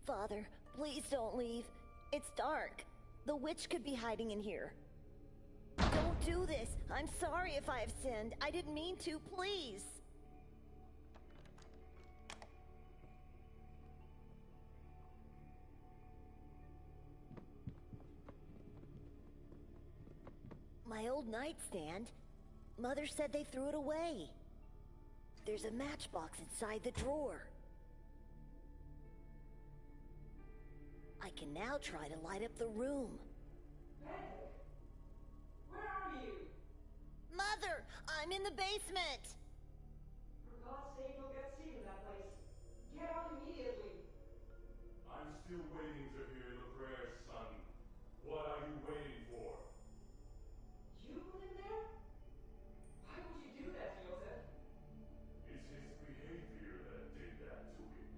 Father, please don't leave. It's dark. The witch could be hiding in here. Don't do this. I'm sorry if I have sinned. I didn't mean to, please. My old nightstand. Mother said they threw it away. There's a matchbox inside the drawer. I can now try to light up the room. Patrick, where are you? Mother, I'm in the basement. For God's sake, don't get sick in that place. Get out immediately. I'm still waiting to hear the prayers, son. What are you waiting for? You put him there? Why would you do that, Joseph? It's his behavior that did that to him.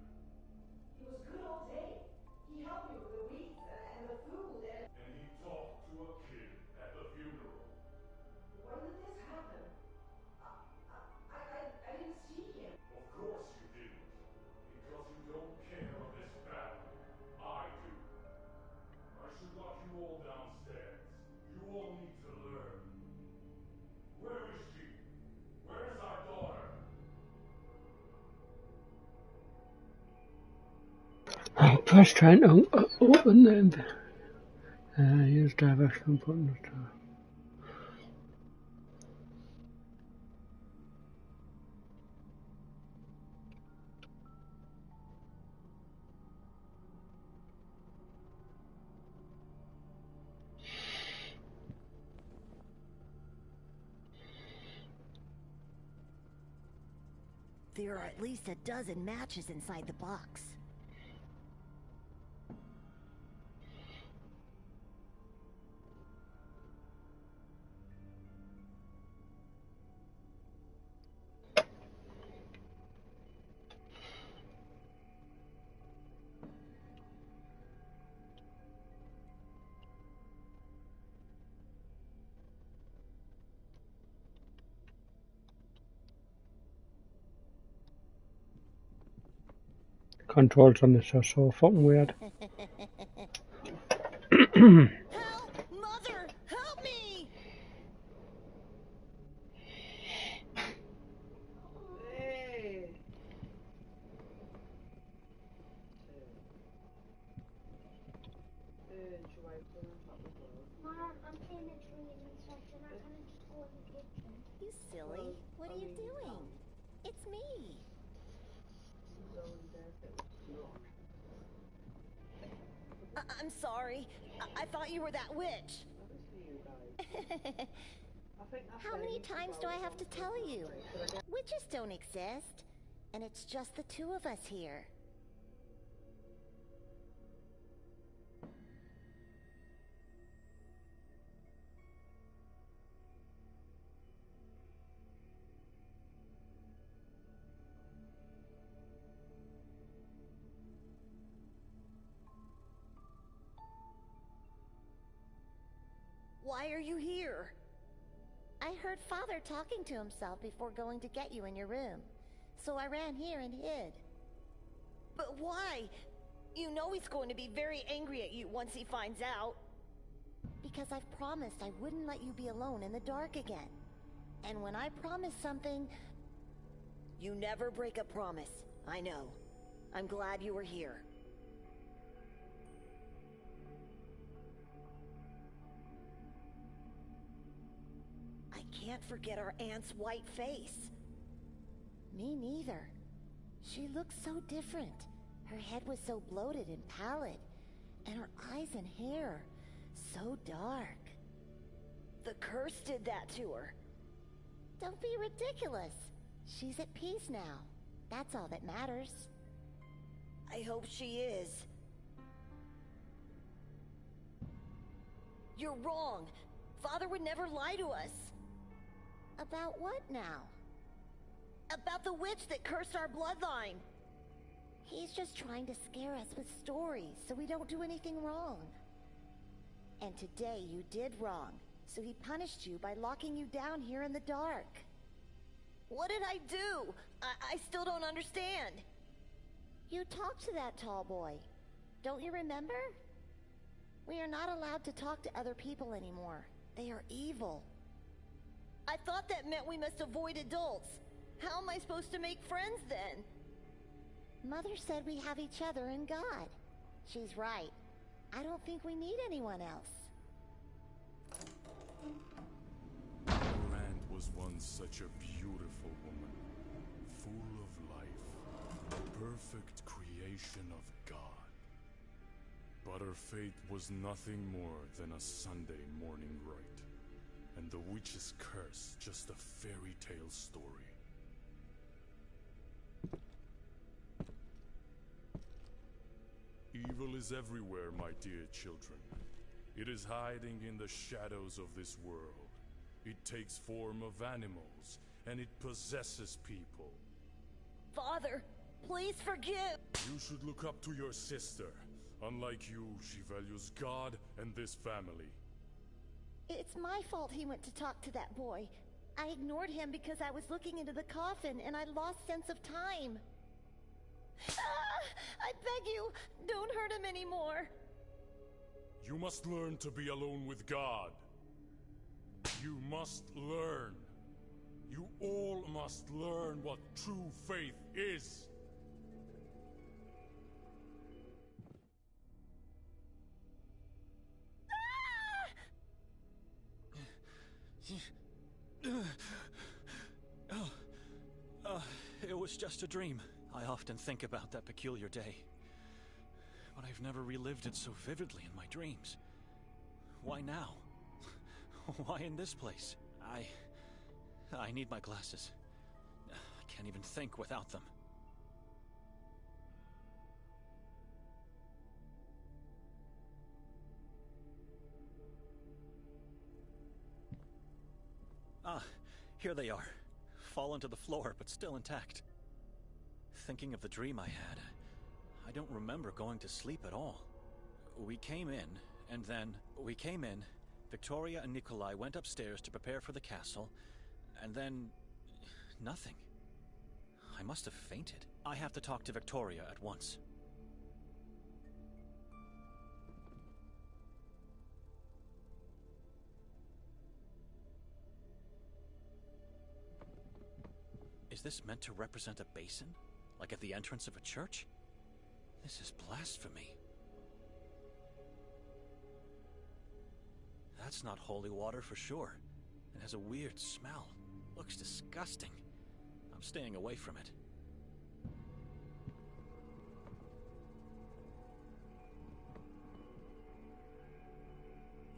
He was good all day. He helped me with the weeds and the food and... And he talked to a kid at the funeral. When did this happen? I didn't see him. Of course you didn't. Because you don't care of this family. I do. I should lock you all downstairs. You all need to learn. Where is she? Where's our daughter? Press trying to open them. Use directional button. There are at least a dozen matches inside the box. Controls on this are so fucking weird. Help! Mother! Help me! Hey. Mom, I'm planting trees and stuff. You're not gonna just go in the kitchen. You silly. What are you doing? It's me. I'm sorry. I thought you were that witch. How many times do I have to tell you? Witches don't exist. And it's just the two of us here. Why are you here? I heard Father talking to himself before going to get you in your room. So I ran here and hid. But why? You know he's going to be very angry at you once he finds out. Because I've promised I wouldn't let you be alone in the dark again. And when I promise something... You never break a promise. I know. I'm glad you were here. I can't forget our aunt's white face. Me neither. She looked so different. Her head was so bloated and pallid, and her eyes and hair so dark. The curse did that to her. Don't be ridiculous. She's at peace now. That's all that matters. I hope she is. You're wrong. Father would never lie to us. About what now? About the witch that cursed our bloodline. He's just trying to scare us with stories so we don't do anything wrong. And today you did wrong, so he punished you by locking you down here in the dark. What did I do? I still don't understand. You talked to that tall boy. Don't you remember? We are not allowed to talk to other people anymore. They are evil. I thought that meant we must avoid adults. How am I supposed to make friends then? Mother said we have each other and God. She's right. I don't think we need anyone else. Rand was once such a beautiful woman, full of life, a perfect creation of God. But her fate was nothing more than a Sunday morning rite, and the witch's curse just a fairy tale story. Evil is everywhere, my dear children. It is hiding in the shadows of this world. It takes form of animals, and it possesses people. Father, please forgive. You should look up to your sister. Unlike you, she values God and this family. It's my fault he went to talk to that boy. I ignored him because I was looking into the coffin and I lost sense of time. I beg you, don't hurt him anymore. You must learn to be alone with God. You must learn. You all must learn what true faith is. It was just a dream. I often think about that peculiar day. But I've never relived it so vividly in my dreams. Why now? Why in this place? I need my glasses. I can't even think without them. Ah, here they are. Fallen to the floor, but still intact. Thinking of the dream I had, I don't remember going to sleep at all. We came in, and then Victoria and Nikolai went upstairs to prepare for the castle, and then nothing. I must have fainted. I have to talk to Victoria at once. Is this meant to represent a basin? Like at the entrance of a church? This is blasphemy. That's not holy water for sure. It has a weird smell. Looks disgusting. I'm staying away from it.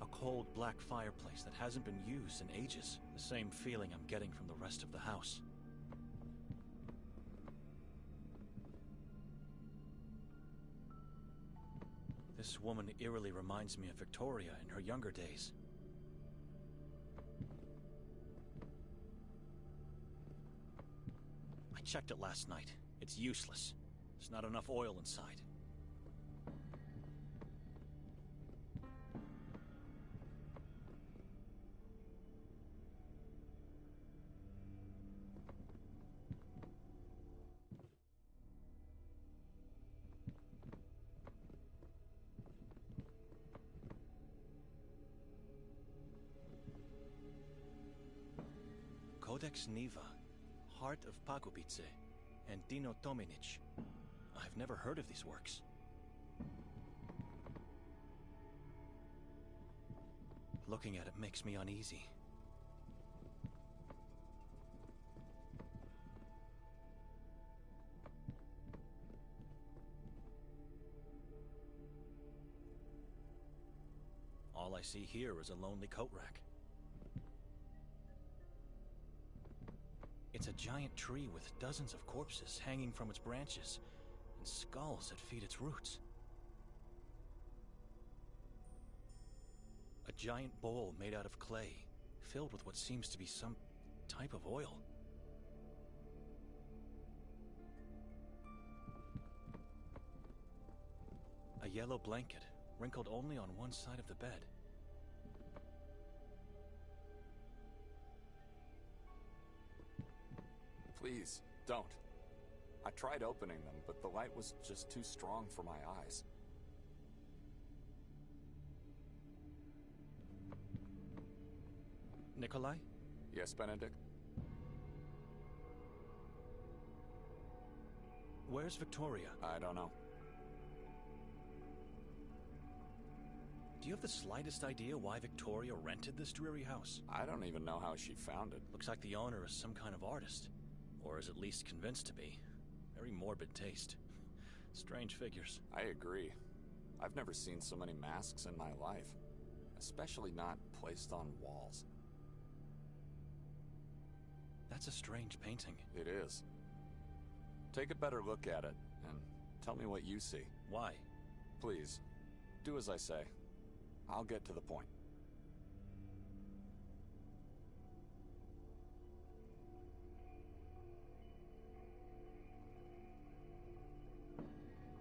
A cold black fireplace that hasn't been used in ages. The same feeling I'm getting from the rest of the house. This woman eerily reminds me of Victoria in her younger days. I checked it last night. It's useless. There's not enough oil inside. Codex Niva, Heart of Pagopice, and Dino Tominic. I've never heard of these works. Looking at it makes me uneasy. All I see here is a lonely coat rack. It's a giant tree with dozens of corpses hanging from its branches, and skulls that feed its roots. A giant bowl made out of clay, filled with what seems to be some type of oil. A yellow blanket, wrinkled only on one side of the bed. Please, don't. I tried opening them, but the light was just too strong for my eyes. Nikolai? Yes, Benedict? Where's Victoria? I don't know. Do you have the slightest idea why Victoria rented this dreary house? I don't even know how she found it. Looks like the owner is some kind of artist. Or is at least convinced to be. Very morbid taste. Strange figures. I agree. I've never seen so many masks in my life. Especially not placed on walls. That's a strange painting. It is. Take a better look at it, and tell me what you see. Why? Please, do as I say. I'll get to the point.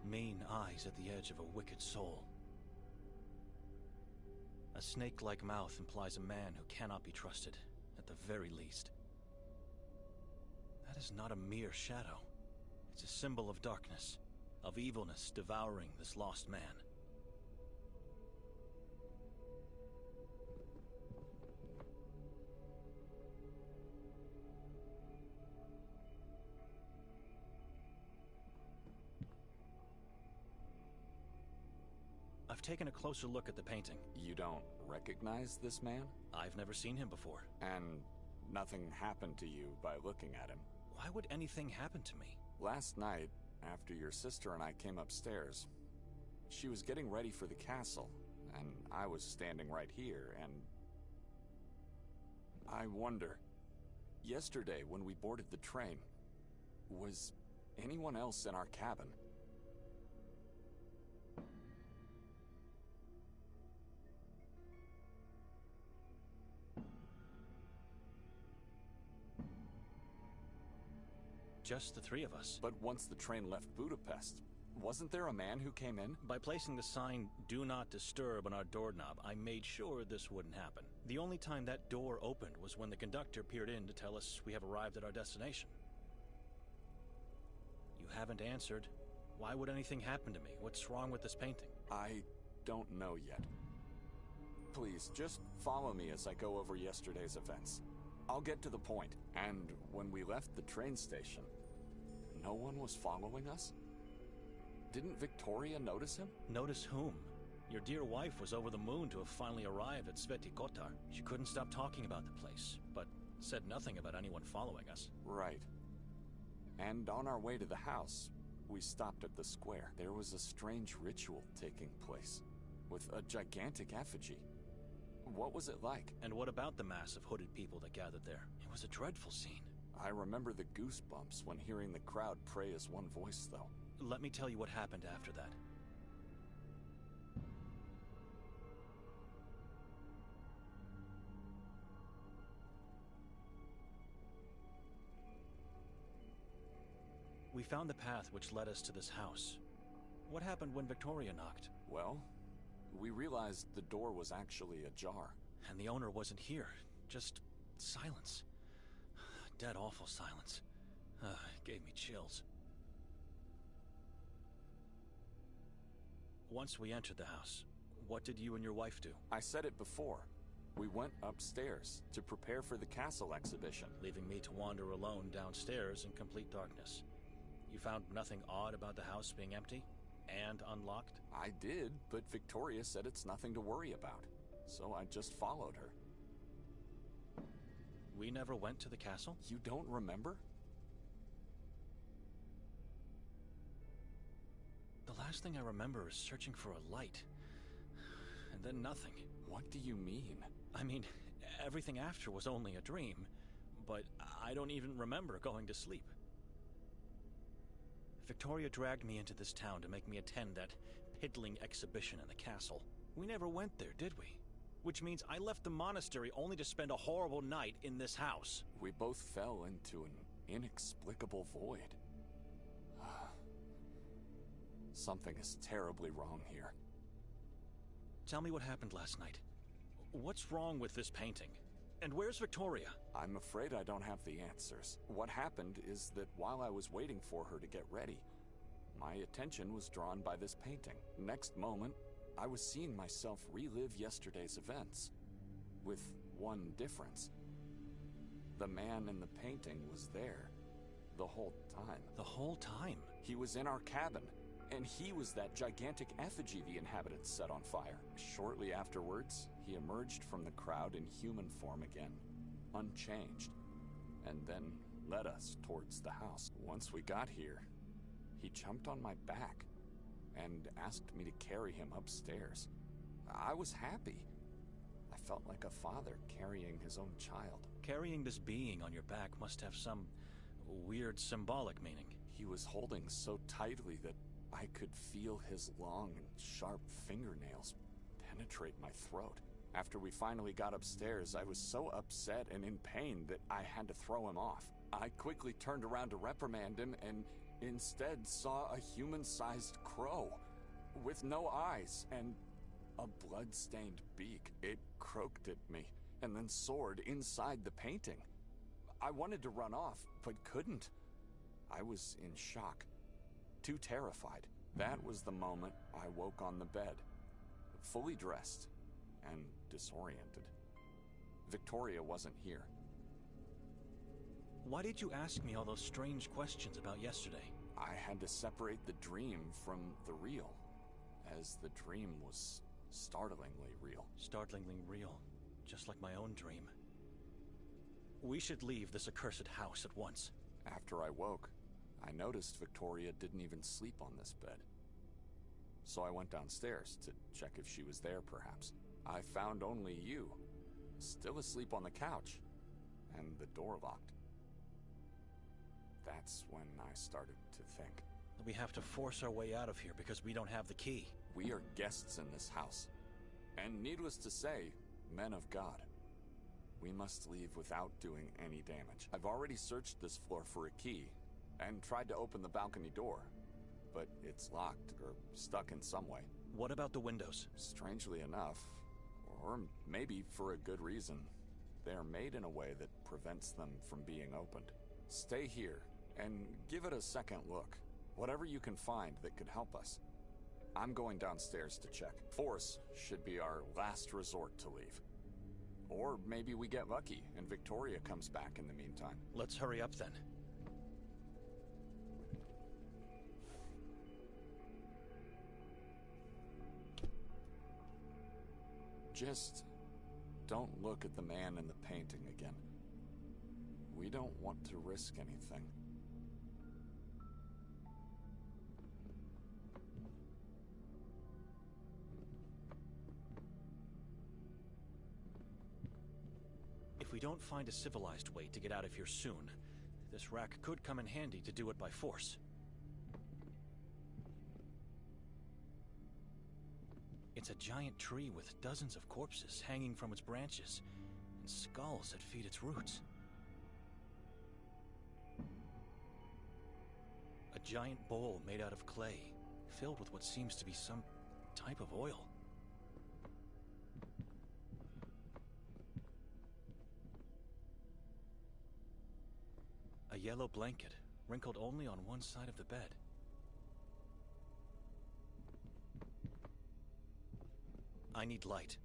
Mean eyes at the edge of a wicked soul. A snake-like mouth implies a man who cannot be trusted, at the very least. That is not a mere shadow. It's a symbol of darkness, of evilness devouring this lost man. I've taken a closer look at the painting. You don't recognize this man? I've never seen him before. And nothing happened to you by looking at him? Why would anything happen to me? Last night, after your sister and I came upstairs, she was getting ready for the castle, and I was standing right here, and I wonder, yesterday when we boarded the train, was anyone else in our cabin? Just the three of us. But once the train left Budapest, wasn't there a man who came in? By placing the sign, "Do Not Disturb" on our doorknob, I made sure this wouldn't happen. The only time that door opened was when the conductor peered in to tell us we have arrived at our destination. You haven't answered. Why would anything happen to me? What's wrong with this painting? I don't know yet. Please, just follow me as I go over yesterday's events. I'll get to the point. And when we left the train station, no one was following us? Didn't Victoria notice him? Notice whom? Your dear wife was over the moon to have finally arrived at Sveti Katar. She couldn't stop talking about the place, but said nothing about anyone following us. Right. And on our way to the house, we stopped at the square. There was a strange ritual taking place, with a gigantic effigy. What was it like? And what about the mass of hooded people that gathered there? It was a dreadful scene. I remember the goosebumps when hearing the crowd pray as one voice, though. Let me tell you what happened after that. We found the path which led us to this house. What happened when Victoria knocked? Well, we realized the door was actually ajar. And the owner wasn't here. Just silence. Dead awful silence. It gave me chills. Once we entered the house, what did you and your wife do? I said it before. We went upstairs to prepare for the castle exhibition. Leaving me to wander alone downstairs in complete darkness. You found nothing odd about the house being empty and unlocked? I did, but Victoria said it's nothing to worry about. So I just followed her. We never went to the castle? You don't remember? The last thing I remember is searching for a light. And then nothing. What do you mean? I mean, everything after was only a dream. But I don't even remember going to sleep. Victoria dragged me into this town to make me attend that piddling exhibition in the castle. We never went there, did we? Which means I left the monastery only to spend a horrible night in this house. We both fell into an inexplicable void. Something is terribly wrong here. Tell me what happened last night. What's wrong with this painting? And where's Victoria? I'm afraid I don't have the answers. What happened is that while I was waiting for her to get ready, my attention was drawn by this painting. Next moment, I was seeing myself relive yesterday's events, with one difference. The man in the painting was there the whole time. The whole time? He was in our cabin, and he was that gigantic effigy the inhabitants set on fire. Shortly afterwards, he emerged from the crowd in human form again, unchanged, and then led us towards the house. Once we got here, he jumped on my back and asked me to carry him upstairs. I was happy. I felt like a father carrying his own child. Carrying this being on your back must have some weird symbolic meaning. He was holding so tightly that I could feel his long and sharp fingernails penetrate my throat. After we finally got upstairs, I was so upset and in pain that I had to throw him off. I quickly turned around to reprimand him and instead saw a human-sized crow with no eyes and a blood-stained beak. It croaked at me and then soared inside the painting. I wanted to run off, but couldn't. I was in shock, too terrified. That was the moment I woke on the bed, fully dressed and disoriented. Victoria wasn't here. Why did you ask me all those strange questions about yesterday? I had to separate the dream from the real, as the dream was startlingly real. Startlingly real, just like my own dream. We should leave this accursed house at once. After I woke, I noticed Victoria didn't even sleep on this bed. So I went downstairs to check if she was there, perhaps. I found only you, still asleep on the couch, and the door locked. That's when I started to think. We have to force our way out of here because we don't have the key. We are guests in this house, and needless to say, men of God. We must leave without doing any damage. I've already searched this floor for a key, and tried to open the balcony door, but it's locked or stuck in some way. What about the windows? Strangely enough, or maybe for a good reason, they are made in a way that prevents them from being opened. Stay here, and give it a second look. Whatever you can find that could help us. I'm going downstairs to check. Force should be our last resort to leave. Or maybe we get lucky, and Victoria comes back in the meantime. Let's hurry up then. Just don't look at the man in the painting again. We don't want to risk anything. If we don't find a civilized way to get out of here soon, this rack could come in handy to do it by force. It's a giant tree with dozens of corpses hanging from its branches, and skulls that feed its roots. A giant bowl made out of clay, filled with what seems to be some type of oil. A yellow blanket, wrinkled only on one side of the bed. I need light.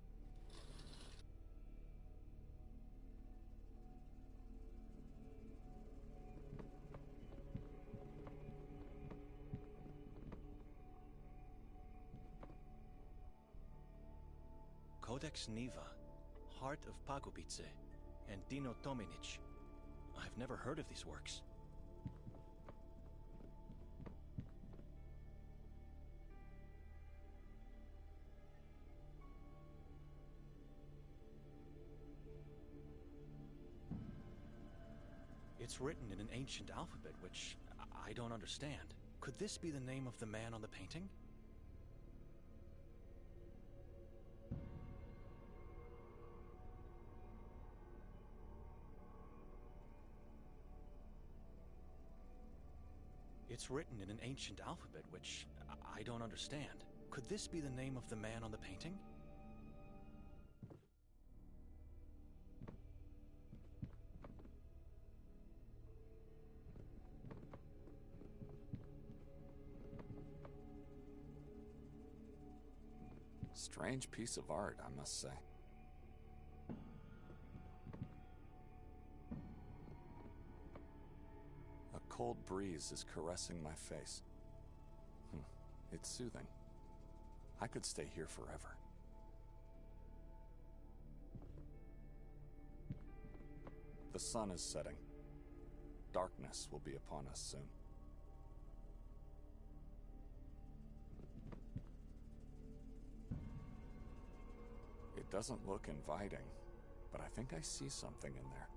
Codex Niva, Heart of Pagopice, and Dino Tominic. I've never heard of these works. It's written in an ancient alphabet, which I don't understand. Could this be the name of the man on the painting? It's written in an ancient alphabet, which I don't understand. Could this be the name of the man on the painting? Strange piece of art, I must say. cold breeze is caressing my face. It's soothing. I could stay here forever. The sun is setting. Darkness will be upon us soon. It doesn't look inviting, but I think I see something in there.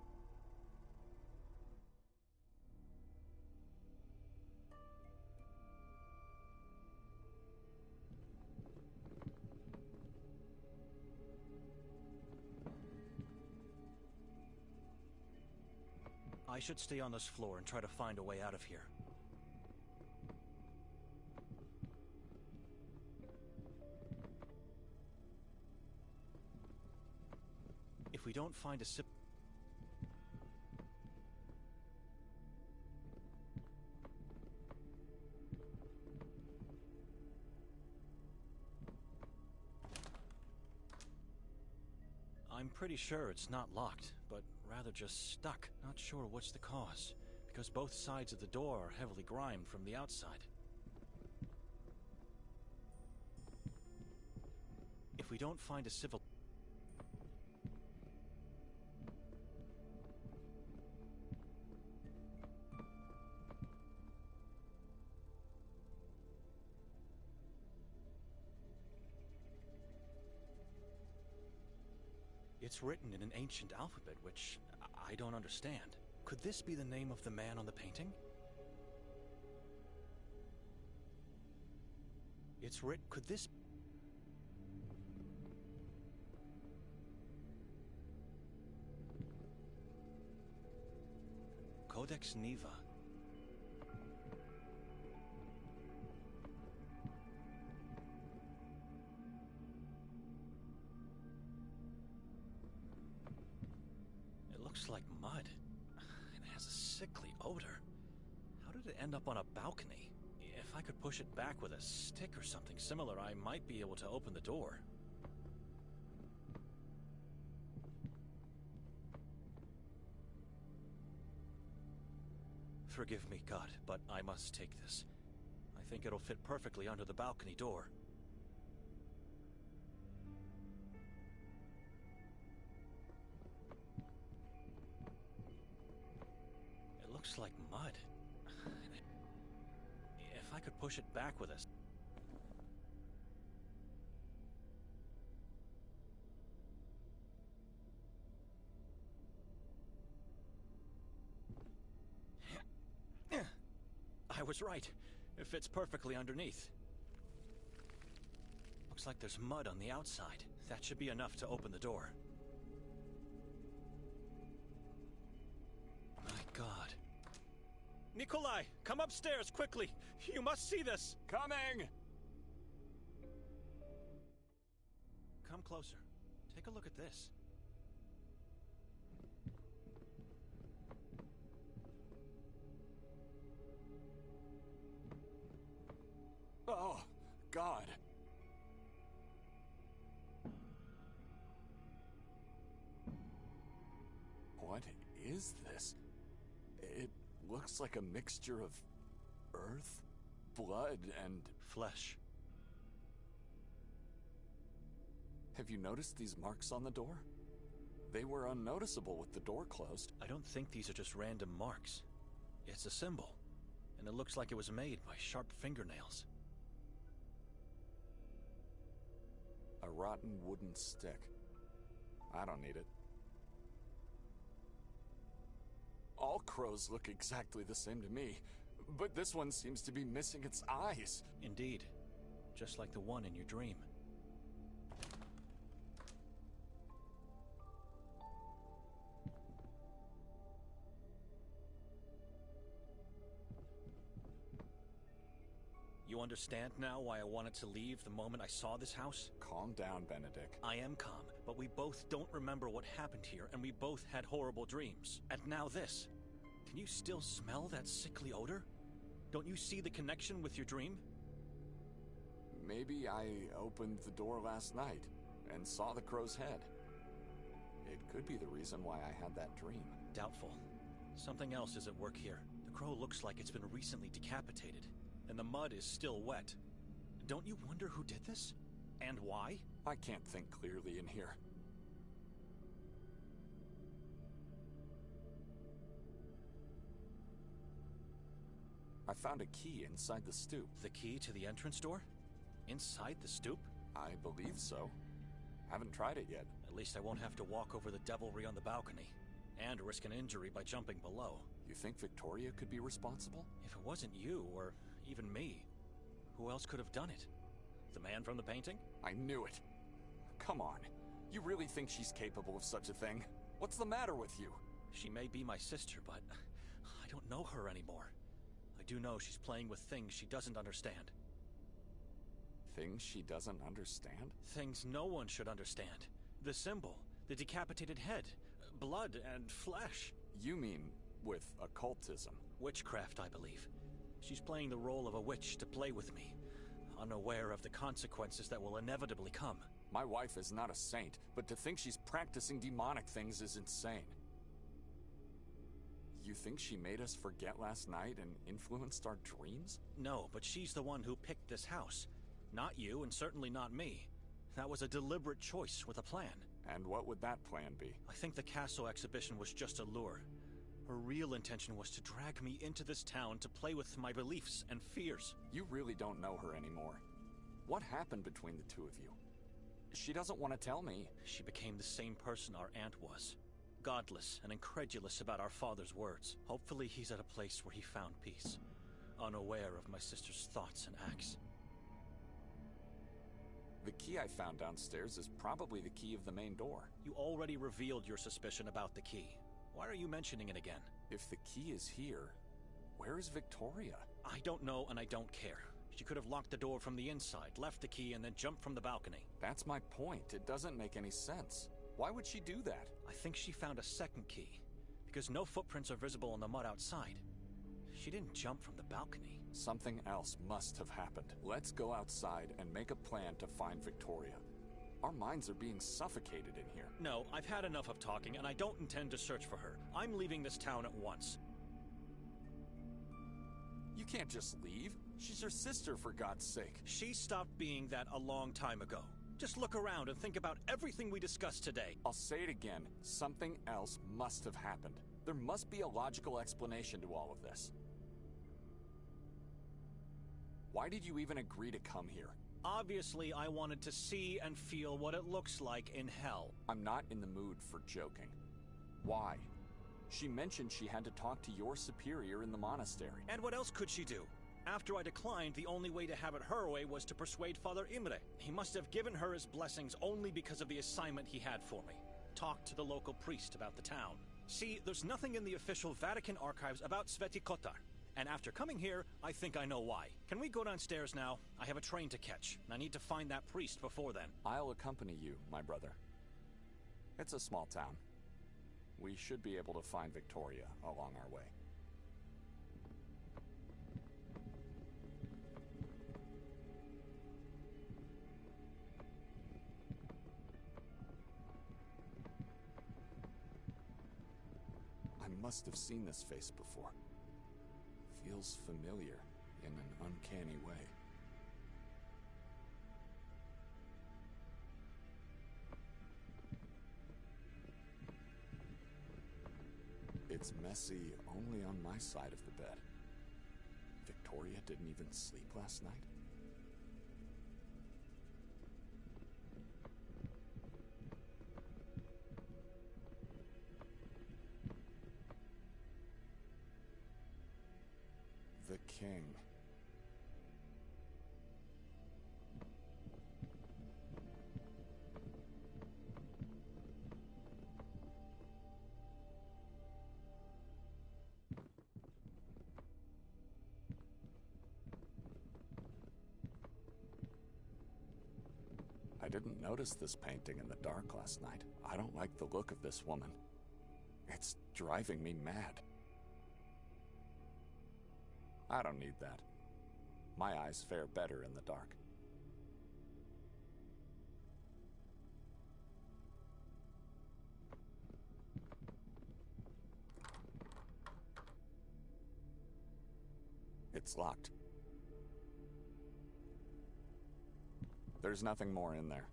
I should stay on this floor and try to find a way out of here. If we don't find a sip... I'm pretty sure it's not locked, but rather just stuck. Not sure what's the cause, because both sides of the door are heavily grimed from the outside. If we don't find a civil... It's written in an ancient alphabet, which I don't understand. Could this be the name of the man on the painting? It's written... Could this... Codex Neva. Looks like mud. It has a sickly odor. How did it end up on a balcony? If I could push it back with a stick or something similar, I might be able to open the door. Forgive me, God, but I must take this. I think it'll fit perfectly under the balcony door. Looks like mud. If I could push it back with us. I was right. It fits perfectly underneath. Looks like there's mud on the outside. That should be enough to open the door. My God. Nikolai, come upstairs, quickly! You must see this! Coming! Come closer. Take a look at this. Oh, God. What is this? It looks like a mixture of earth, blood, and flesh. Have you noticed these marks on the door? They were unnoticeable with the door closed. I don't think these are just random marks. It's a symbol, and it looks like it was made by sharp fingernails. A rotten wooden stick. I don't need it. All crows look exactly the same to me, but this one seems to be missing its eyes. Indeed, just like the one in your dream. You understand now why I wanted to leave the moment I saw this house? Calm down, Benedict. I am calm, but we both don't remember what happened here, and we both had horrible dreams. And now this. Can you still smell that sickly odor? Don't you see the connection with your dream? Maybe I opened the door last night and saw the crow's head. It could be the reason why I had that dream. Doubtful. Something else is at work here. The crow looks like it's been recently decapitated, and the mud is still wet. Don't you wonder who did this? And why? I can't think clearly in here. I found a key inside the stoop. The key to the entrance door? Inside the stoop? I believe so. Haven't tried it yet. At least I won't have to walk over the devilry on the balcony, and risk an injury by jumping below. You think Victoria could be responsible? If it wasn't you, or even me, who else could have done it? The man from the painting? I knew it. Come on. You really think she's capable of such a thing? What's the matter with you? She may be my sister, but I don't know her anymore. I do know she's playing with things she doesn't understand. Things she doesn't understand? Things no one should understand. The symbol, the decapitated head, blood and flesh. You mean with occultism? Witchcraft, I believe. She's playing the role of a witch to play with me, unaware of the consequences that will inevitably come. My wife is not a saint, but to think she's practicing demonic things is insane. You think she made us forget last night and influenced our dreams? No, but she's the one who picked this house. Not you, and certainly not me. That was a deliberate choice with a plan. And what would that plan be? I think the castle exhibition was just a lure. Her real intention was to drag me into this town to play with my beliefs and fears. You really don't know her anymore. What happened between the two of you? She doesn't want to tell me. She became the same person our aunt was. Godless and incredulous about our father's words. Hopefully he's at a place where he found peace, unaware of my sister's thoughts and acts. The key I found downstairs is probably the key of the main door. You already revealed your suspicion about the key. Why are you mentioning it again? If the key is here, where is Victoria? I don't know and I don't care. She could have locked the door from the inside, left the key, and then jumped from the balcony. That's my point. It doesn't make any sense. Why would she do that? I think she found a second key, because no footprints are visible in the mud outside. She didn't jump from the balcony. Something else must have happened. Let's go outside and make a plan to find Victoria. Our minds are being suffocated in here. No, I've had enough of talking, and I don't intend to search for her. I'm leaving this town at once. You can't just leave. She's your sister, for God's sake. She stopped being that a long time ago. Just look around and think about everything we discussed today. I'll say it again. Something else must have happened. There must be a logical explanation to all of this. Why did you even agree to come here? Obviously, I wanted to see and feel what it looks like in hell. I'm not in the mood for joking. Why? She mentioned she had to talk to your superior in the monastery. And what else could she do? After I declined, the only way to have it her way was to persuade Father Imre. He must have given her his blessings only because of the assignment he had for me. Talk to the local priest about the town. See, there's nothing in the official Vatican archives about Sveti Katar. And after coming here, I think I know why. Can we go downstairs now? I have a train to catch, and I need to find that priest before then. I'll accompany you, my brother. It's a small town. We should be able to find Victoria along our way. I must have seen this face before. Feels familiar in an uncanny way. It's messy only on my side of the bed. Victoria didn't even sleep last night. The king. I didn't notice this painting in the dark last night. I don't like the look of this woman. It's driving me mad. I don't need that. My eyes fare better in the dark. It's locked. There's nothing more in there.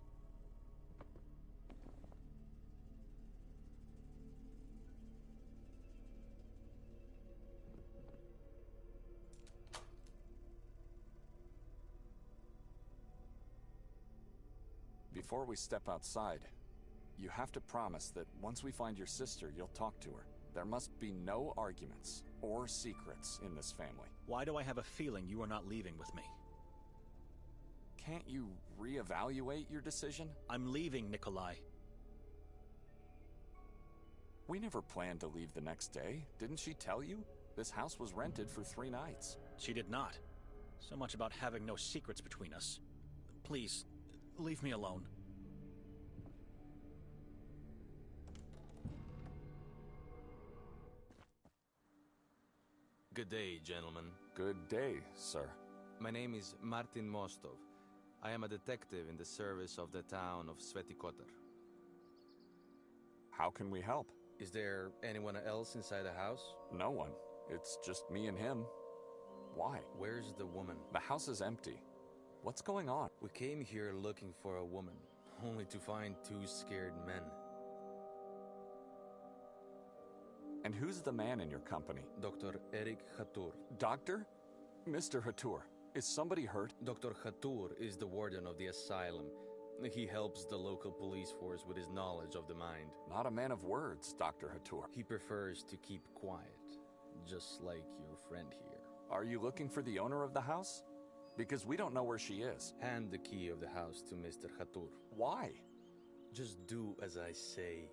Before we step outside, you have to promise that once we find your sister, you'll talk to her. There must be no arguments or secrets in this family. Why do I have a feeling you are not leaving with me? Can't you reevaluate your decision? I'm leaving, Nikolai. We never planned to leave the next day. Didn't she tell you? This house was rented for 3 nights. She did not. So much about having no secrets between us. Please, leave me alone. Good day, gentlemen. Good day, sir. My name is Martin Mostov. I am a detective in the service of the town of Svetikotar. How can we help? Is there anyone else inside the house? No one. It's just me and him. Why? Where's the woman? The house is empty. What's going on? We came here looking for a woman, only to find 2 scared men. And who's the man in your company? Dr. Eric Hatur. Doctor? Mr. Hatur, is somebody hurt? Dr. Hatur is the warden of the asylum. He helps the local police force with his knowledge of the mind. Not a man of words, Dr. Hatur. He prefers to keep quiet, just like your friend here. Are you looking for the owner of the house? Because we don't know where she is. Hand the key of the house to Mr. Hatur. Why? Just do as I say.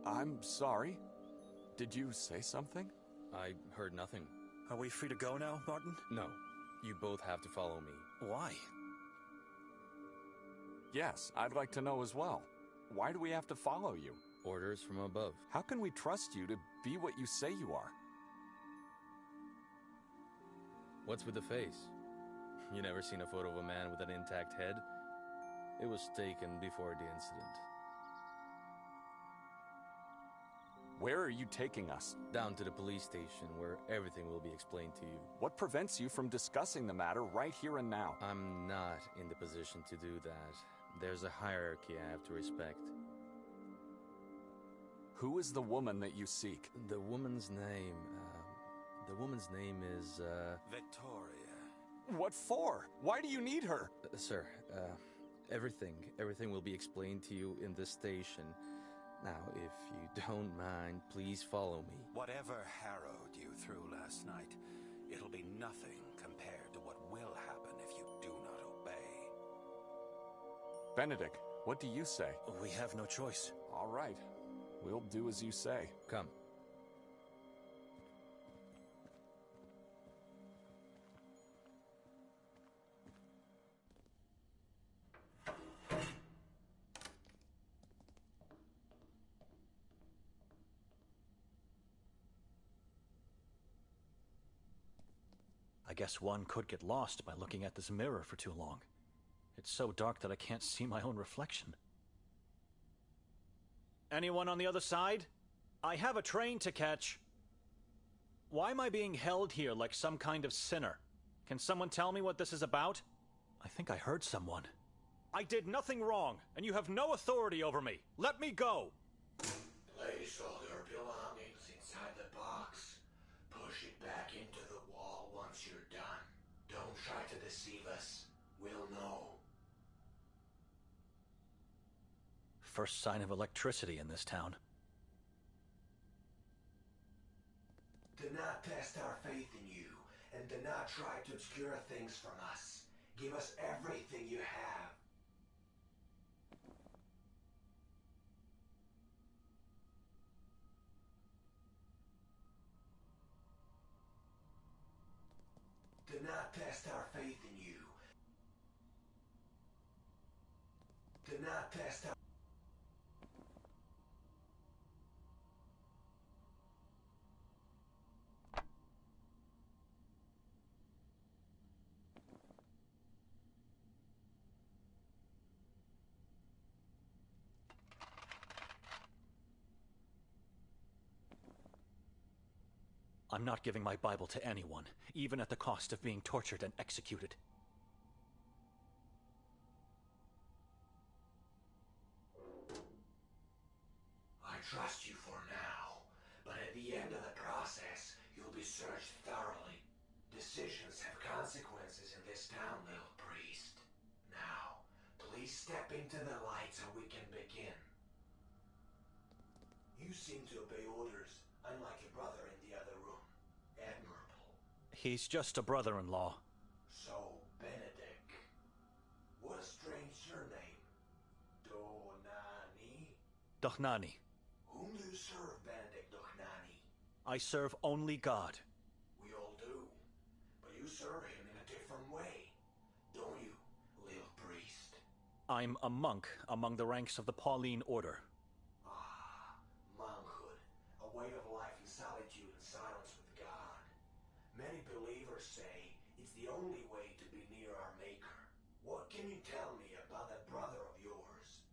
I'm sorry. Did you say something? I heard nothing. Are we free to go now, Martin? No. You both have to follow me. Why? Yes, I'd like to know as well. Why do we have to follow you? Orders from above. How can we trust you to be what you say you are? What's with the face? You never seen a photo of a man with an intact head? It was taken before the incident. Where are you taking us? Down to the police station, where everything will be explained to you. What prevents you from discussing the matter right here and now? I'm not in the position to do that. There's a hierarchy I have to respect. Who is the woman that you seek? The woman's name is, Victoria. What for? Why do you need her? Sir, everything will be explained to you in this station. Now, if you don't mind, please follow me. Whatever harrowed you through last night, it'll be nothing compared to what will happen if you do not obey. Benedict, what do you say? We have no choice. All right. We'll do as you say. Come. I guess one could get lost by looking at this mirror for too long. It's so dark that I can't see my own reflection. Anyone on the other side? I have a train to catch. Why am I being held here like some kind of sinner? Can someone tell me what this is about? I think I heard someone. I did nothing wrong, and you have no authority over me. Let me go! Place all your belongings inside the box. Push it back into the wall once you're done. Don't try to deceive us. We'll know. First sign of electricity in this town. Do not test our faith in you, and do not try to obscure things from us. Give us everything you have. Do not test our faith in you. Do not test our... I'm not giving my Bible to anyone, even at the cost of being tortured and executed. I trust you for now, but at the end of the process, you'll be searched thoroughly. Decisions have consequences in this town, little priest. Now, please step into the light so we can begin. You seem to obey orders, unlike your brother in the other room. Admirable. He's just a brother-in-law. So, Benedict. What a strange surname. Donani? Dochnani. Whom do you serve, Benedict Dochnani? I serve only God. We all do. But you serve him in a different way, don't you, little priest? I'm a monk among the ranks of the Pauline Order. Monkhood. A way of life in solitude and silence with God. Many believers say it's the only way to be near our Maker. What can you tell me about that brother of yours,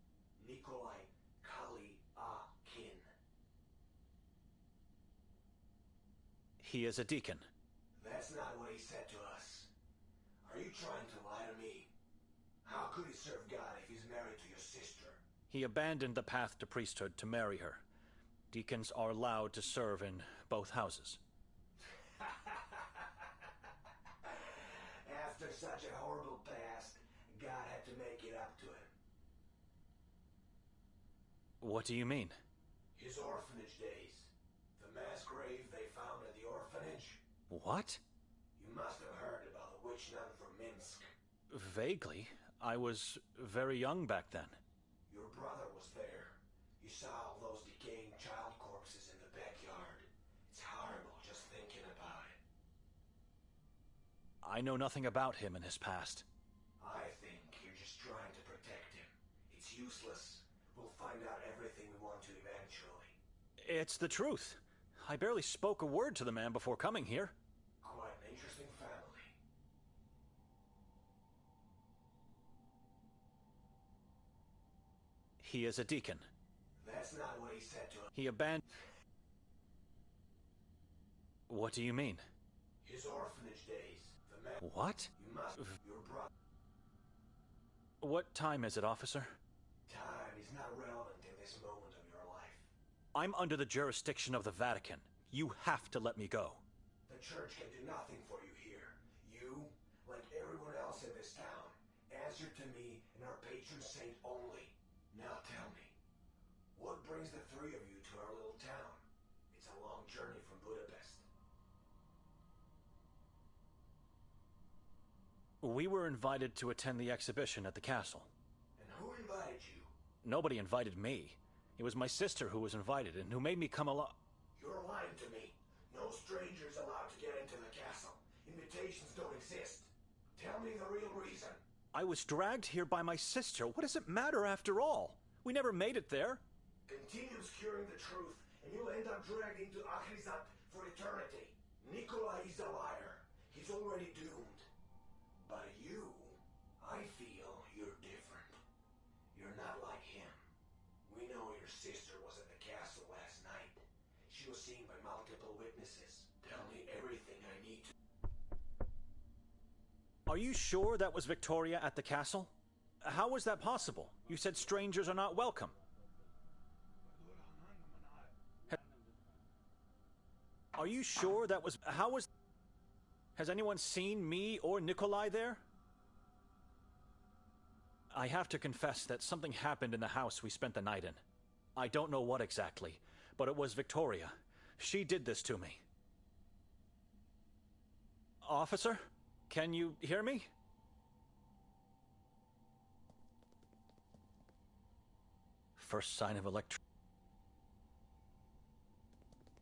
Nikolai Kali-A-Kin? He is a deacon. That's not what he said to us. Are you trying to lie to me? How could he serve God if he's married to your sister? He abandoned the path to priesthood to marry her. Deacons are allowed to serve in both houses. After such a horrible past, God had to make it up to him. What do you mean? His orphanage days. The mass grave they found at the orphanage. What? You must have heard about the witch nun from Minsk. Vaguely. I was very young back then. Your brother was there. He saw all those decaying child corpses in the backyard. It's horrible just thinking about it. I know nothing about him and his past. I think you're just trying to protect him. It's useless. We'll find out everything we want to eventually. It's the truth. I barely spoke a word to the man before coming here. Quite an interesting family. He is a deacon. That's not what he said to us. He abandoned... What do you mean? His orphanage days. The man... What? You must... Your brother... What time is it, officer? Time is not relevant in this moment of your life. I'm under the jurisdiction of the Vatican. You have to let me go. The church can do nothing for you here. You, like everyone else in this town, answer to me and our patron saint only. Now tell me, what brings the three of you to our little town? It's a long journey from Budapest. We were invited to attend the exhibition at the castle. And who invited you? Nobody invited me. It was my sister who was invited and who made me come along. You're lying to me. No strangers allowed to get into the castle. Invitations don't exist. Tell me the real reason. I was dragged here by my sister. What does it matter after all? We never made it there. Continue obscuring the truth, and you'll end up dragged into Akhrizat for eternity. Nikolai is a liar. He's already doomed. But you, I feel you're different. You're not like him. We know your sister was at the castle last night. She was seen by multiple witnesses. Tell me everything I need to. Are you sure that was Victoria at the castle? How was that possible? You said strangers are not welcome. Are you sure that was... How was... Has anyone seen me or Nikolai there? I have to confess that something happened in the house we spent the night in. I don't know what exactly, but it was Victoria. She did this to me. Officer, can you hear me? First sign of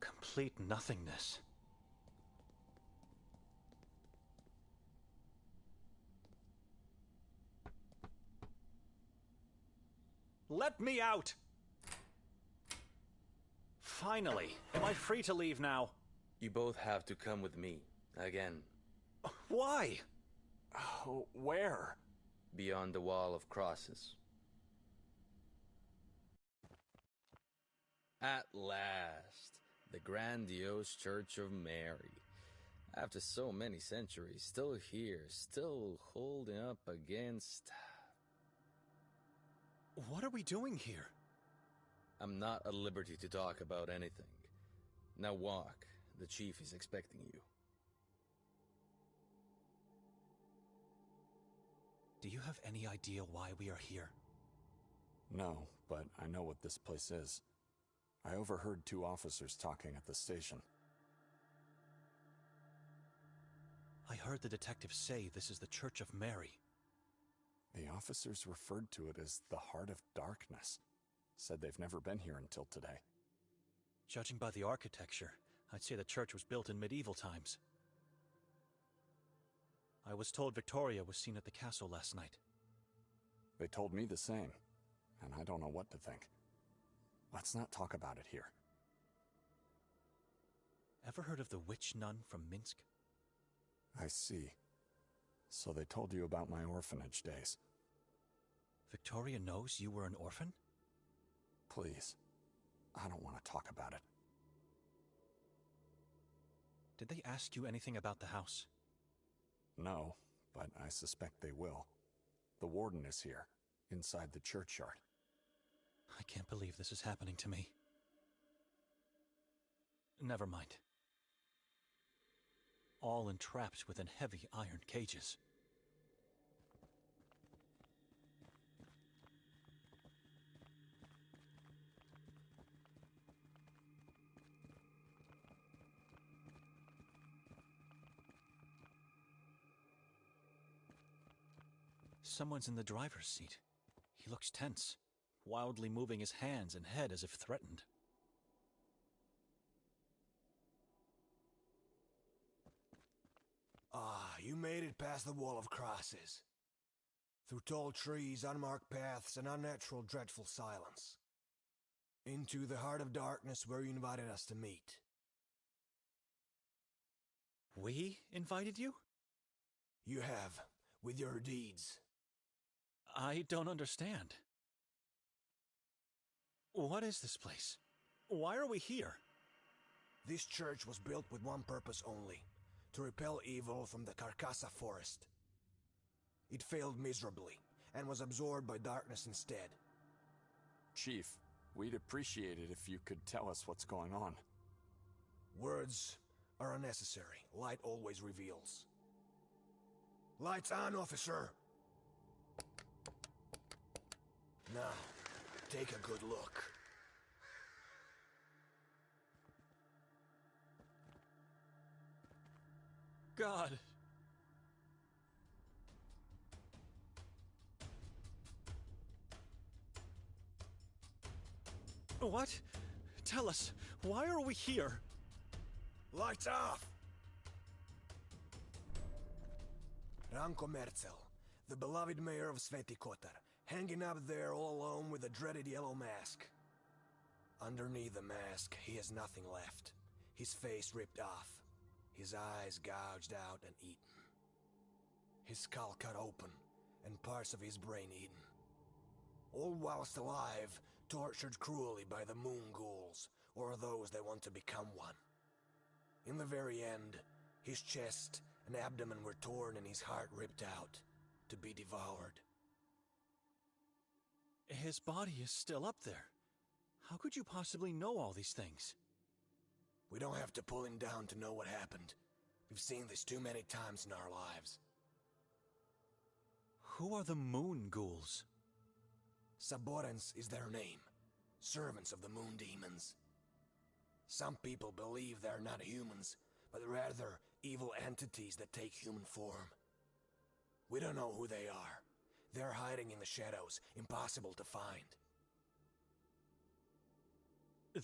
complete nothingness. Let me out! Finally, am I free to leave now? You both have to come with me. Again. Why? Where? Beyond the wall of crosses. At last. The grandiose Church of Mary. After so many centuries, still here, still holding up against... What are we doing here? I'm not at liberty to talk about anything. Now walk. The chief is expecting you. Do you have any idea why we are here? No, but I know what this place is. I overheard 2 officers talking at the station. I heard the detectives say this is the Church of Mary. The officers referred to it as the Heart of Darkness. Said they've never been here until today. Judging by the architecture, I'd say the church was built in medieval times. I was told Victoria was seen at the castle last night. They told me the same, and I don't know what to think. Let's not talk about it here. Ever heard of the witch nun from Minsk? I see. So they told you about my orphanage days. Victoria knows you were an orphan? Please. I don't want to talk about it. Did they ask you anything about the house? No, but I suspect they will. The warden is here, inside the churchyard. I can't believe this is happening to me. Never mind. All entrapped within heavy iron cages. Someone's in the driver's seat. He looks tense, wildly moving his hands and head as if threatened. Ah, you made it past the wall of crosses. Through tall trees, unmarked paths, and unnatural, dreadful silence. Into the heart of darkness where you invited us to meet. We invited you? You have, with your deeds. I don't understand. What is this place? Why are we here? This church was built with one purpose only, to repel evil from the Carcassa forest. It failed miserably, and was absorbed by darkness instead. Chief, we'd appreciate it if you could tell us what's going on. Words are unnecessary. Light always reveals. Lights on, officer! Now, take a good look. God! What? Tell us, why are we here? Lights off! Ranko Merzel, the beloved mayor of Sveti Kotar, hanging up there all alone with a dreaded yellow mask. Underneath the mask, he has nothing left. His face ripped off, his eyes gouged out and eaten. His skull cut open, and parts of his brain eaten. All whilst alive, tortured cruelly by the moon ghouls, or those that want to become one. In the very end, his chest and abdomen were torn and his heart ripped out, to be devoured. His body is still up there. How could you possibly know all these things? We don't have to pull him down to know what happened. We've seen this too many times in our lives. Who are the moon ghouls? Saborans is their name. Servants of the moon demons. Some people believe they're not humans, but rather evil entities that take human form. We don't know who they are. They're hiding in the shadows, impossible to find.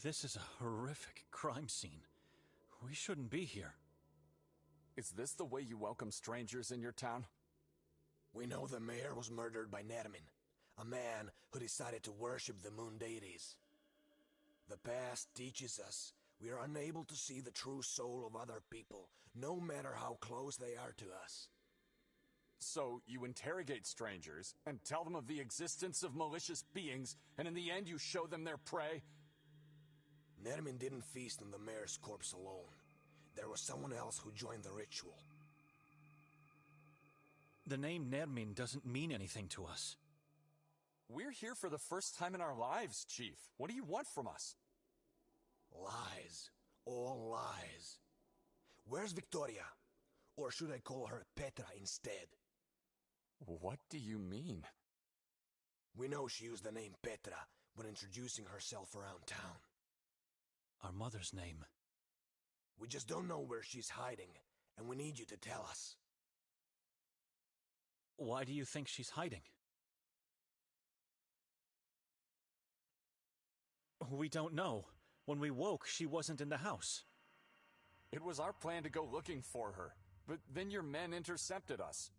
This is a horrific crime scene. We shouldn't be here. Is this the way you welcome strangers in your town? We know the mayor was murdered by Nermin, a man who decided to worship the moon deities. The past teaches us we are unable to see the true soul of other people, no matter how close they are to us. So you interrogate strangers and tell them of the existence of malicious beings, and in the end you show them their prey? Nermin didn't feast on the mayor's corpse alone. There was someone else who joined the ritual. The name Nermin doesn't mean anything to us. We're here for the first time in our lives, Chief. What do you want from us? Lies. All lies. Where's Victoria? Or should I call her Petra instead? What do you mean? We know she used the name Petra when introducing herself around town. Our mother's name. We just don't know where she's hiding, and we need you to tell us. Why do you think she's hiding? We don't know. When we woke, she wasn't in the house. It was our plan to go looking for her, but then your men intercepted us.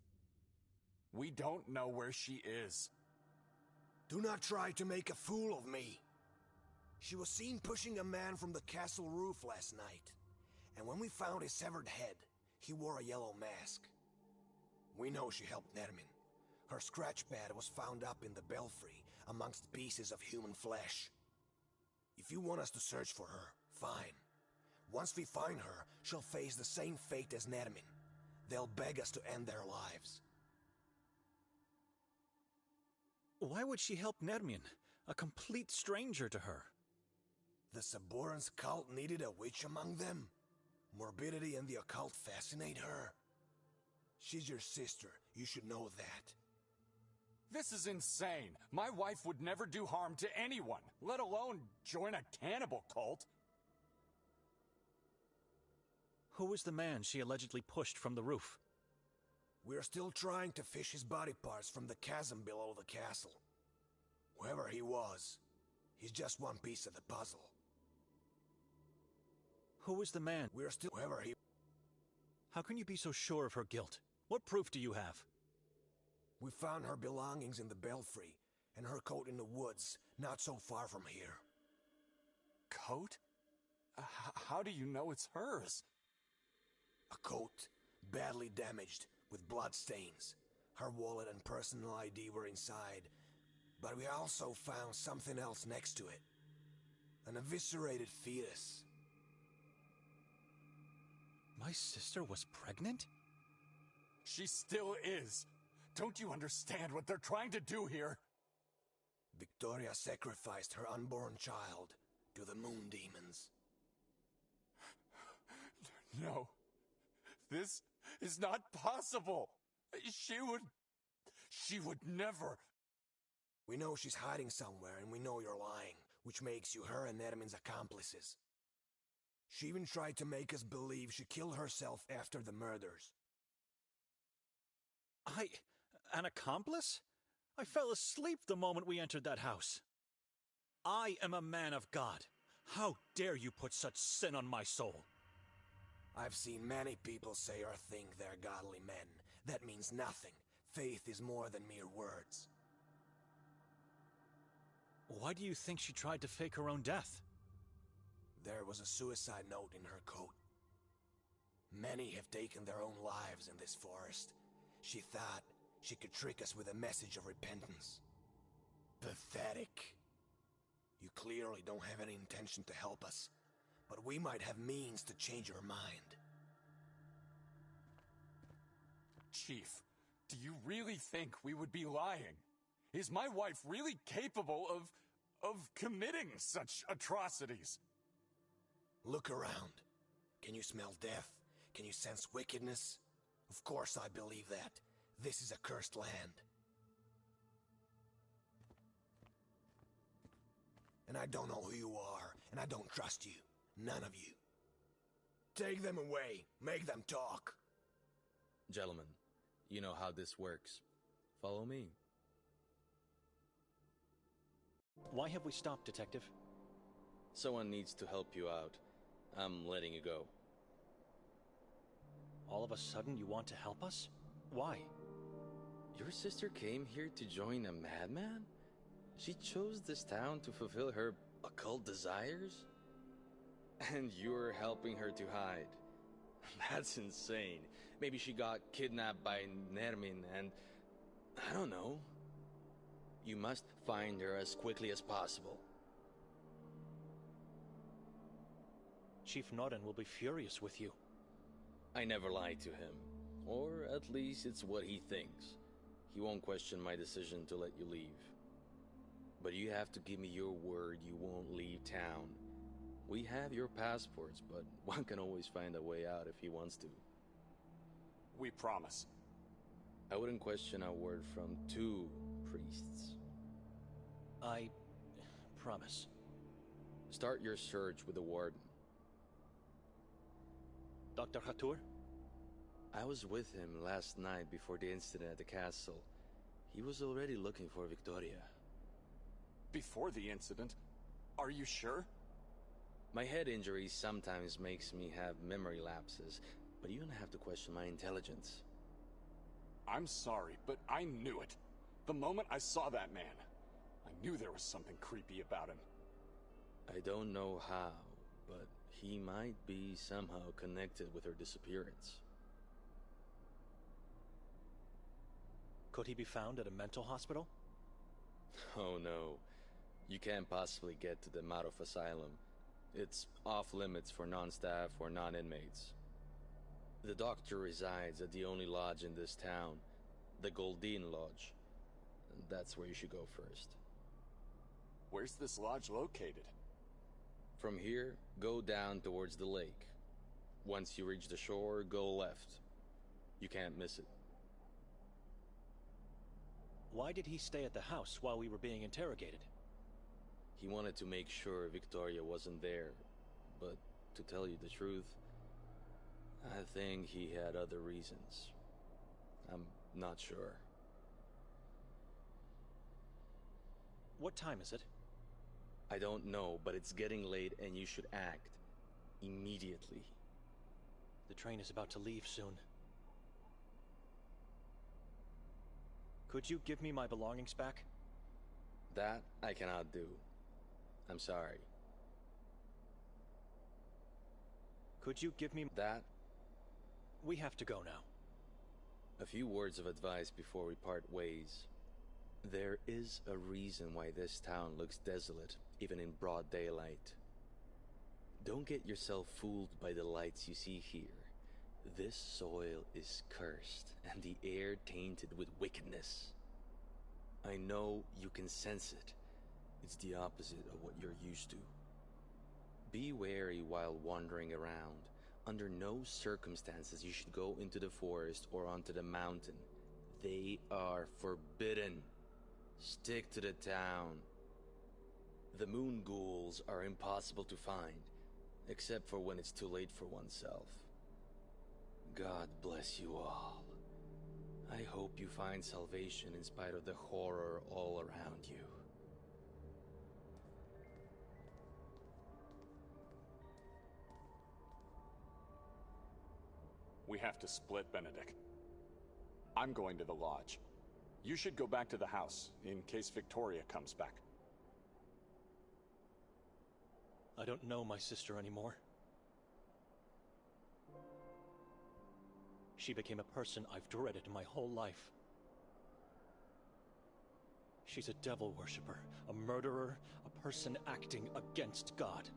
We don't know where she is. Do not try to make a fool of me. She was seen pushing a man from the castle roof last night, and when we found his severed head, he wore a yellow mask. We know she helped Nermin. Her scratch pad was found up in the belfry amongst pieces of human flesh. If you want us to search for her, fine. Once we find her, she'll face the same fate as Nermin. They'll beg us to end their lives. Why would she help Nermin, a complete stranger to her? The Saborans cult needed a witch among them. Morbidity and the occult fascinate her. She's your sister. You should know that. This is insane. My wife would never do harm to anyone, let alone join a cannibal cult. Who was the man she allegedly pushed from the roof? We're still trying to fish his body parts from the chasm below the castle. Whoever he was, he's just one piece of the puzzle. Who was the man? We're still whoever he... How can you be so sure of her guilt? What proof do you have? We found her belongings in the belfry, and her coat in the woods, not so far from here. Coat? How do you know it's hers? A coat, badly damaged, with blood stains. Her wallet and personal ID were inside, but we also found something else next to it. An eviscerated fetus. My sister was pregnant? She still is. Don't you understand what they're trying to do here? Victoria sacrificed her unborn child to the moon demons. No. This is not possible. She would never. We know she's hiding somewhere, and we know you're lying, which makes you her and Nermin's accomplices. She even tried to make us believe she killed herself after the murders. An accomplice? I fell asleep the moment we entered that house. I am a man of God. How dare you put such sin on my soul? I've seen many people say or think they're godly men. That means nothing. Faith is more than mere words. Why do you think she tried to fake her own death? There was a suicide note in her coat. Many have taken their own lives in this forest. She thought she could trick us with a message of repentance. Pathetic. You clearly don't have any intention to help us, but we might have means to change your mind. Chief, do you really think we would be lying? Is my wife really capable of committing such atrocities? Look around. Can you smell death? Can you sense wickedness? Of course I believe that. This is a cursed land. And I don't know who you are, and I don't trust you. None of you. Take them away. Make them talk. Gentlemen, you know how this works. Follow me. Why have we stopped, Detective? Someone needs to help you out. I'm letting you go. All of a sudden you want to help us? Why? Your sister came here to join a madman? She chose this town to fulfill her occult desires? And you're helping her to hide. That's insane. Maybe she got kidnapped by Nermin and... I don't know. You must find her as quickly as possible. Chief Noren will be furious with you. I never lied to him. Or at least it's what he thinks. He won't question my decision to let you leave. But you have to give me your word you won't leave town. We have your passports, but one can always find a way out if he wants to. We promise. I wouldn't question a word from two priests. I promise. Start your search with the warden. Dr. Hatur? I was with him last night before the incident at the castle. He was already looking for Victoria. Before the incident? Are you sure? My head injury sometimes makes me have memory lapses, but you don't have to question my intelligence. I'm sorry, but I knew it. The moment I saw that man, I knew there was something creepy about him. I don't know how, but he might be somehow connected with her disappearance. Could he be found at a mental hospital? Oh no. You can't possibly get to the Marov Asylum. It's off limits for non-staff or non-inmates. The doctor resides at the only lodge in this town, the Goldine Lodge. That's where you should go first. Where's this lodge located? From here, go down towards the lake. Once you reach the shore, go left. You can't miss it. Why did he stay at the house while we were being interrogated? He wanted to make sure Victoria wasn't there, but to tell you the truth, I think he had other reasons. I'm not sure. What time is it? I don't know, but it's getting late and you should act. Immediately. The train is about to leave soon. Could you give me my belongings back? That I cannot do. I'm sorry. Could you give me that? We have to go now. A few words of advice before we part ways. There is a reason why this town looks desolate, even in broad daylight. Don't get yourself fooled by the lights you see here. This soil is cursed, and the air tainted with wickedness. I know you can sense it. It's the opposite of what you're used to. Be wary while wandering around. Under no circumstances you should go into the forest or onto the mountain. They are forbidden. Stick to the town. The moon ghouls are impossible to find, except for when it's too late for oneself. God bless you all. I hope you find salvation in spite of the horror all around you. We have to split, Benedict. I'm going to the lodge. You should go back to the house, in case Victoria comes back. I don't know my sister anymore. She became a person I've dreaded my whole life. She's a devil worshipper, a murderer, a person acting against God.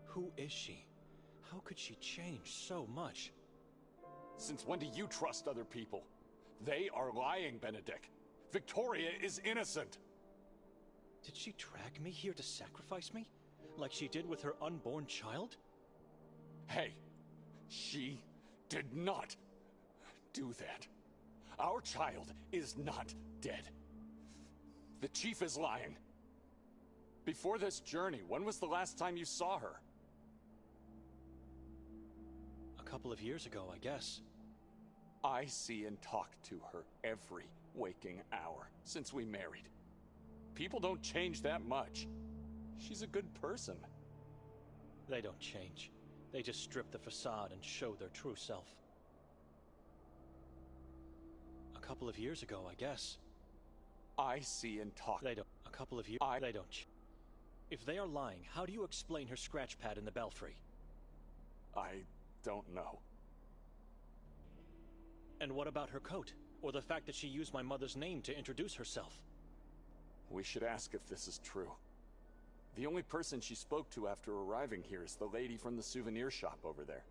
Who is she? How could she change so much? Since when do you trust other people? They are lying, Benedict. Victoria is innocent. Did she drag me here to sacrifice me? Like she did with her unborn child? Hey, she did not do that. Our child is not dead. The chief is lying. Before this journey, when was the last time you saw her? A couple of years ago, I guess. I see and talk to her every waking hour since we married. People don't change that much. She's a good person. They don't change. They just strip the facade and show their true self. A couple of years ago, I guess. I see and talk. They don't. A couple of years. They don't. If they are lying, how do you explain her scratch pad in the belfry? I don't know. And what about her coat? Or the fact that she used my mother's name to introduce herself? We should ask if this is true. The only person she spoke to after arriving here is the lady from the souvenir shop over there.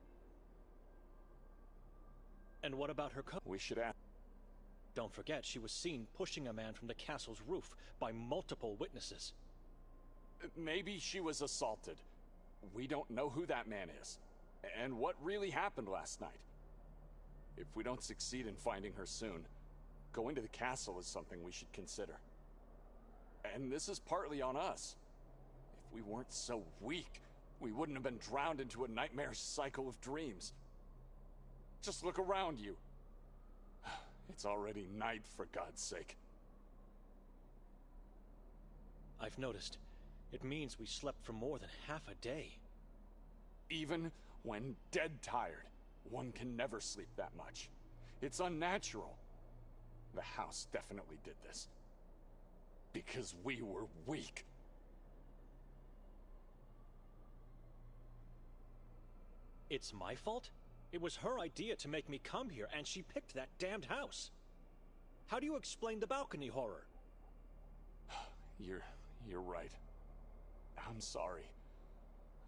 And what about her We should ask. Don't forget, she was seen pushing a man from the castle's roof by multiple witnesses. Maybe she was assaulted. We don't know who that man is, and what really happened last night. If we don't succeed in finding her soon, going to the castle is something we should consider. And this is partly on us. If we weren't so weak, we wouldn't have been drowned into a nightmare cycle of dreams. Just look around you. It's already night, for God's sake. I've noticed. It means we slept for more than half a day. Even when dead tired, one can never sleep that much. It's unnatural. The house definitely did this. Because we were weak. It's my fault? It was her idea to make me come here, and she picked that damned house. How do you explain the balcony horror? You're right. I'm sorry.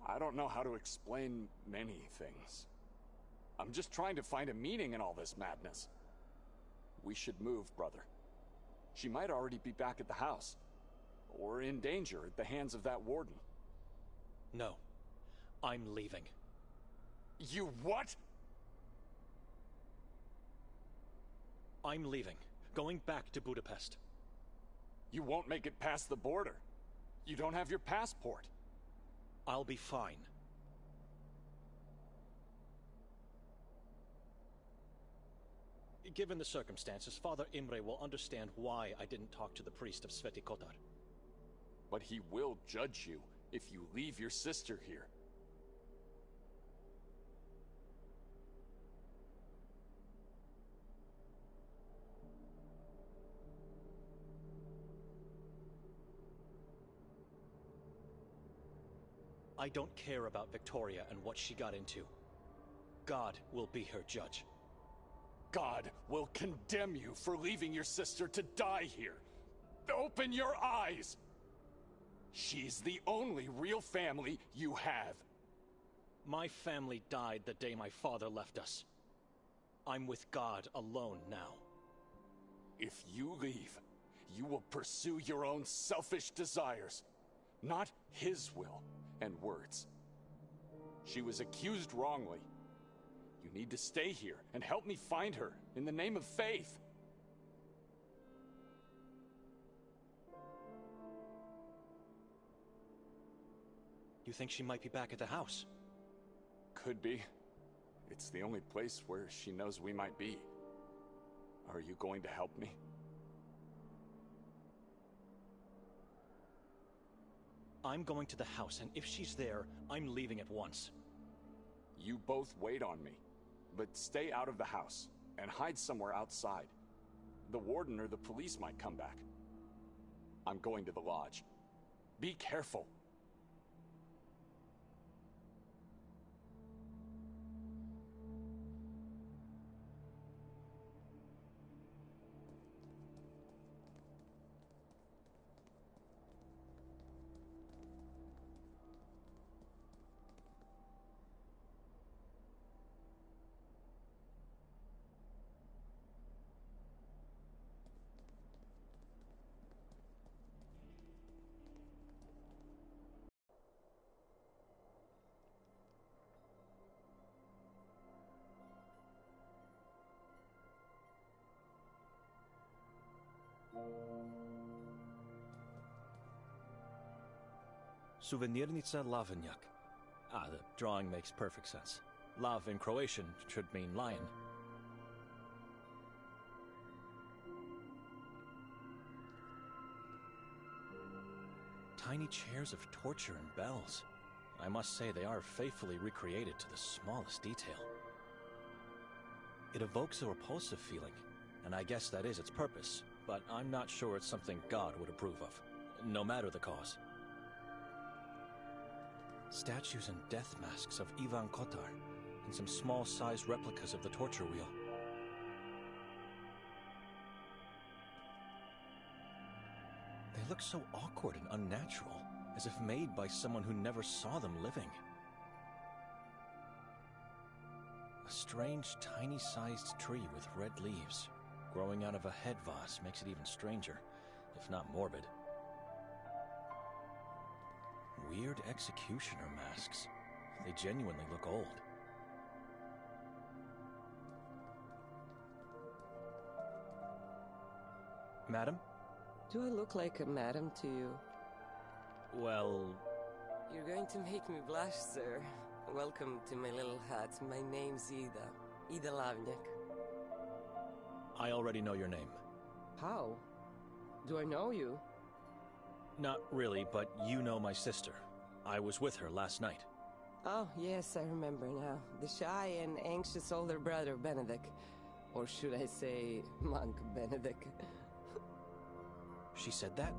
I don't know how to explain many things. I'm just trying to find a meaning in all this madness. We should move, brother. She might already be back at the house. Or in danger at the hands of that warden. No. I'm leaving. You what? I'm leaving. Going back to Budapest. You won't make it past the border. You don't have your passport. I'll be fine. Given the circumstances, Father Imre will understand why I didn't talk to the priest of Sveti Kotar. But he will judge you if you leave your sister here. I don't care about Victoria and what she got into. God will be her judge. God will condemn you for leaving your sister to die here. Open your eyes! She's the only real family you have. My family died the day my father left us. I'm with God alone now. If you leave, you will pursue your own selfish desires, not his will and words. She was accused wrongly. You need to stay here and help me find her in the name of faith. You think she might be back at the house? Could be. It's the only place where she knows we might be. Are you going to help me? I'm going to the house, and if she's there, I'm leaving at once. You both wait on me, but stay out of the house and hide somewhere outside. The warden or the police might come back. I'm going to the lodge. Be careful. Suvenirnica Lavenjak. Ah, the drawing makes perfect sense. Lav in Croatian should mean lion. Tiny chairs of torture and bells. I must say they are faithfully recreated to the smallest detail. It evokes a repulsive feeling, and I guess that is its purpose, but I'm not sure it's something God would approve of, no matter the cause. Statues and death masks of Ivan Kotar, and some small-sized replicas of the torture wheel. They look so awkward and unnatural. as if made by someone who never saw them living. A strange, tiny-sized tree with red leaves growing out of a head vase makes it even stranger, if not morbid. Weird executioner masks. They genuinely look old. Madam? Do I look like a madam to you? Well... You're going to make me blush, sir. Welcome to my little hut. My name's Ida. Ida Lavnjak. I already know your name. How? Do I know you? Not really, but you know my sister. I was with her last night. Oh, yes, I remember now. The shy and anxious older brother, Benedict. Or should I say, monk Benedict. She said that?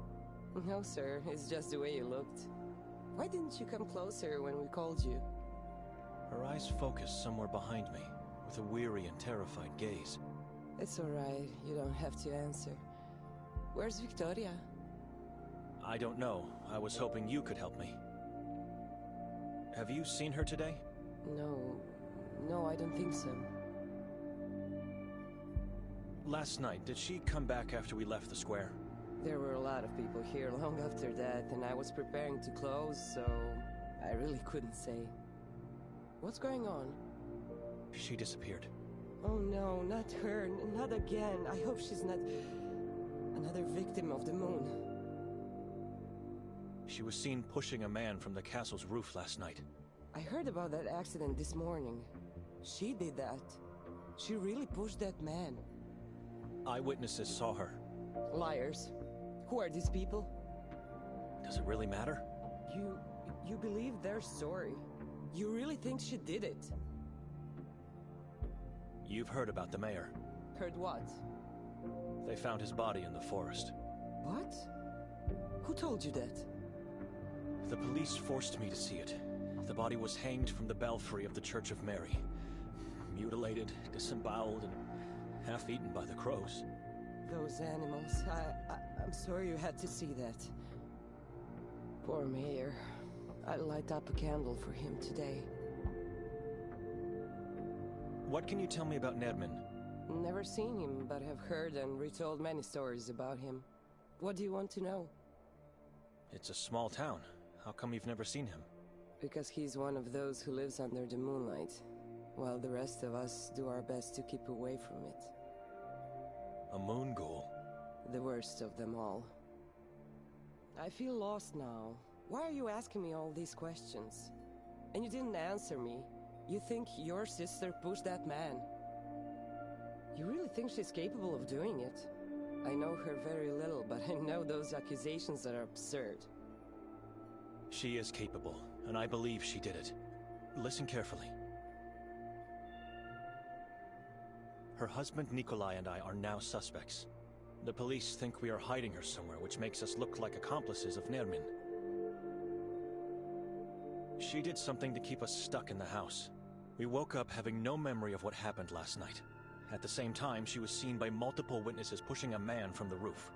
No, sir. It's just the way you looked. Why didn't you come closer when we called you? Her eyes focused somewhere behind me, with a weary and terrified gaze. It's all right. You don't have to answer. Where's Victoria? I don't know. I was hoping you could help me. Have you seen her today? No, I don't think so. Last night, did she come back after we left the square? There were a lot of people here long after that, and I was preparing to close, so I really couldn't say. What's going on? She disappeared. Oh no, not her, not again. I hope she's not another victim of the moon. She was seen pushing a man from the castle's roof last night. I heard about that accident this morning. She did that. She really pushed that man. Eyewitnesses saw her. Liars. Who are these people? Does it really matter? You believe their story? You really think she did it? You've heard about the mayor. Heard what? They found his body in the forest. What? Who told you that? The police forced me to see it. The body was hanged from the belfry of the Church of Mary. Mutilated, disemboweled, and half-eaten by the crows. Those animals. I'm sorry you had to see that. Poor mayor. I'll light up a candle for him today. What can you tell me about Nedman? Never seen him, but have heard and retold many stories about him. What do you want to know? It's a small town. How come you've never seen him? Because he's one of those who lives under the moonlight, while the rest of us do our best to keep away from it. A moon ghoul? The worst of them all. I feel lost now. Why are you asking me all these questions? And you didn't answer me. You think your sister pushed that man? You really think she's capable of doing it? I know her very little, but I know those accusations are absurd. She is capable, and I believe she did it. Listen carefully. Her husband Nikolai and I are now suspects. The police think we are hiding her somewhere, which makes us look like accomplices of Nermin. She did something to keep us stuck in the house. We woke up having no memory of what happened last night. At the same time, she was seen by multiple witnesses pushing a man from the roof.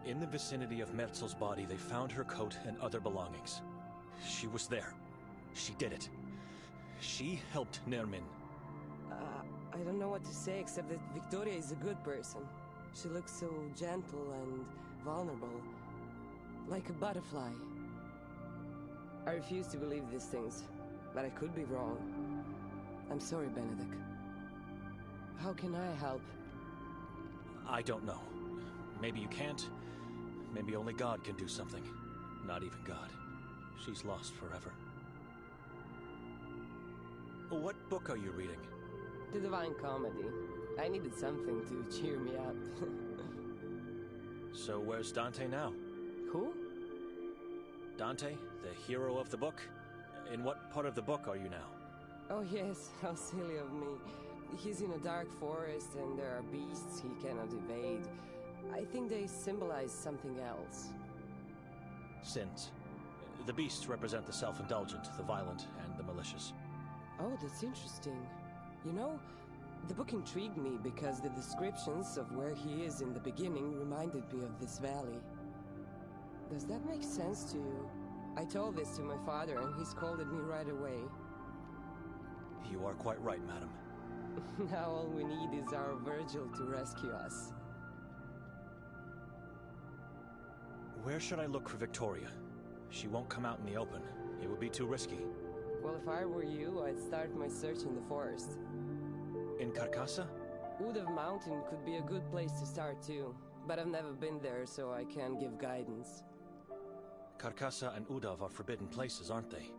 In the vicinity of Merzel's body, they found her coat and other belongings. She was there. She did it. She helped Nermin. I don't know what to say except that Victoria is a good person. She looks so gentle and vulnerable. Like a butterfly. I refuse to believe these things, but I could be wrong. I'm sorry, Benedict. How can I help? I don't know. Maybe you can't. Maybe only God can do something. Not even God. She's lost forever. What book are you reading? The Divine Comedy. I needed something to cheer me up. So where's Dante now? Who? Dante, the hero of the book? In what part of the book are you now? Oh yes, how silly of me. He's in a dark forest and there are beasts he cannot evade. I think they symbolize something else. Sins. The beasts represent the self-indulgent, the violent, and the malicious. Oh, that's interesting. You know, the book intrigued me because the descriptions of where he is in the beginning reminded me of this valley. Does that make sense to you? I told this to my father and he scolded me right away. You are quite right, madam. Now all we need is our Virgil to rescue us. Where should I look for Victoria? She won't come out in the open. It would be too risky. Well, if I were you, I'd start my search in the forest. In Carcassa? Udav Mountain could be a good place to start too, but I've never been there, so I can't give guidance. Carcassa and Udav are forbidden places, aren't they?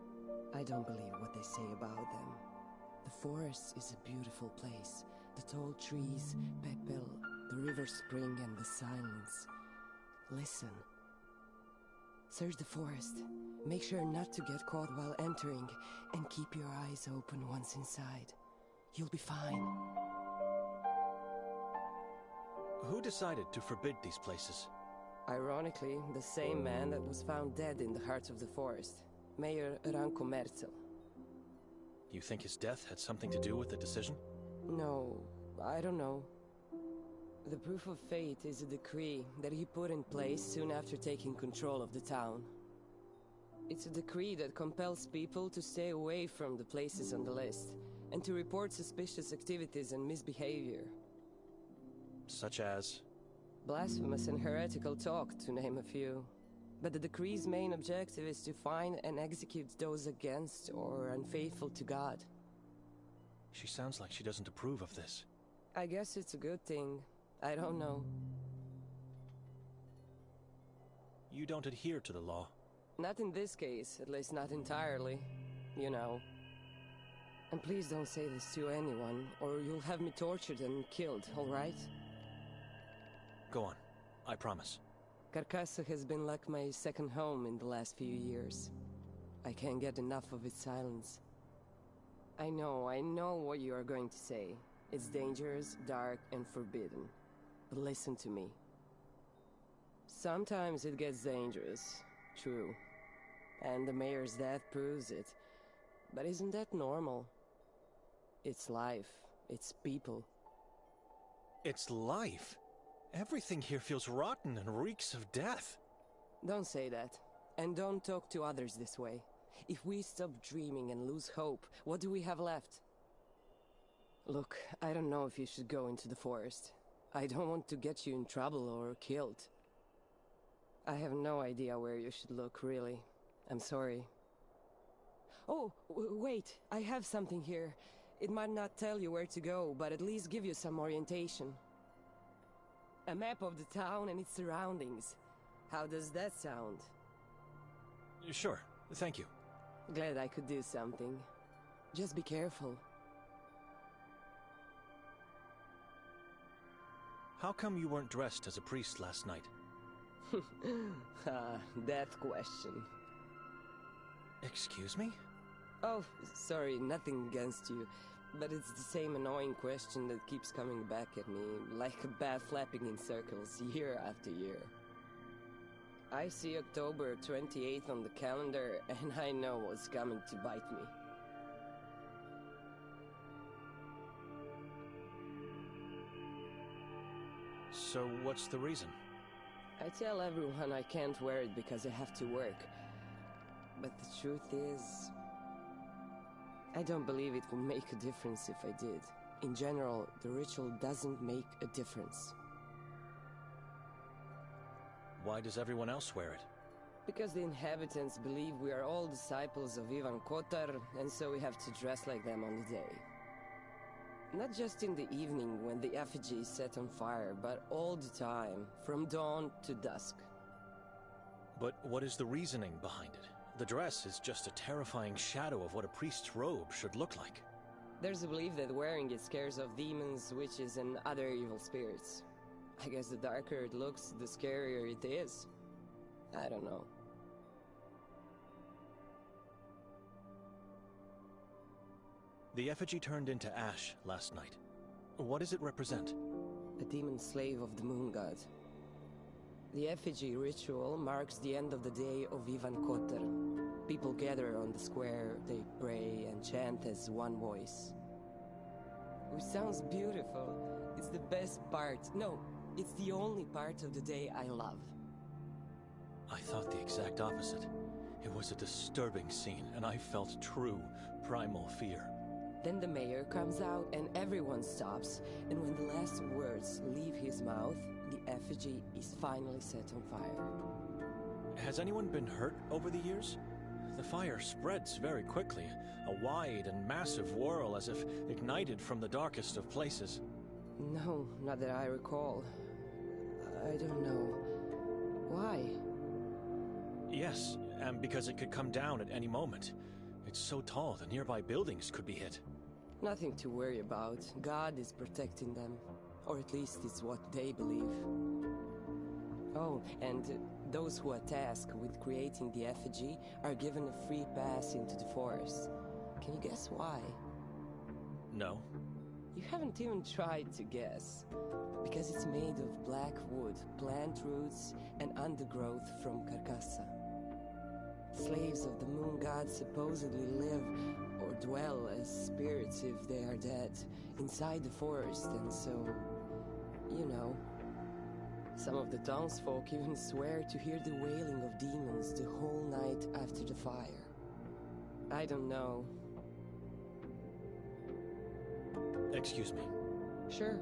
I don't believe what they say about them. The forest is a beautiful place. The tall trees, Pepel, the river spring and the silence. Listen. Search the forest. Make sure not to get caught while entering, and keep your eyes open once inside. You'll be fine. Who decided to forbid these places? Ironically, the same man that was found dead in the heart of the forest. Mayor Ranko Merzel. You think his death had something to do with the decision? No, I don't know. The proof of fate is a decree that he put in place soon after taking control of the town. It's a decree that compels people to stay away from the places on the list, and to report suspicious activities and misbehavior. Such as? Blasphemous and heretical talk, to name a few. But the decree's main objective is to find and execute those against or unfaithful to God. She sounds like she doesn't approve of this. I guess it's a good thing. I don't know. You don't adhere to the law? Not in this case, at least not entirely. You know. And please don't say this to anyone, or you'll have me tortured and killed, all right? Go on. I promise. Carcassa has been like my second home in the last few years. I can't get enough of its silence. I know what you are going to say. It's dangerous, dark, and forbidden. But listen to me. Sometimes it gets dangerous, true. And the mayor's death proves it. But isn't that normal? It's life. It's people. It's life? Everything here feels rotten and reeks of death. Don't say that. And don't talk to others this way. If we stop dreaming and lose hope, what do we have left? Look, I don't know if you should go into the forest. I don't want to get you in trouble or killed. I have no idea where you should look, really. I'm sorry. Oh, wait, I have something here. It might not tell you where to go, but at least give you some orientation. A map of the town and its surroundings. How does that sound? Sure, thank you. Glad I could do something. Just be careful. How come you weren't dressed as a priest last night? That question. Excuse me? Oh, sorry, nothing against you. But it's the same annoying question that keeps coming back at me, like a bat flapping in circles, year after year. I see October 28th on the calendar, and I know what's coming to bite me. So what's the reason? I tell everyone I can't wear it because I have to work. But the truth is, I don't believe it would make a difference if I did. In general, the ritual doesn't make a difference. Why does everyone else wear it? Because the inhabitants believe we are all disciples of Ivan Kotar, and so we have to dress like them on the day. Not just in the evening when the effigy is set on fire, but all the time, from dawn to dusk. But what is the reasoning behind it? The dress is just a terrifying shadow of what a priest's robe should look like. There's a belief that wearing it scares off demons, witches, and other evil spirits. I guess the darker it looks, the scarier it is. I don't know. The effigy turned into ash last night. What does it represent? A demon slave of the moon god. The effigy ritual marks the end of the day of Ivan Kotar. People gather on the square, they pray and chant as one voice. Which sounds beautiful. It's the best part. No, it's the only part of the day I love. I thought the exact opposite. It was a disturbing scene, and I felt true, primal fear. Then the mayor comes out and everyone stops, and when the last words leave his mouth, the effigy is finally set on fire. Has anyone been hurt over the years? The fire spreads very quickly, a wide and massive whirl as if ignited from the darkest of places. No, not that I recall. I don't know. Why? Yes, and because it could come down at any moment. It's so tall the nearby buildings could be hit. Nothing to worry about. God is protecting them. Or at least it's what they believe. Oh, and those who are tasked with creating the effigy are given a free pass into the forest. Can you guess why? No. You haven't even tried to guess. Because it's made of black wood, plant roots, and undergrowth from Carcassa. Slaves of the moon god supposedly live or dwell as spirits if they are dead, inside the forest, and so, you know. Some of the townsfolk even swear to hear the wailing of demons the whole night after the fire. I don't know. Excuse me. Sure.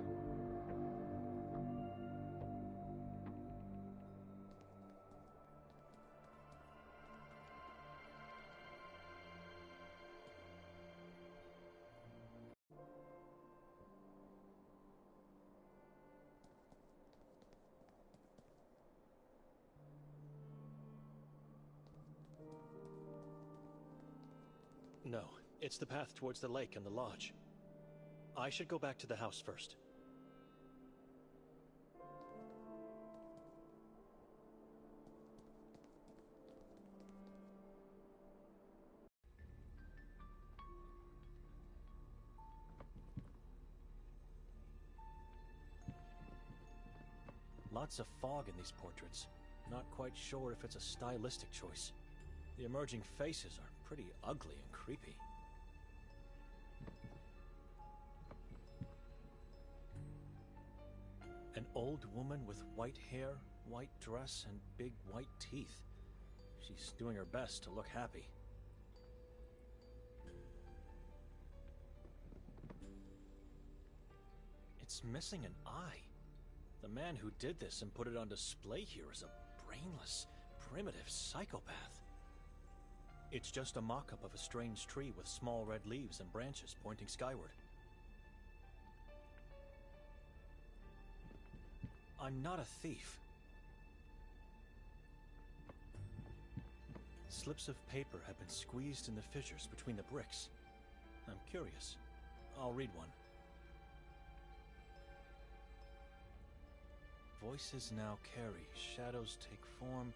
No, it's the path towards the lake and the lodge. I should go back to the house first. Lots of fog in these portraits. Not quite sure if it's a stylistic choice. The emerging faces are pretty ugly and creepy. An old woman with white hair, white dress, and big white teeth. She's doing her best to look happy. It's missing an eye. The man who did this and put it on display here is a brainless, primitive psychopath. It's just a mock-up of a strange tree with small red leaves and branches pointing skyward. I'm not a thief. Slips of paper have been squeezed in the fissures between the bricks. I'm curious. I'll read one. Voices now carry, shadows take form.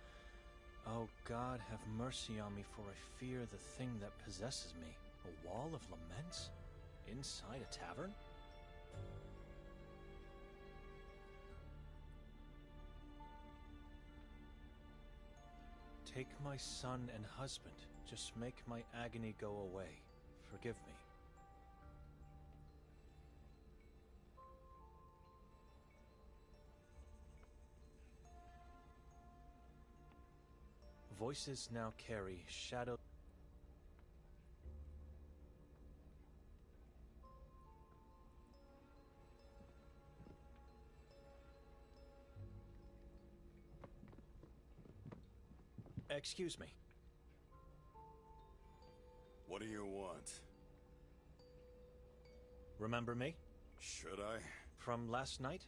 Oh God, have mercy on me, for I fear the thing that possesses me. A wall of laments? Inside a tavern? Take my son and husband, just make my agony go away. Forgive me. Voices now carry shadow. Excuse me. What do you want? Remember me? Should I? From last night?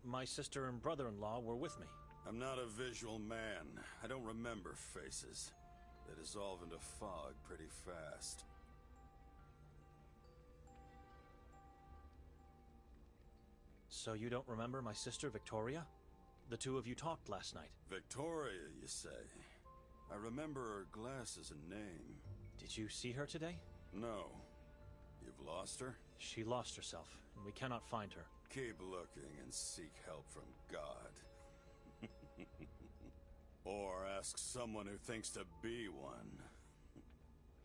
My sister and brother-in-law were with me. I'm not a visual man. I don't remember faces. They dissolve into fog pretty fast. So you don't remember my sister Victoria? The two of you talked last night. Victoria, you say? I remember her glasses and name. Did you see her today? No. You've lost her? She lost herself, and we cannot find her. Keep looking and seek help from God. Or ask someone who thinks to be one.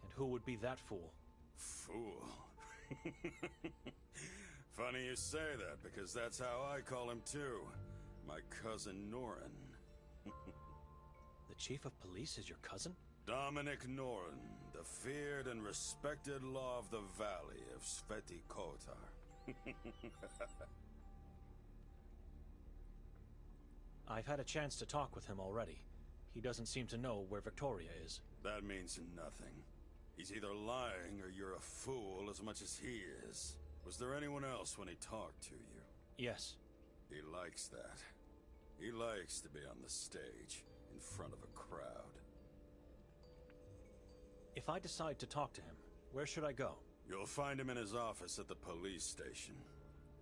And who would be that fool? Fool? Funny you say that, because that's how I call him too. My cousin Norin. The chief of police is your cousin? Dominic Noren, the feared and respected law of the valley of Sveti Kotar. I've had a chance to talk with him already. He doesn't seem to know where Victoria is. That means nothing. He's either lying or you're a fool as much as he is. Was there anyone else when he talked to you? Yes. He likes that. He likes to be on the stage, in front of a crowd. If I decide to talk to him, where should I go? You'll find him in his office at the police station.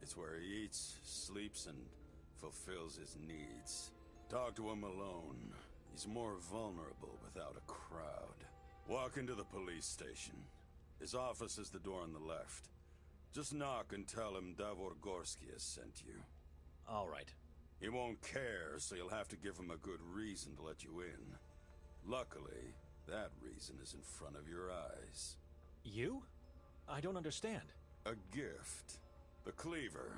It's where he eats, sleeps, and fulfills his needs. Talk to him alone. He's more vulnerable without a crowd. Walk into the police station. His office is the door on the left. Just knock and tell him Davor Gorski has sent you. All right. He won't care, so you'll have to give him a good reason to let you in. Luckily, that reason is in front of your eyes. You? I don't understand. A gift. The cleaver.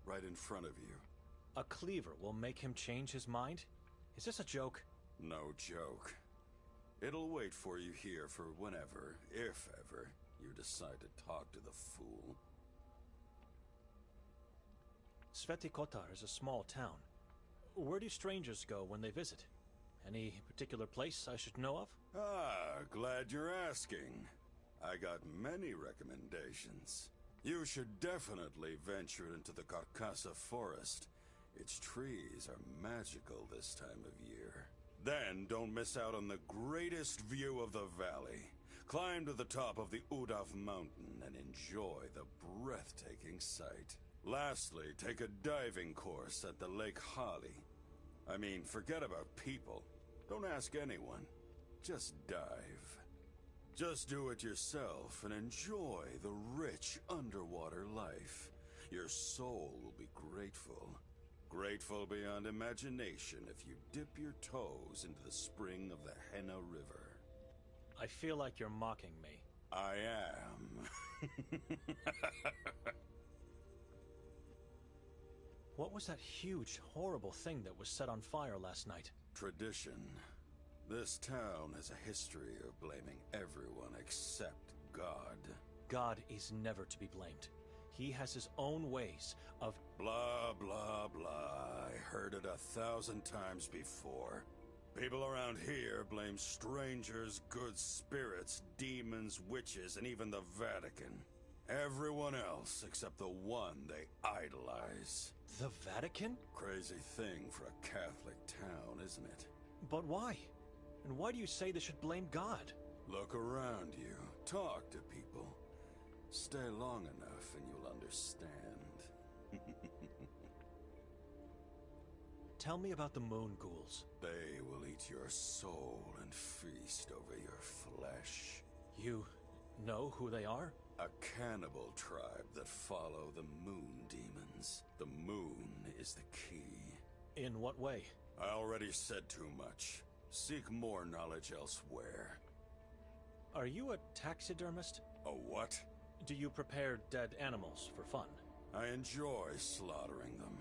Right in front of you. A cleaver will make him change his mind? Is this a joke? No joke. It'll wait for you here for whenever, if ever, you decide to talk to the fool. Sveti Kotar is a small town. Where do strangers go when they visit? Any particular place I should know of? Ah, glad you're asking. I got many recommendations. You should definitely venture into the Carcassa forest. Its trees are magical this time of year. Then don't miss out on the greatest view of the valley. Climb to the top of the Udav mountain and enjoy the breathtaking sight. Lastly, take a diving course at the Lake Hali. I mean, forget about people. Don't ask anyone. Just dive. Just do it yourself and enjoy the rich underwater life. Your soul will be grateful. Grateful beyond imagination if you dip your toes into the spring of the Henna River. I feel like you're mocking me. I am. What was that huge, horrible thing that was set on fire last night? Tradition. This town has a history of blaming everyone except God. God is never to be blamed. He has his own ways of... Blah, blah, blah. I heard it 1,000 times before. People around here blame strangers, good spirits, demons, witches, and even the Vatican. Everyone else except the one they idolize. The Vatican? Crazy thing for a Catholic town, isn't it? But why? And why do you say they should blame God? Look around you. Talk to people. Stay long enough and you'll understand. Tell me about the moon ghouls. They will eat your soul and feast over your flesh. You know who they are? A cannibal tribe that follow the moon demons. The moon is the key. In what way? I already said too much. Seek more knowledge elsewhere. Are you a taxidermist? A what? Do you prepare dead animals for fun? I enjoy slaughtering them.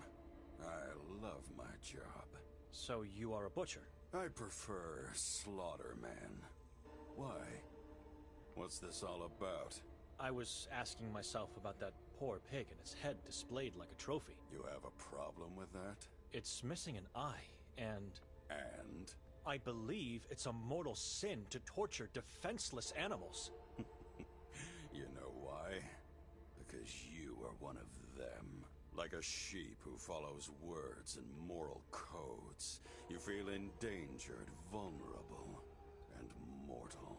I love my job. So you are a butcher? I prefer Slaughterman. Why? What's this all about? I was asking myself about that poor pig and its head displayed like a trophy. You have a problem with that? It's missing an eye, and... And? I believe it's a mortal sin to torture defenseless animals. You know why? Because you are one of them. Like a sheep who follows words and moral codes. You feel endangered, vulnerable, and mortal.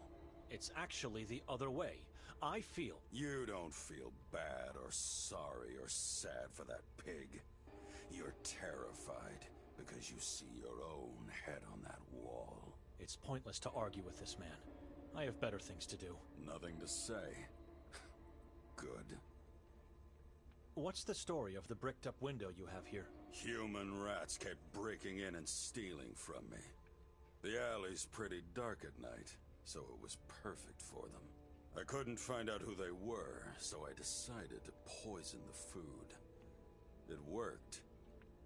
It's actually the other way. I feel... You don't feel bad or sorry or sad for that pig. You're terrified because you see your own head on that wall. It's pointless to argue with this man. I have better things to do. Nothing to say. Good. What's the story of the bricked-up window you have here? Human rats kept breaking in and stealing from me. The alley's pretty dark at night, so it was perfect for them. I couldn't find out who they were, so I decided to poison the food. It worked.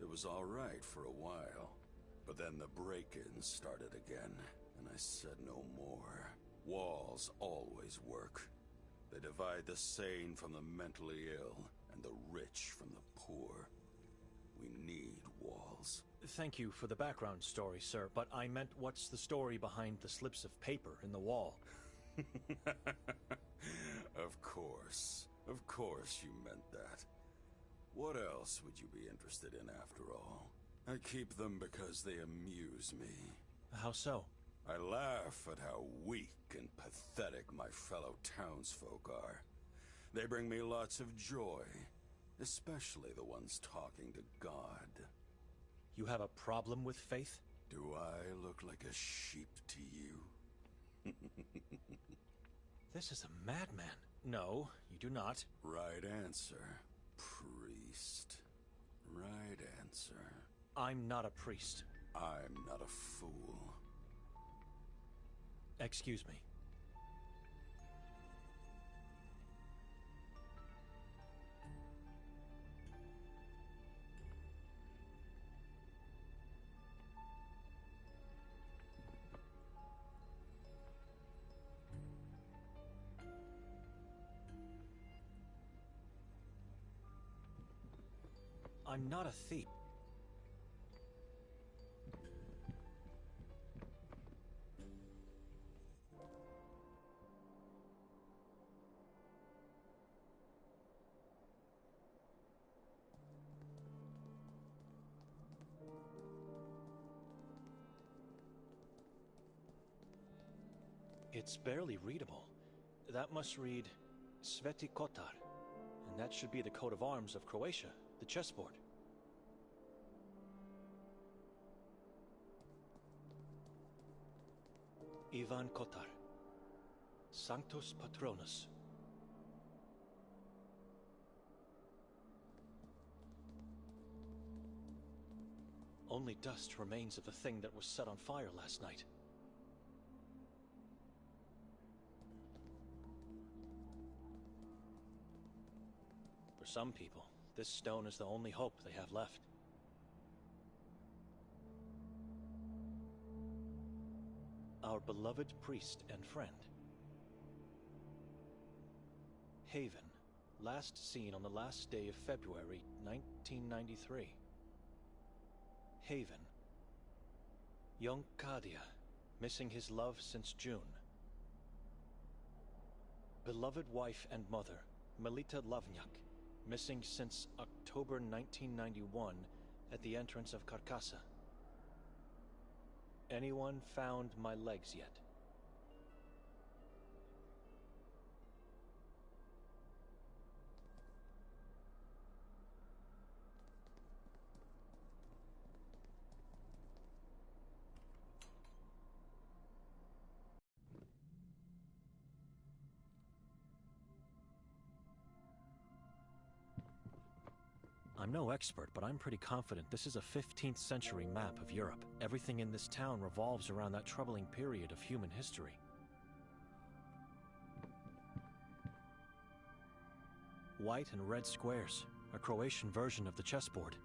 It was all right for a while. But then the break-ins started again, and I said no more. Walls always work. They divide the sane from the mentally ill, and the rich from the poor. We need walls. Thank you for the background story, sir, but I meant what's the story behind the slips of paper in the wall? Of course you meant that. What else would you be interested in after all? I keep them because they amuse me. How so? I laugh at how weak and pathetic my fellow townsfolk are. They bring me lots of joy, especially the ones talking to God. You have a problem with faith? Do I look like a sheep to you? This is a madman. No, you do not. Right answer, priest. Right answer. I'm not a priest. I'm not a fool. Excuse me. I'm not a thief. It's barely readable. That must read Sveti Kotar, and that should be the coat of arms of Croatia, the chessboard. Ivan Kotar, Sanctus Patronus. Only dust remains of the thing that was set on fire last night. For some people, this stone is the only hope they have left. Our beloved priest and friend. Haven, last seen on the last day of February, 1993. Haven. Young Kadia, missing his love since June. Beloved wife and mother, Melita Lavnyak, missing since October 1991 at the entrance of Carcassa. Anyone found my legs yet? I'm no expert, but I'm pretty confident this is a 15th century map of Europe. Everything in this town revolves around that troubling period of human history. White and red squares, a Croatian version of the chessboard.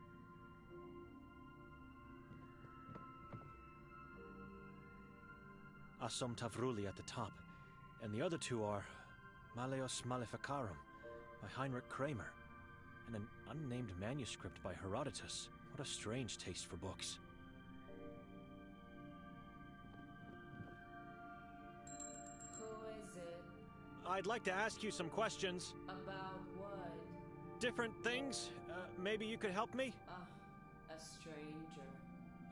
Asom Tavruli at the top, and the other two are Maleos Maleficarum by Heinrich Kramer, and an unnamed manuscript by Herodotus. What a strange taste for books. Who is it? I'd like to ask you some questions. About what? Different things. Maybe you could help me? A stranger.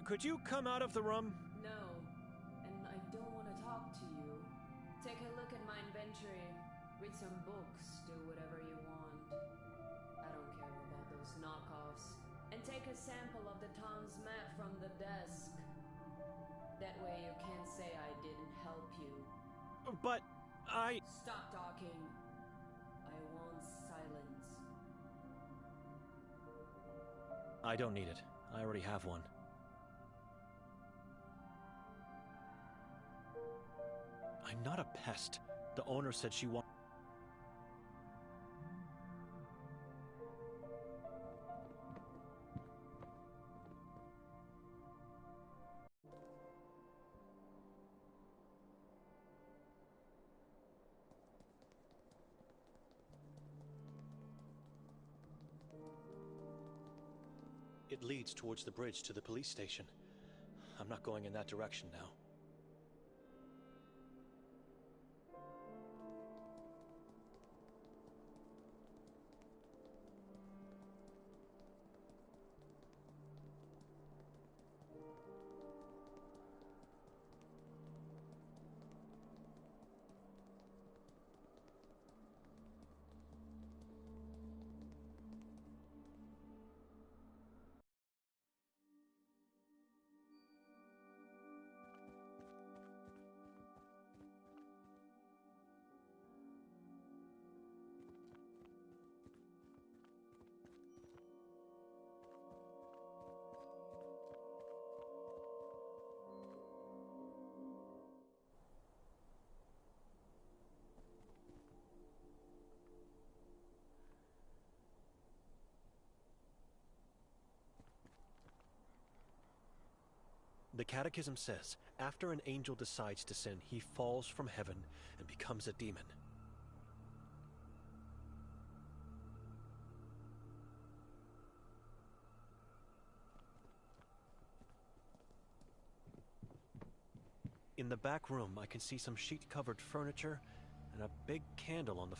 Could you come out of the room? No, and I don't want to talk to you. Take a look at my inventory. Read some books. Do whatever you want. I don't care about those knockoffs. And take a sample of the town's map from the desk. That way you can't say I didn't help you. But I... Stop talking. I want silence. I don't need it. I already have one. I'm not a pest. The owner said she wanted... It leads towards the bridge to the police station. I'm not going in that direction now. The Catechism says, after an angel decides to sin, he falls from heaven and becomes a demon. In the back room, I can see some sheet-covered furniture and a big candle on the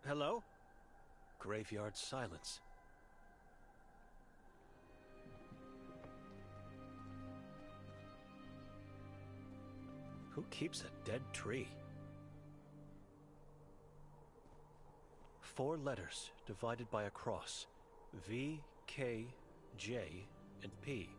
Hello? Graveyard silence. Who keeps a dead tree? 4 letters divided by a cross. V, K, J, and P.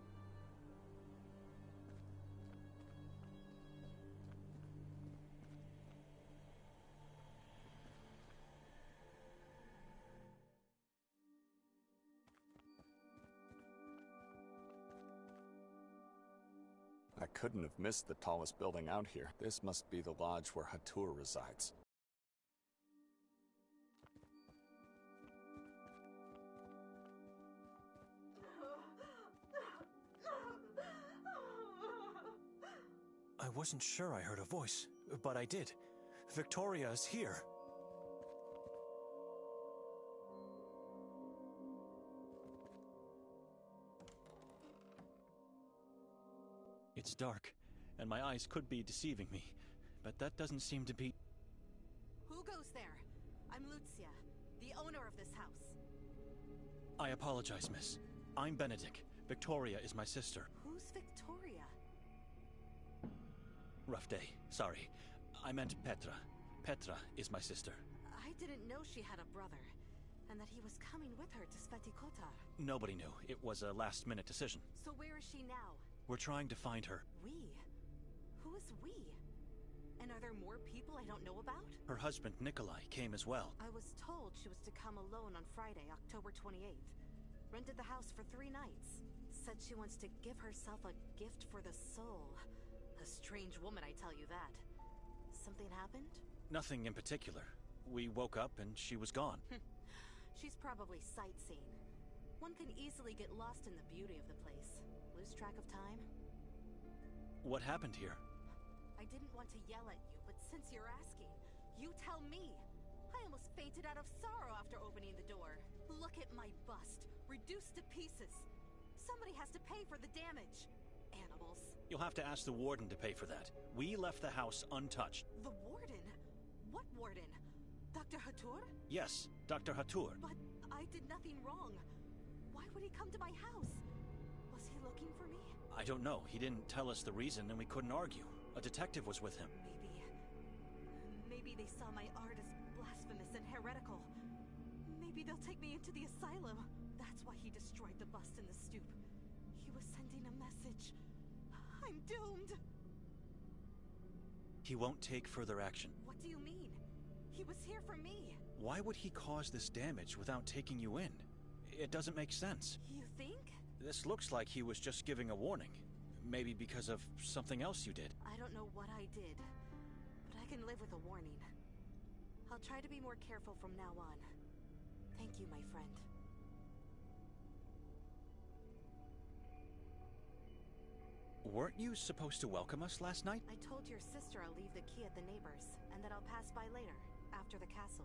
I couldn't have missed the tallest building out here. This must be the lodge where Hatur resides. I wasn't sure I heard a voice, but I did. Victoria is here. It's dark, and my eyes could be deceiving me, but that doesn't seem to be... Who goes there? I'm Lucia, the owner of this house. I apologize, miss. I'm Benedict. Victoria is my sister. Who's Victoria? Rough day. Sorry. I meant Petra. Petra is my sister. I didn't know she had a brother, and that he was coming with her to Sveti Katar. Nobody knew. It was a last-minute decision. So where is she now? We're trying to find her. We? Who is we? And are there more people I don't know about? Her husband, Nikolai, came as well. I was told she was to come alone on Friday, October 28th. Rented the house for 3 nights. Said she wants to give herself a gift for the soul. A strange woman, I tell you that. Something happened? Nothing in particular. We woke up and she was gone. She's probably sightseeing. One can easily get lost in the beauty of the place. Lose track of time? What happened here? I didn't want to yell at you, but since you're asking, you tell me. I almost fainted out of sorrow after opening the door. Look at my bust, reduced to pieces. Somebody has to pay for the damage. Animals. You'll have to ask the warden to pay for that. We left the house untouched. The warden? What warden? Dr. Hatur? Yes, Dr. Hatur. But I did nothing wrong. Why would he come to my house? Was he looking for me? I don't know. He didn't tell us the reason and we couldn't argue. A detective was with him. Maybe they saw my art as blasphemous and heretical. Maybe they'll take me into the asylum. That's why he destroyed the bust in the stoop. He was sending a message. I'm doomed. He won't take further action. What do you mean? He was here for me. Why would he cause this damage without taking you in? It doesn't make sense. You think? This looks like he was just giving a warning. Maybe because of something else you did. I don't know what I did, but I can live with a warning. I'll try to be more careful from now on. Thank you, my friend. Weren't you supposed to welcome us last night? I told your sister I'll leave the key at the neighbors, and that I'll pass by later, after the castle.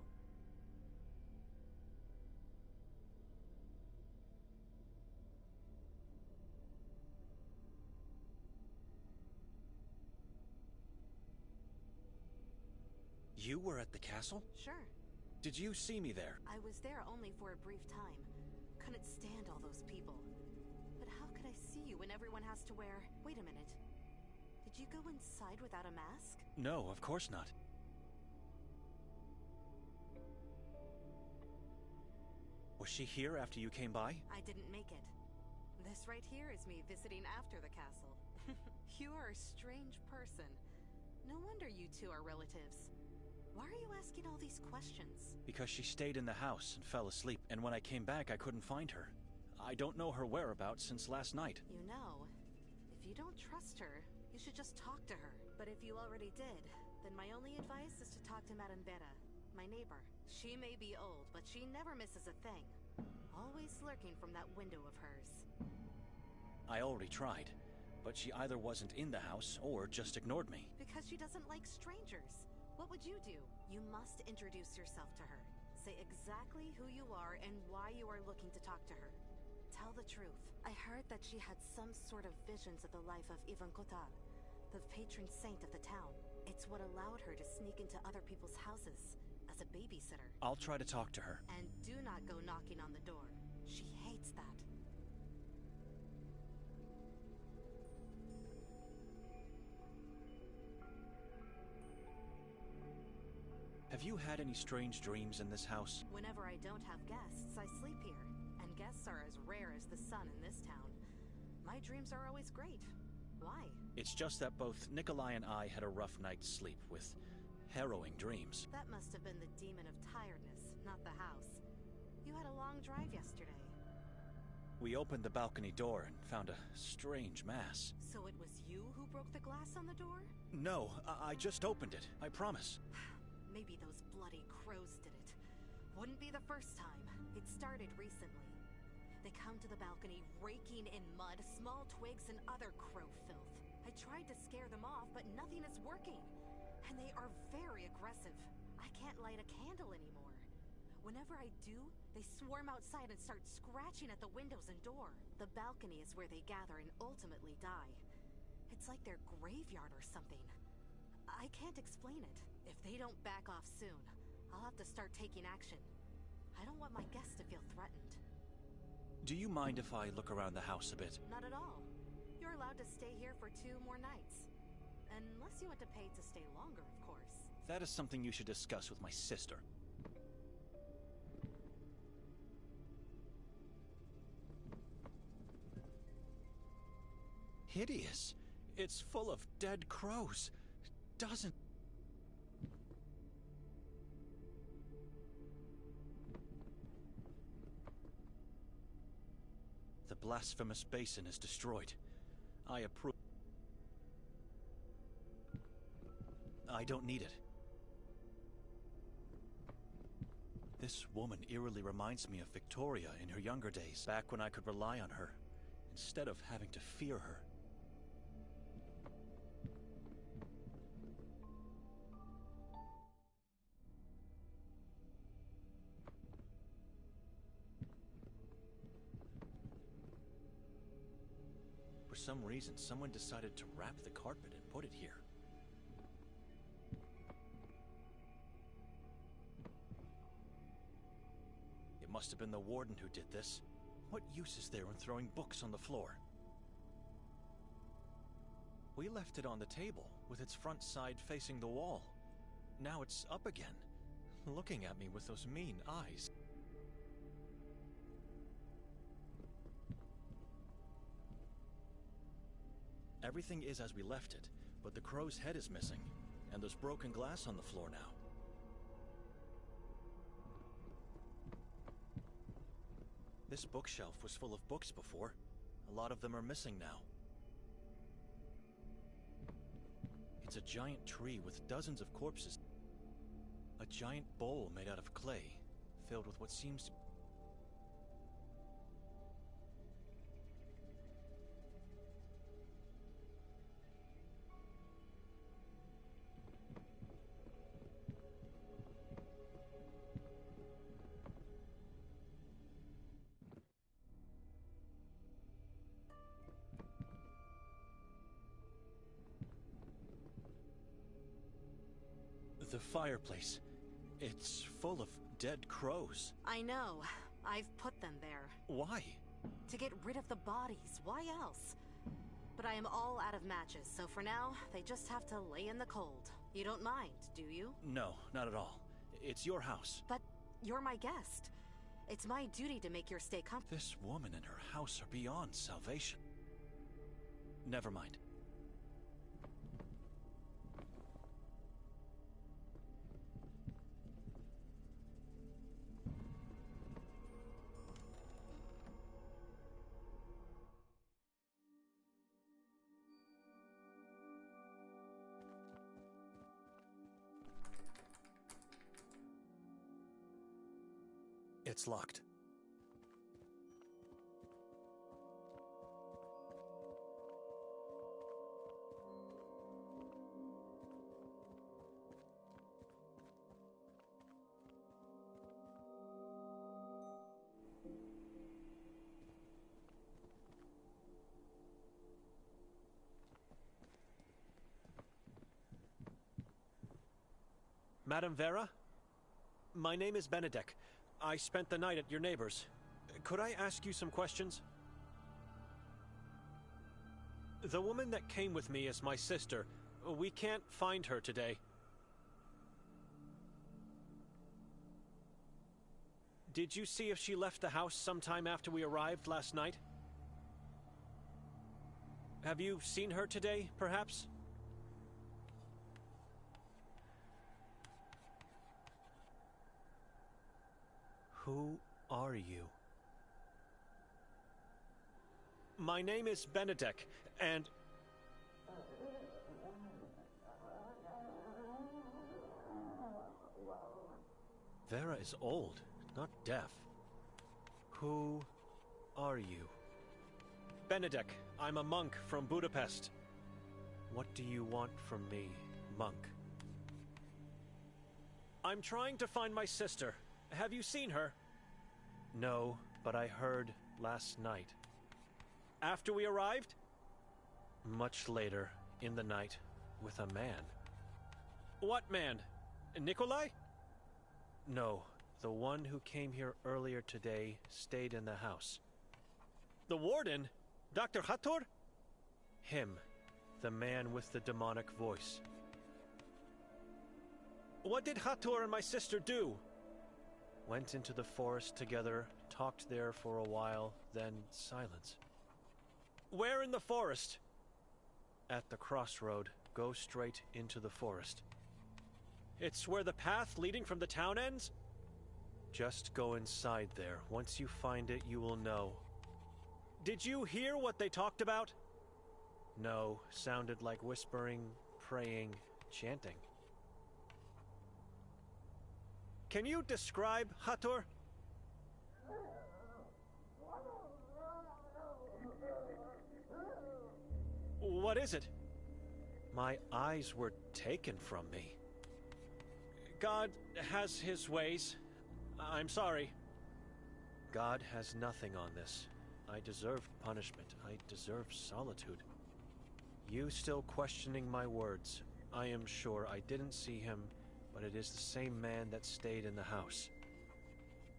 You were at the castle? Sure. Did you see me there? I was there only for a brief time. Couldn't stand all those people. But how could I see you when everyone has to wear... Wait a minute. Did you go inside without a mask? No, of course not. Was she here after you came by? I didn't make it. This right here is me visiting after the castle. You are a strange person. No wonder you two are relatives. Why are you asking all these questions? Because she stayed in the house and fell asleep, and when I came back I couldn't find her. I don't know her whereabouts since last night. You know, if you don't trust her, you should just talk to her. But if you already did, then my only advice is to talk to Madame Bera, my neighbor. She may be old, but she never misses a thing. Always lurking from that window of hers. I already tried, but she either wasn't in the house or just ignored me. Because she doesn't like strangers. What would you do? You must introduce yourself to her. Say exactly who you are and why you are looking to talk to her. Tell the truth. I heard that she had some sort of visions of the life of Ivan Katar, the patron saint of the town. It's what allowed her to sneak into other people's houses as a babysitter. I'll try to talk to her. And do not go knocking on the door. She hates that. Have you had any strange dreams in this house? Whenever I don't have guests, I sleep here. And guests are as rare as the sun in this town. My dreams are always great. Why? It's just that both Nikolai and I had a rough night's sleep with harrowing dreams. That must have been the demon of tiredness, not the house. You had a long drive yesterday. We opened the balcony door and found a strange mass. So it was you who broke the glass on the door? No, I just opened it, I promise. Maybe those bloody crows did it. Wouldn't be the first time. It started recently. They come to the balcony, raking in mud, small twigs, and other crow filth. I tried to scare them off, but nothing is working. And they are very aggressive. I can't light a candle anymore. Whenever I do, they swarm outside and start scratching at the windows and door. The balcony is where they gather and ultimately die. It's like their graveyard or something. I can't explain it. If they don't back off soon, I'll have to start taking action. I don't want my guests to feel threatened. Do you mind if I look around the house a bit? Not at all. You're allowed to stay here for 2 more nights. Unless you want to pay to stay longer, of course. That is something you should discuss with my sister. Hideous. It's full of dead crows. Doesn't... The blasphemous basin is destroyed. I approve. I don't need it. This woman eerily reminds me of Victoria in her younger days, back when I could rely on her, instead of having to fear her. For some reason, someone decided to wrap the carpet and put it here. It must have been the warden who did this. What use is there in throwing books on the floor? We left it on the table, with its front side facing the wall. Now it's up again, looking at me with those mean eyes. Everything is as we left it, but the crow's head is missing, and there's broken glass on the floor now. This bookshelf was full of books before. A lot of them are missing now. It's a giant tree with dozens of corpses. A giant bowl made out of clay, filled with what seems to... The fireplace. It's full of dead crows. I know. I've put them there. Why? To get rid of the bodies. Why else? But I am all out of matches, so for now, they just have to lay in the cold. You don't mind, do you? No, not at all. It's your house. But you're my guest. It's my duty to make your stay comfortable. This woman and her house are beyond salvation. Never mind. It's locked. Madame Vera? My name is Benedek. I spent the night at your neighbor's. Could I ask you some questions? The woman that came with me is my sister. We can't find her today. Did you see if she left the house sometime after we arrived last night? Have you seen her today, perhaps? Who are you? My name is Benedek, and... Vera is old, not deaf. Who are you? Benedek, I'm a monk from Budapest. What do you want from me, monk? I'm trying to find my sister. Have you seen her? No, but I heard last night. After we arrived? Much later, in the night, with a man. What man? Nikolai? No, the one who came here earlier today stayed in the house. The warden? Dr. Hathor? Him, the man with the demonic voice. What did Hathor and my sister do? Went into the forest together, talked there for a while, then silence. Where in the forest? At the crossroad. Go straight into the forest. It's where the path leading from the town ends? Just go inside there. Once you find it, you will know. Did you hear what they talked about? No, sounded like whispering, praying, chanting. Can you describe Hathor? What is it? My eyes were taken from me. God has his ways. I'm sorry. God has nothing on this. I deserved punishment. I deserve solitude. You still questioning my words. I am sure I didn't see him, but it is the same man that stayed in the house.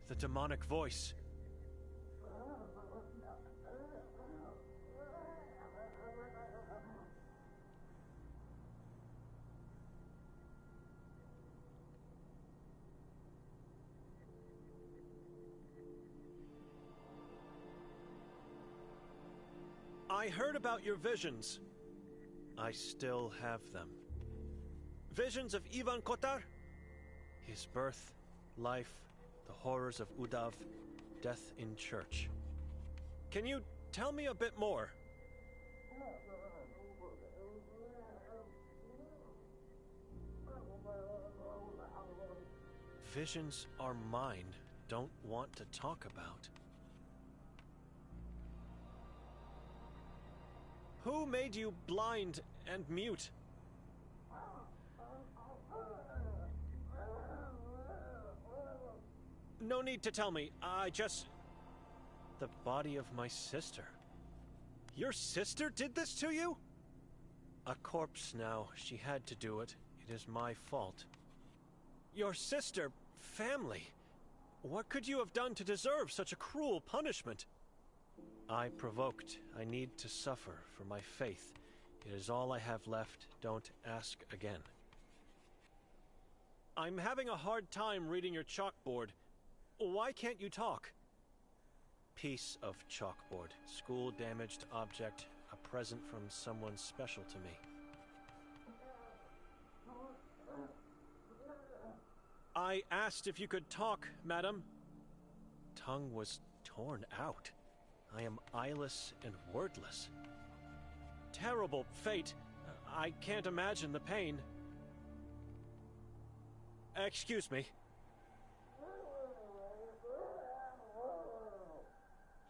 The demonic voice. I heard about your visions. I still have them. Visions of Ivan Kotar? His birth, life, the horrors of Udav, death in church. Can you tell me a bit more? Visions are mine. Don't want to talk about. Who made you blind and mute? No need to tell me. I just... The body of my sister. Your sister did this to you? A corpse now. She had to do it. It is my fault. Your sister, family. What could you have done to deserve such a cruel punishment? I provoked. I need to suffer for my faith. It is all I have left. Don't ask again. I'm having a hard time reading your chalkboard. Why can't you talk? Piece of chalkboard. School damaged object. A present from someone special to me. I asked if you could talk, madam. Tongue was torn out. I am eyeless and wordless. Terrible fate. I can't imagine the pain. Excuse me.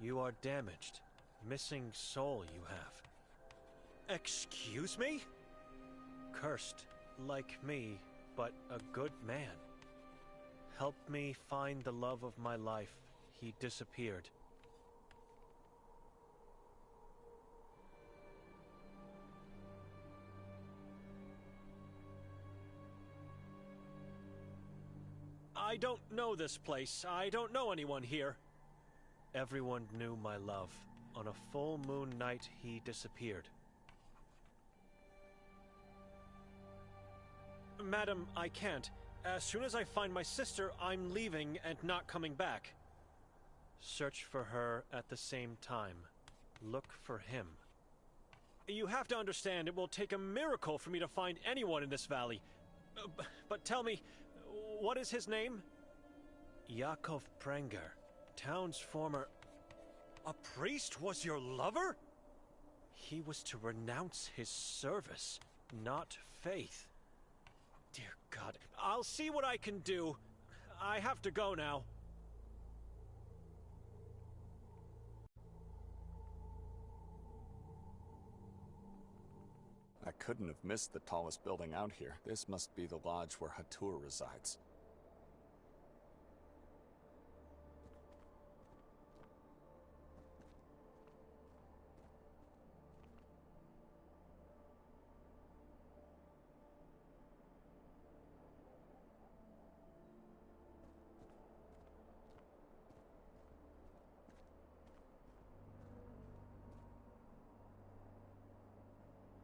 You are damaged. Missing soul you have. Excuse me? Cursed, like me, but a good man. Help me find the love of my life. He disappeared. I don't know this place. I don't know anyone here. Everyone knew my love. On a full moon night, he disappeared. Madam, I can't. As soon as I find my sister, I'm leaving and not coming back. Search for her at the same time. Look for him. You have to understand, it will take a miracle for me to find anyone in this valley. But tell me, what is his name? Yakov Prenger, town's former... A priest was your lover? He was to renounce his service, not faith. Dear God, I'll see what I can do. I have to go now. I couldn't have missed the tallest building out here. This must be the lodge where Hatur resides.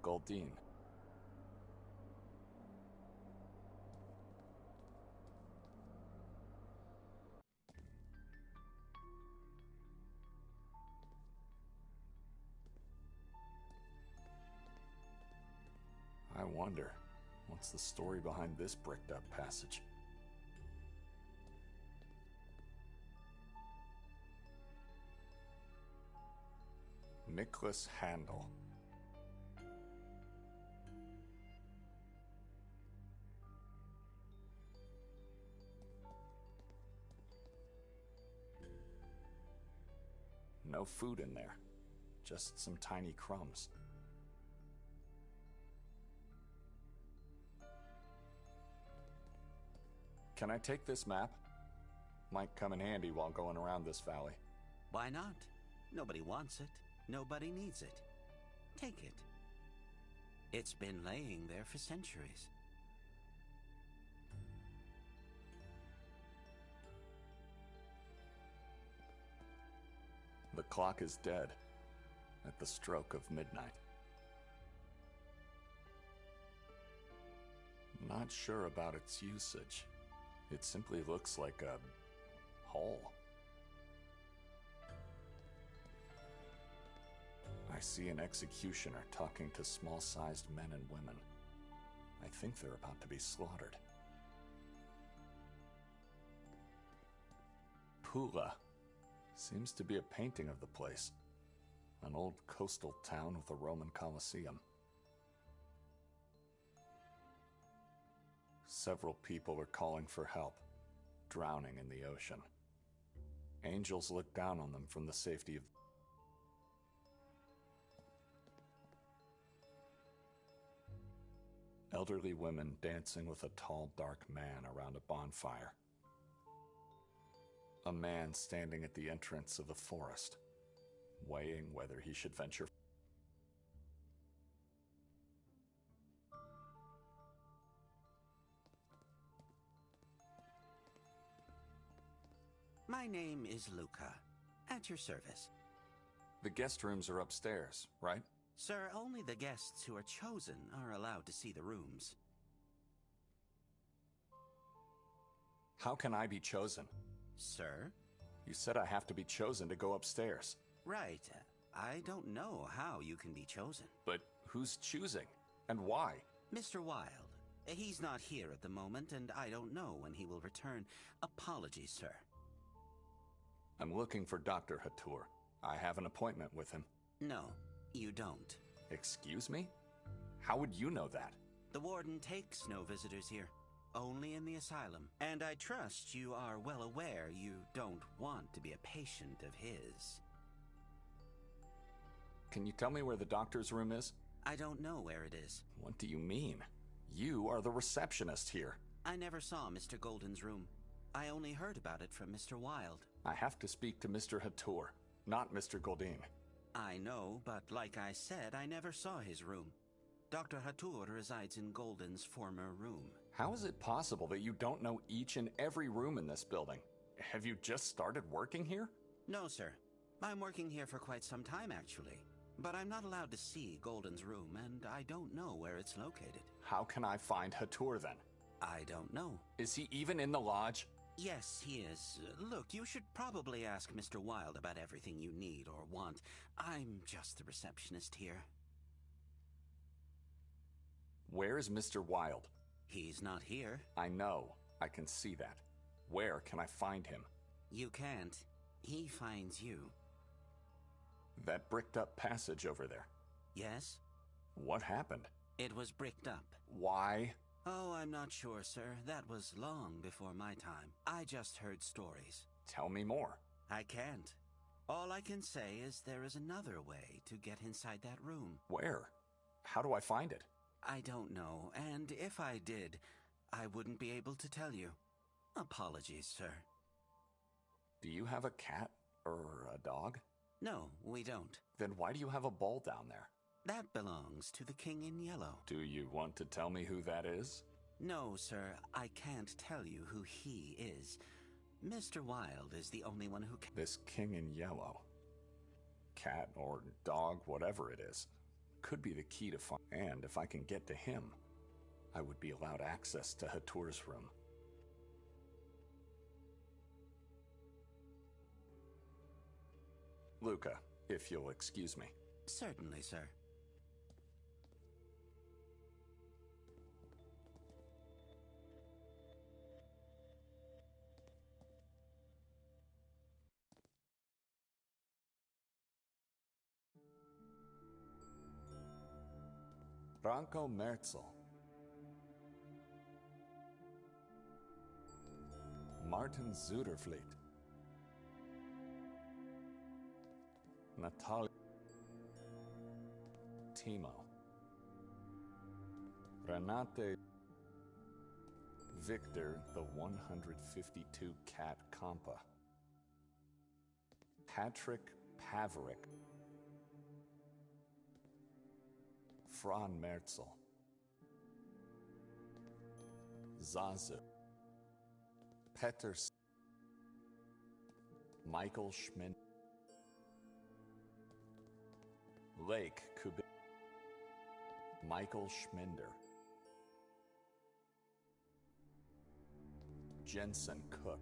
Goldine. I wonder, what's the story behind this bricked up passage? Nicholas Handel. No food in there, just some tiny crumbs. Can I take this map? Might come in handy while going around this valley. Why not? Nobody wants it. Nobody needs it. Take it. It's been laying there for centuries. The clock is dead at the stroke of midnight. Not sure about its usage. It simply looks like a hole. I see an executioner talking to small-sized men and women. I think they're about to be slaughtered. Pula. Seems to be a painting of the place. An old coastal town with a Roman Colosseum. Several people are calling for help, drowning in the ocean. Angels look down on them from the safety of... Elderly women dancing with a tall, dark man around a bonfire. A man standing at the entrance of the forest, weighing whether he should venture. My name is Luca. At your service. The guest rooms are upstairs, right? Sir, only the guests who are chosen are allowed to see the rooms. How can I be chosen? Sir? You said I have to be chosen to go upstairs. Right. I don't know how you can be chosen. But who's choosing? And why? Mr. Wilde. He's not here at the moment, and I don't know when he will return. Apologies, sir. I'm looking for Dr. Hatur. I have an appointment with him. No, you don't. Excuse me? How would you know that? The warden takes no visitors here. Only in the asylum. And I trust you are well aware you don't want to be a patient of his. Can you tell me where the doctor's room is? I don't know where it is. What do you mean? You are the receptionist here. I never saw Mr. Golden's room. I only heard about it from Mr. Wilde. I have to speak to Mr. Hatur, not Mr. Goldin. I know, but like I said, I never saw his room. Dr. Hatur resides in Golden's former room. How is it possible that you don't know each and every room in this building? Have you just started working here? No, sir. I'm working here for quite some time, actually. But I'm not allowed to see Golden's room, and I don't know where it's located. How can I find Hatur then? I don't know. Is he even in the lodge? Yes, he is. Look, you should probably ask Mr. Wilde about everything you need or want. I'm just the receptionist here. Where is Mr. Wilde? He's not here. I know. I can see that. Where can I find him? You can't. He finds you. That bricked up passage over there. Yes? What happened? It was bricked up. Why? Oh, I'm not sure, sir. That was long before my time. I just heard stories. Tell me more. I can't. All I can say is there is another way to get inside that room. Where? How do I find it? I don't know, and if I did, I wouldn't be able to tell you. Apologies, sir. Do you have a cat or a dog? No, we don't. Then why do you have a bowl down there? That belongs to the King in Yellow. Do you want to tell me who that is? No, sir, I can't tell you who he is. Mr. Wilde is the only one who can. This King in Yellow. Cat or dog, whatever it is, could be the key to find. And if I can get to him, I would be allowed access to Hatur's room. Luca, if you'll excuse me. Certainly, sir. Branko Merzel. Martin Zudervliet. Natalia. Timo. Renate. Victor, the 152 Cat Compa. Patrick Paverick. Fran Merzel. Zazu. Peters. Michael Schmidt. Lake Kubik. Michael Schminder. Jensen Cook.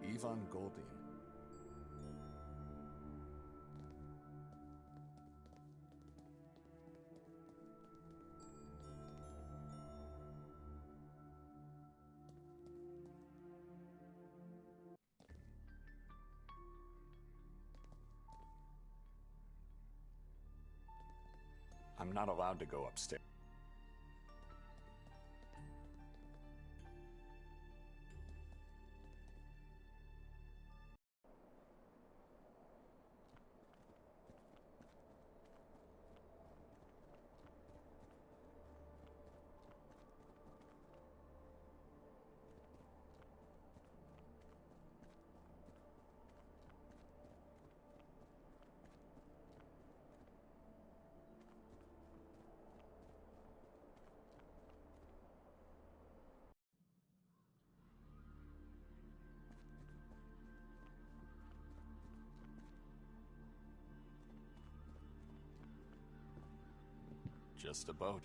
Ivan Goldin. I'm not allowed to go upstairs. Just a boat,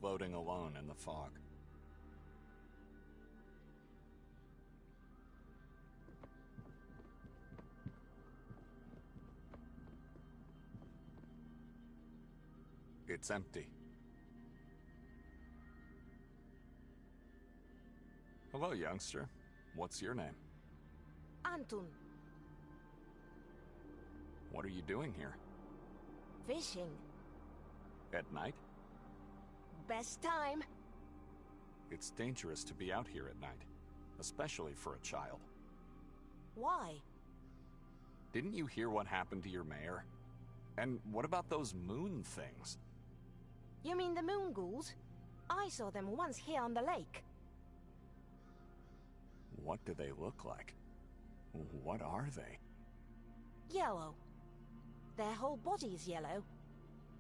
floating alone in the fog. It's empty. Hello, youngster. What's your name? Anton. What are you doing here? Fishing. At night? Best time. It's dangerous to be out here at night, especially for a child. Why? Didn't you hear what happened to your mayor? And what about those moon things? You mean the moon ghouls? I saw them once here on the lake. What do they look like? What are they? Yellow. Their whole body is yellow,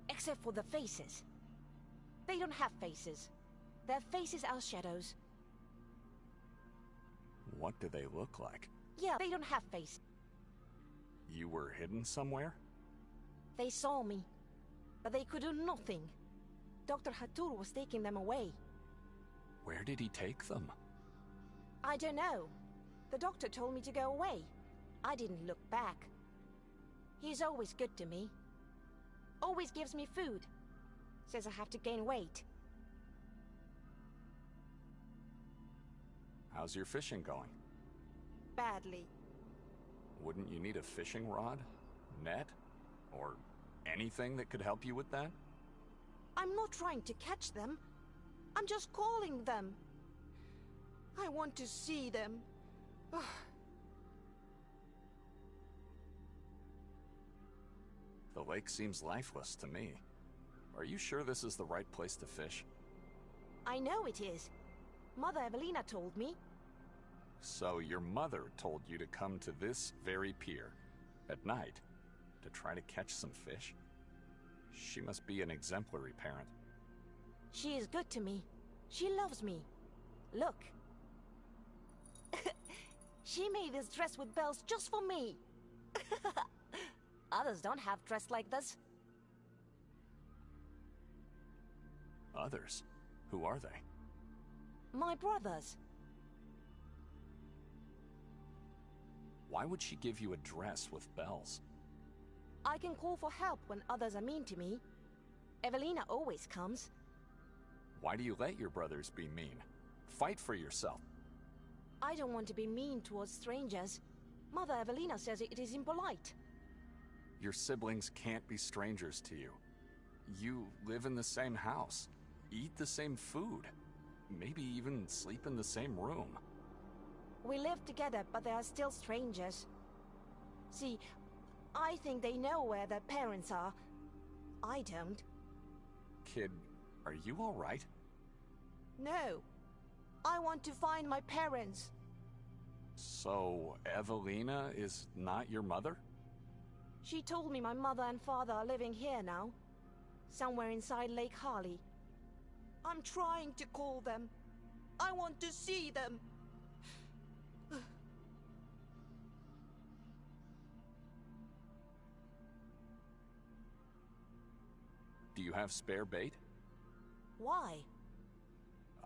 except for the faces. They don't have faces. Their faces are shadows. What do they look like? Yeah, they don't have faces. You were hidden somewhere? They saw me, but they could do nothing. Dr. Hatur was taking them away. Where did he take them? I don't know. The doctor told me to go away. I didn't look back. He's always good to me. Always gives me food. Says I have to gain weight. How's your fishing going? Badly. Wouldn't you need a fishing rod, net, or anything that could help you with that? I'm not trying to catch them. I'm just calling them. I want to see them. The lake seems lifeless to me. Are you sure this is the right place to fish? I know it is. Mother Evelina told me. So your mother told you to come to this very pier at night to try to catch some fish? She must be an exemplary parent. She is good to me. She loves me. Look. She made this dress with bells just for me. Others don't have dress like this. Others? Who are they? My brothers. Why would she give you a dress with bells? I can call for help when others are mean to me. Evelina always comes. Why do you let your brothers be mean? Fight for yourself. I don't want to be mean towards strangers. Mother Evelina says it is impolite. Your siblings can't be strangers to you. You live in the same house, eat the same food, maybe even sleep in the same room. We live together, but they are still strangers. See, I think they know where their parents are. I don't. Kid, are you all right? No. I want to find my parents. So, Evelina is not your mother? She told me my mother and father are living here now. Somewhere inside Lake Harley. I'm trying to call them. I want to see them. Do you have spare bait? Why?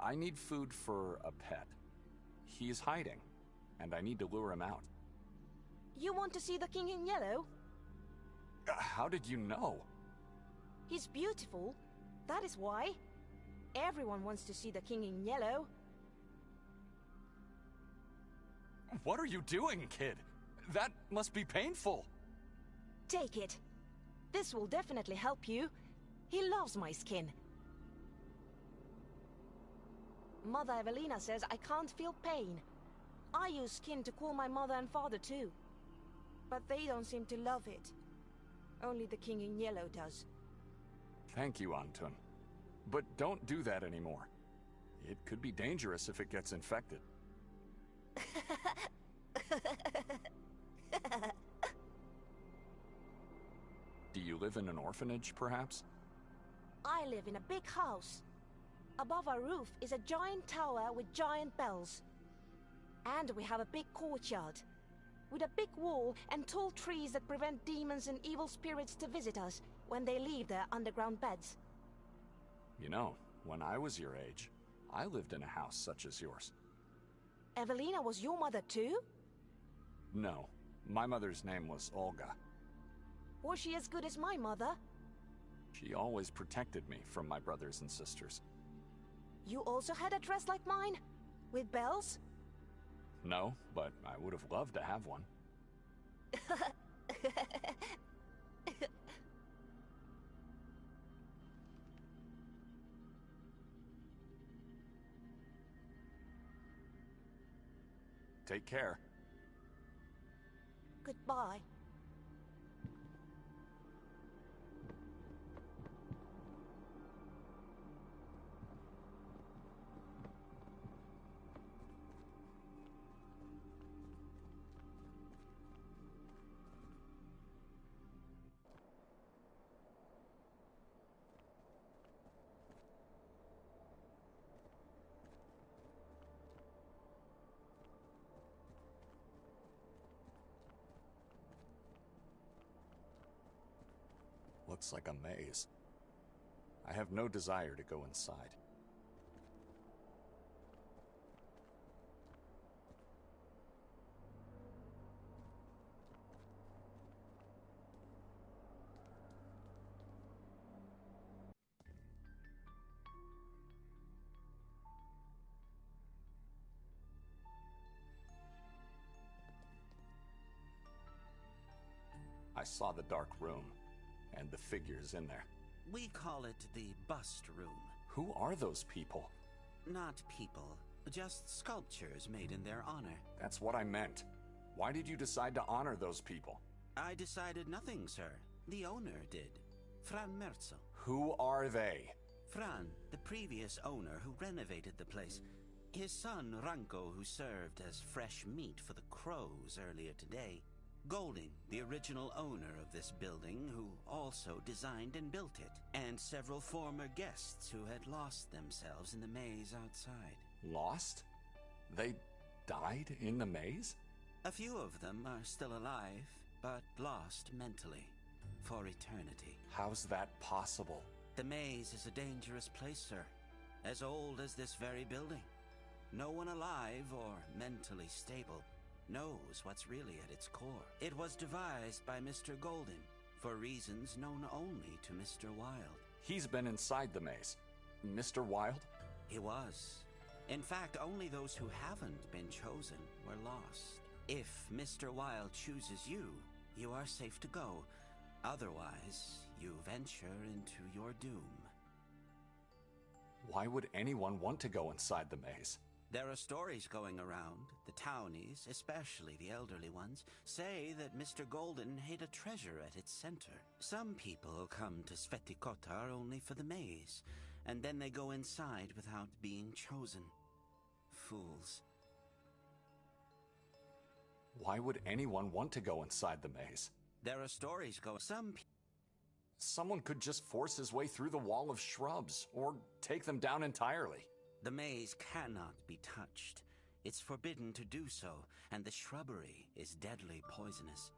I need food for a pet. He's hiding, and I need to lure him out. You want to see the King in Yellow? How did you know? He's beautiful. That is why. Everyone wants to see the King in Yellow. What are you doing, kid? That must be painful. Take it. This will definitely help you. He loves my skin. Mother Evelina says I can't feel pain. I use skin to cool my mother and father too. But they don't seem to love it. Only the King in Yellow does. Thank you, Anton. But don't do that anymore. It could be dangerous if it gets infected. Do you live in an orphanage, perhaps? I live in a big house. Above our roof is a giant tower with giant bells. And we have a big courtyard, with a big wall and tall trees that prevent demons and evil spirits to visit us when they leave their underground beds. You know, when I was your age, I lived in a house such as yours. Evelina was your mother too? No, my mother's name was Olga. Was she as good as my mother? She always protected me from my brothers and sisters. You also had a dress like mine? With bells? No, but I would have loved to have one. Take care. Goodbye. Looks like a maze. I have no desire to go inside. I saw the dark room, and the figures in there. We call it the bust room. Who are those people? Not people, just sculptures made in their honor. That's what I meant. Why did you decide to honor those people? I decided nothing, sir. The owner did. Fran Merzo. Who are they? Fran, the previous owner who renovated the place. His son, Ranko, who served as fresh meat for the crows earlier today. Golding, the original owner of this building, who also designed and built it. And several former guests who had lost themselves in the maze outside. Lost? They died in the maze? A few of them are still alive, but lost mentally. For eternity. How's that possible? The maze is a dangerous place, sir. As old as this very building. No one alive or mentally stable knows what's really at its core. It was devised by Mr. Golden, for reasons known only to Mr. Wilde. He's been inside the maze. Mr. Wilde? He was. In fact, only those who haven't been chosen were lost. If Mr. Wilde chooses you, you are safe to go. Otherwise, you venture into your doom. Why would anyone want to go inside the maze? There are stories going around. The townies, especially the elderly ones, say that Mr. Golden hid a treasure at its center. Some people come to Sveti Kotar only for the maze, and then they go inside without being chosen. Fools. Why would anyone want to go inside the maze? There are stories going. Someone could just force his way through the wall of shrubs, or take them down entirely. The maze cannot be touched. It's forbidden to do so, and the shrubbery is deadly poisonous.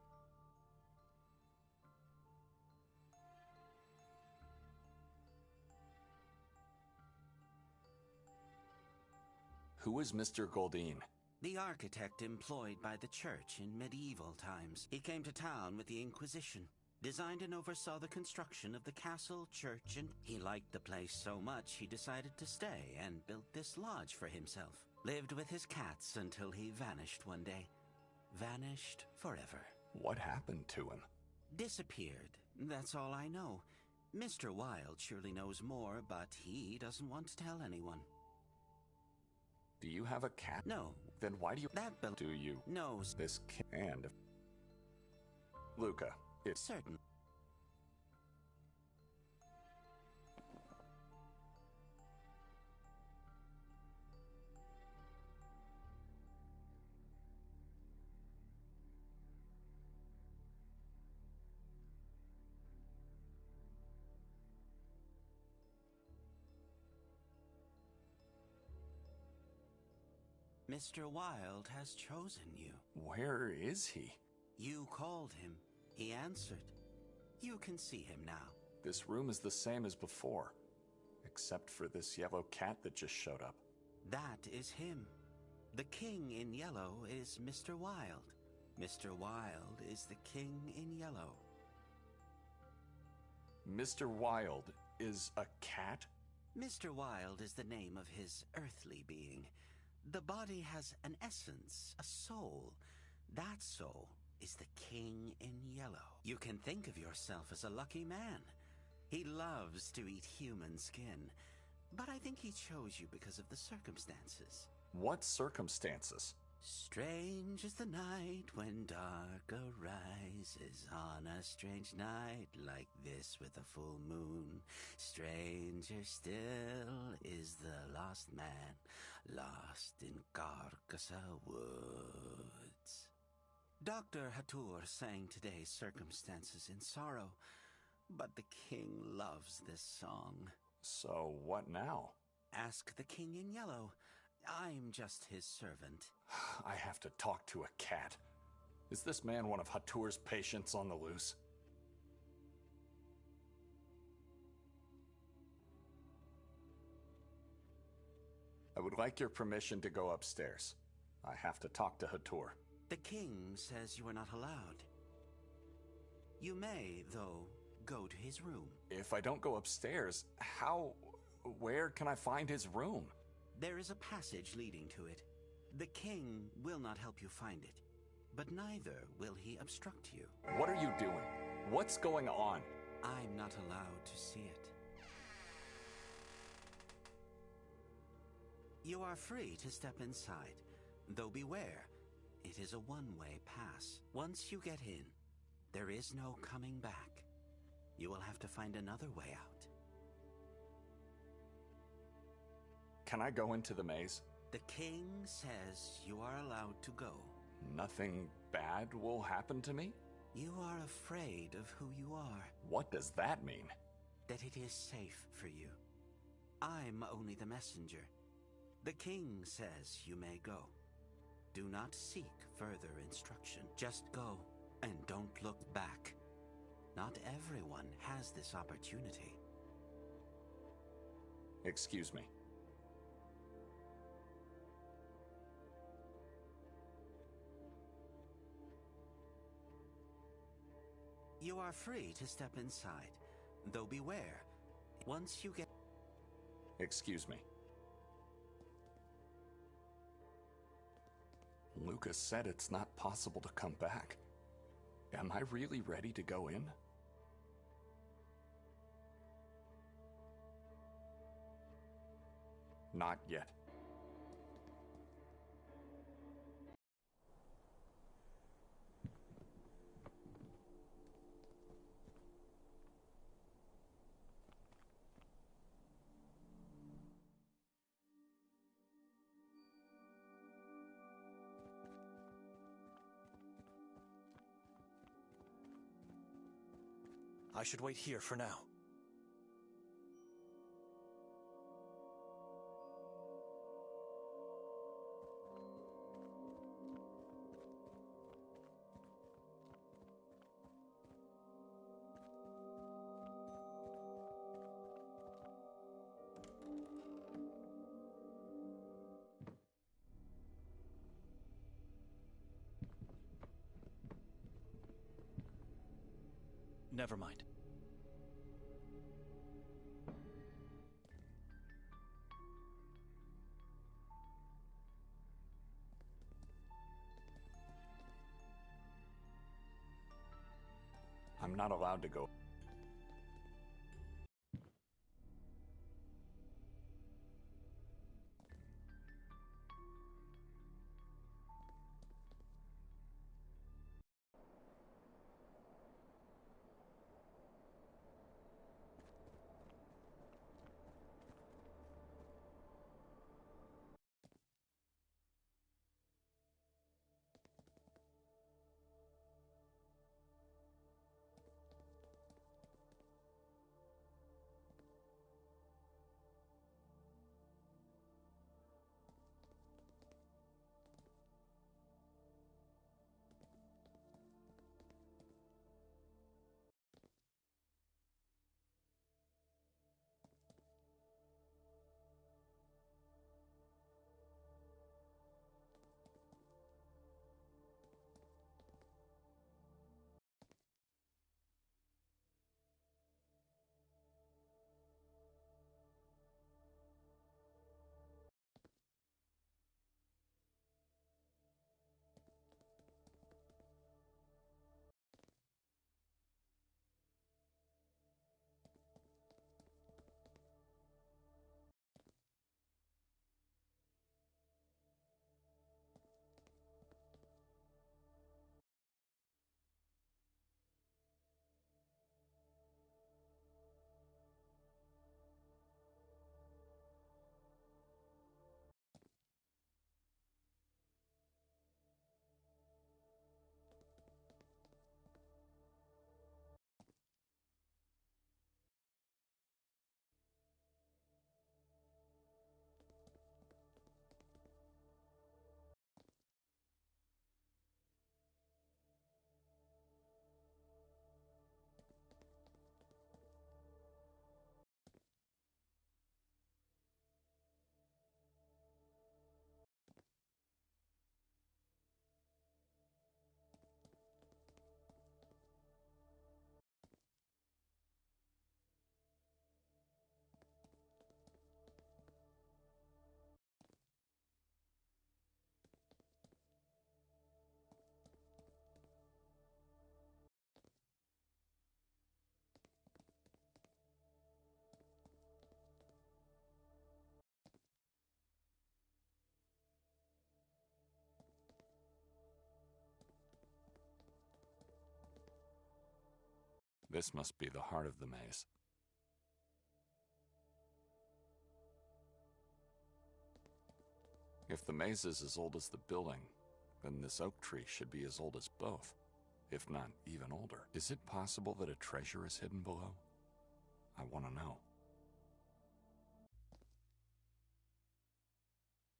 Who is Mr. Goldine? The architect employed by the church in medieval times. He came to town with the Inquisition, designed and oversaw the construction of the castle, church, and he liked the place so much he decided to stay and built this lodge for himself. Lived with his cats until he vanished one day. Vanished forever. What happened to him? Disappeared. That's all I know. Mr. Wilde surely knows more, but he doesn't want to tell anyone. Do you have a cat? No. Then why do you... That do you... knows this and... Luca, it's... certain. Mr. Wilde has chosen you. Where is he? You called him. He answered. You can see him now. This room is the same as before. Except for this yellow cat that just showed up. That is him. The king in yellow is Mr. Wild. Mr. Wild is the king in yellow. Mr. Wild is a cat? Mr. Wild is the name of his earthly being. The body has an essence, a soul. That soul is the king in yellow. You can think of yourself as a lucky man. He loves to eat human skin, but I think he chose you because of the circumstances. What circumstances? Strange is the night when dark arises on a strange night like this with a full moon. Stranger still is the lost man, lost in Carcassonne woods. Dr. Hatur sang today's circumstances in sorrow, but the king loves this song. So what now? Ask the king in yellow. I'm just his servant. I have to talk to a cat. Is this man one of Hatur's patients on the loose? I would like your permission to go upstairs. I have to talk to Hatur. The king says you are not allowed. You may, though, go to his room. If I don't go upstairs, where can I find his room? There is a passage leading to it. The king will not help you find it, but neither will he obstruct you. What are you doing? What's going on? I'm not allowed to see it. You are free to step inside, though beware, it is a one-way pass. Once you get in, there is no coming back. You will have to find another way out. Can I go into the maze? The king says you are allowed to go. Nothing bad will happen to me? You are afraid of who you are. What does that mean? That it is safe for you. I'm only the messenger. The king says you may go. Do not seek further instruction. Just go and don't look back. Not everyone has this opportunity. Excuse me. You are free to step inside, though beware, once you get... Excuse me. Lucas said it's not possible to come back. Am I really ready to go in? Not yet. I should wait here for now. Never mind. I'm not allowed to go. This must be the heart of the maze. If the maze is as old as the building, then this oak tree should be as old as both, if not even older. Is it possible that a treasure is hidden below? I want to know.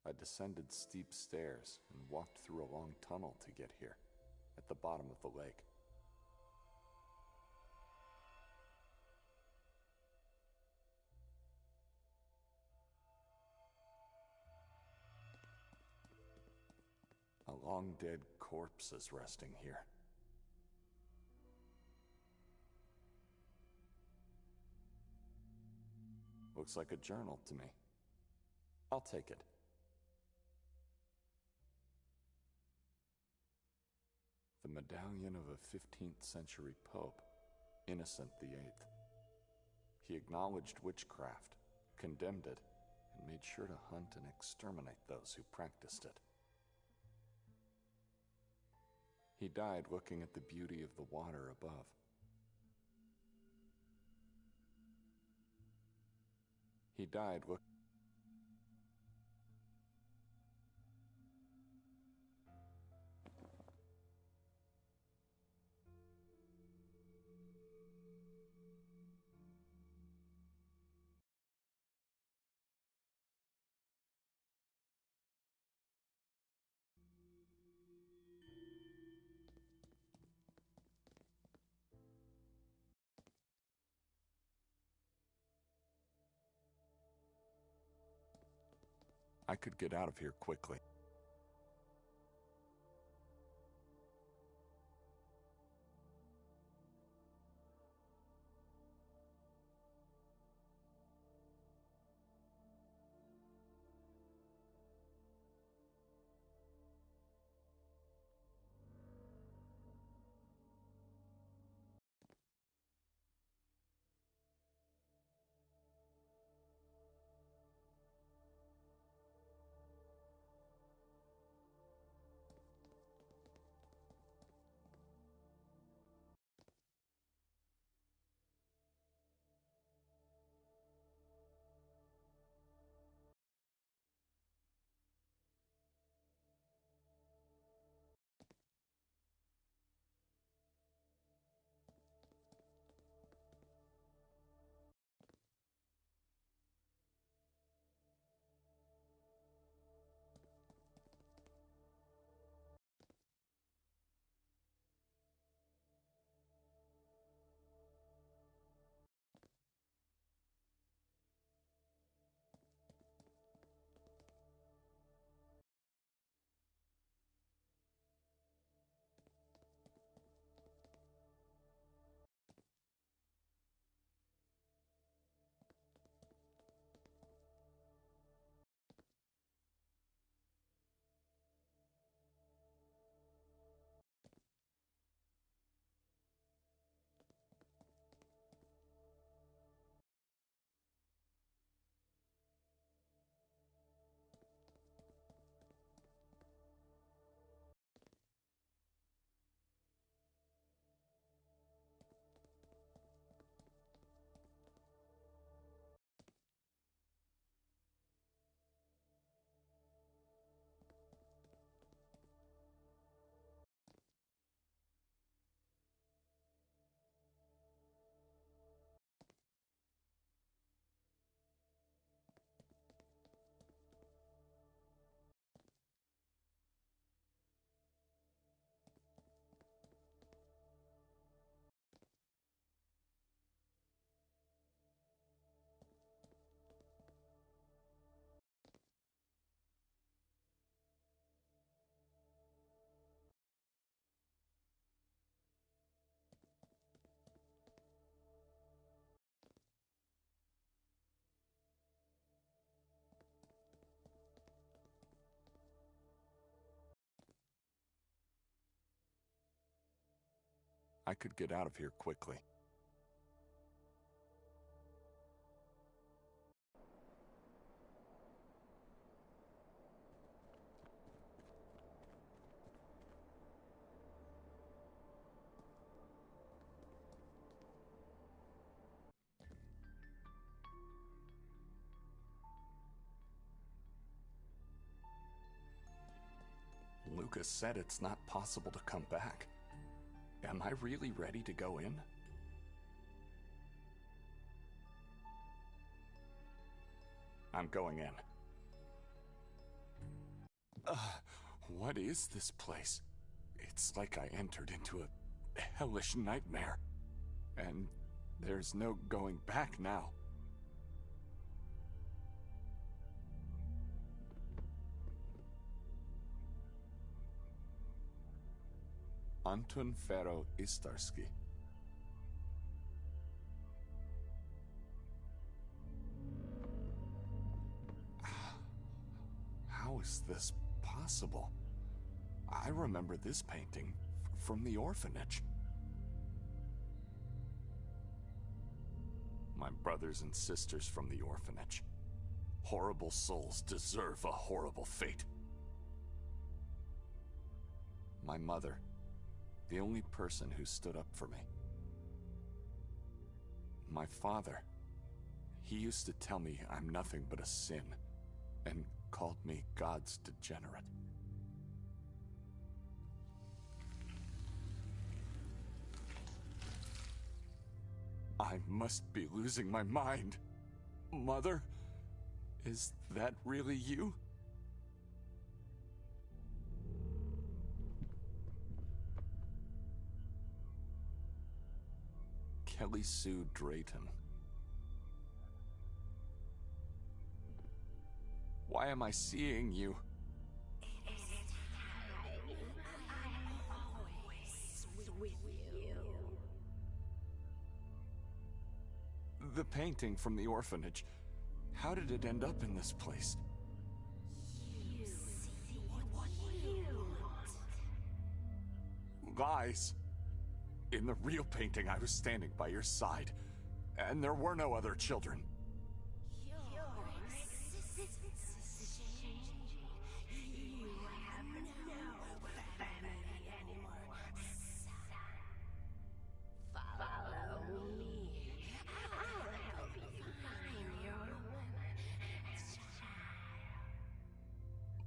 I descended steep stairs and walked through a long tunnel to get here, at the bottom of the lake. A long-dead corpse is resting here. Looks like a journal to me. I'll take it. The medallion of a 15th century pope, Innocent VIII. He acknowledged witchcraft, condemned it, and made sure to hunt and exterminate those who practiced it. He died looking at the beauty of the water above. He died looking. I could get out of here quickly. I could get out of here quickly. Lucas said it's not possible to come back. Am I really ready to go in? I'm going in. What is this place? It's like I entered into a hellish nightmare. And there's no going back now. Antun Fero Istarski. How is this possible? I remember this painting from the orphanage. My brothers and sisters from the orphanage. Horrible souls deserve a horrible fate. My mother, the only person who stood up for me. My father, he used to tell me I'm nothing but a sin, and called me God's degenerate. I must be losing my mind. Mother, is that really you? Kelly Sue Drayton. Why am I seeing you? The painting from the orphanage. How did it end up in this place? Lies. In the real painting, I was standing by your side, and there were no other children.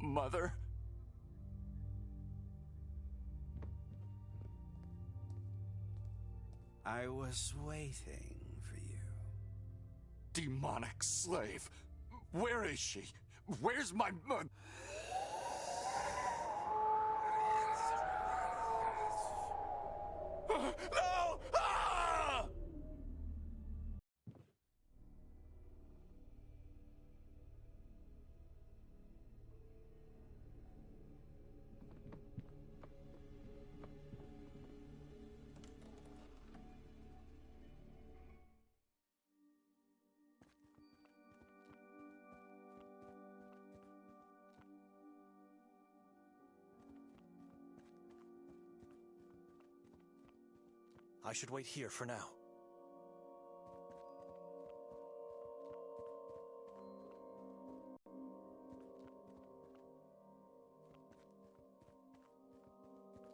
Mother? I was waiting for you. Demonic slave! Where is she? Where's my... No! Ah! I should wait here for now.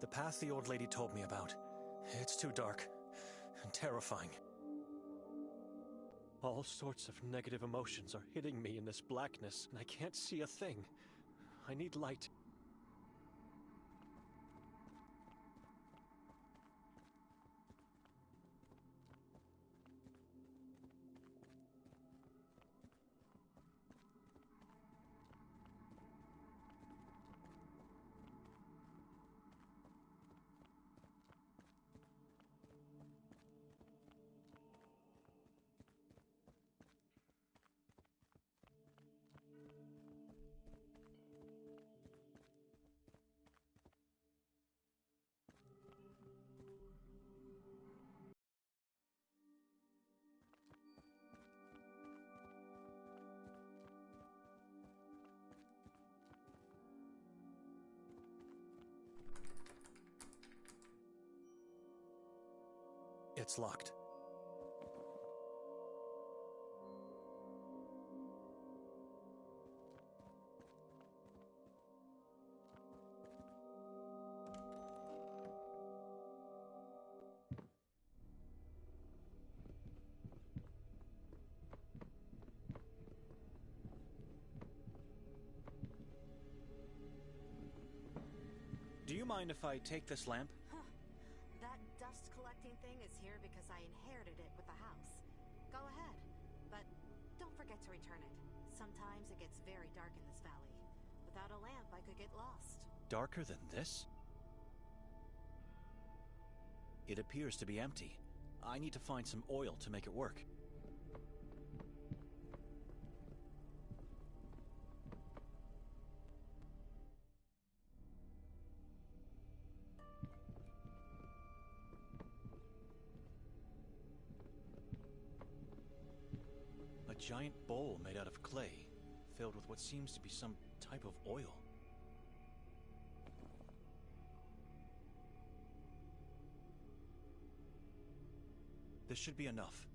The path the old lady told me about. It's too dark and terrifying. All sorts of negative emotions are hitting me in this blackness, and I can't see a thing. I need light. It's locked. mind if I take this lamp? That dust collecting thing is here because I inherited it with the house. Go ahead, but don't forget to return it. Sometimes it gets very dark in this valley. Without a lamp, I could get lost. Darker than this? It appears to be empty. I need to find some oil to make it work. A giant bowl made out of clay, filled with what seems to be some type of oil. This should be enough.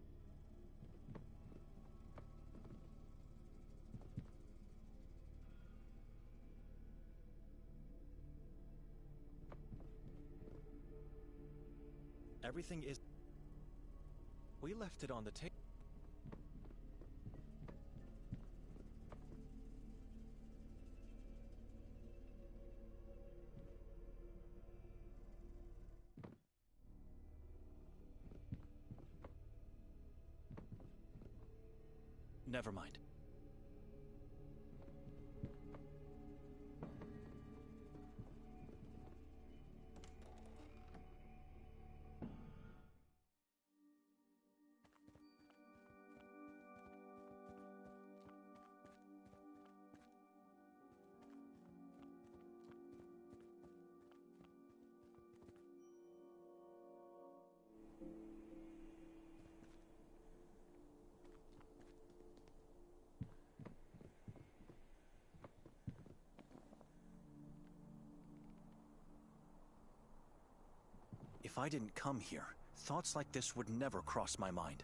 Everything is... We left it on the table. Never mind. If I didn't come here, thoughts like this would never cross my mind.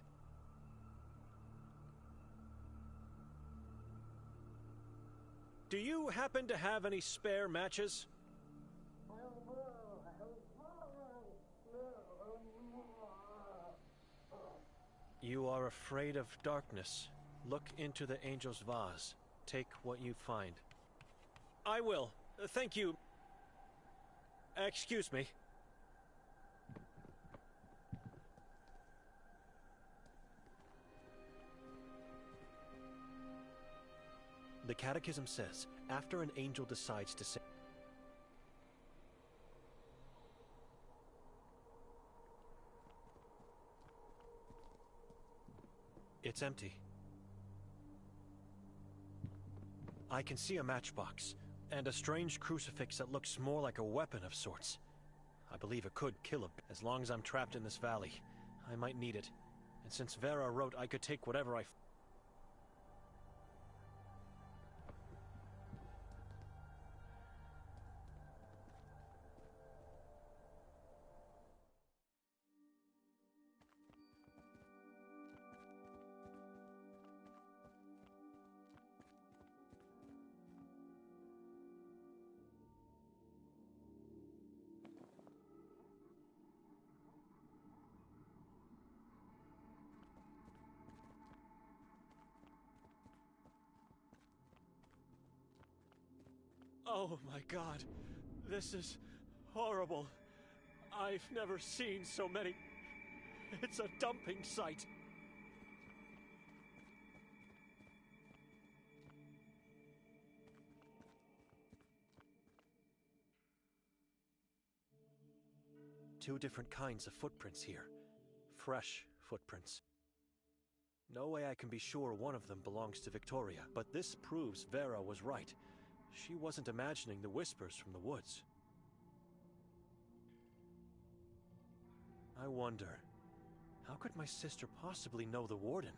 Do you happen to have any spare matches? You are afraid of darkness. Look into the angel's vase. Take what you find. I will. Thank you. Excuse me. The Catechism says, after an angel decides to say... It's empty. I can see a matchbox, and a strange crucifix that looks more like a weapon of sorts. I believe it could kill a... As long as I'm trapped in this valley, I might need it. And since Vera wrote I could take whatever I... Oh my God, this is horrible. I've never seen so many. It's a dumping site. Two different kinds of footprints here. Fresh footprints. No way I can be sure one of them belongs to Victoria, but this proves Vera was right. She wasn't imagining the whispers from the woods. I wonder, how could my sister possibly know the warden?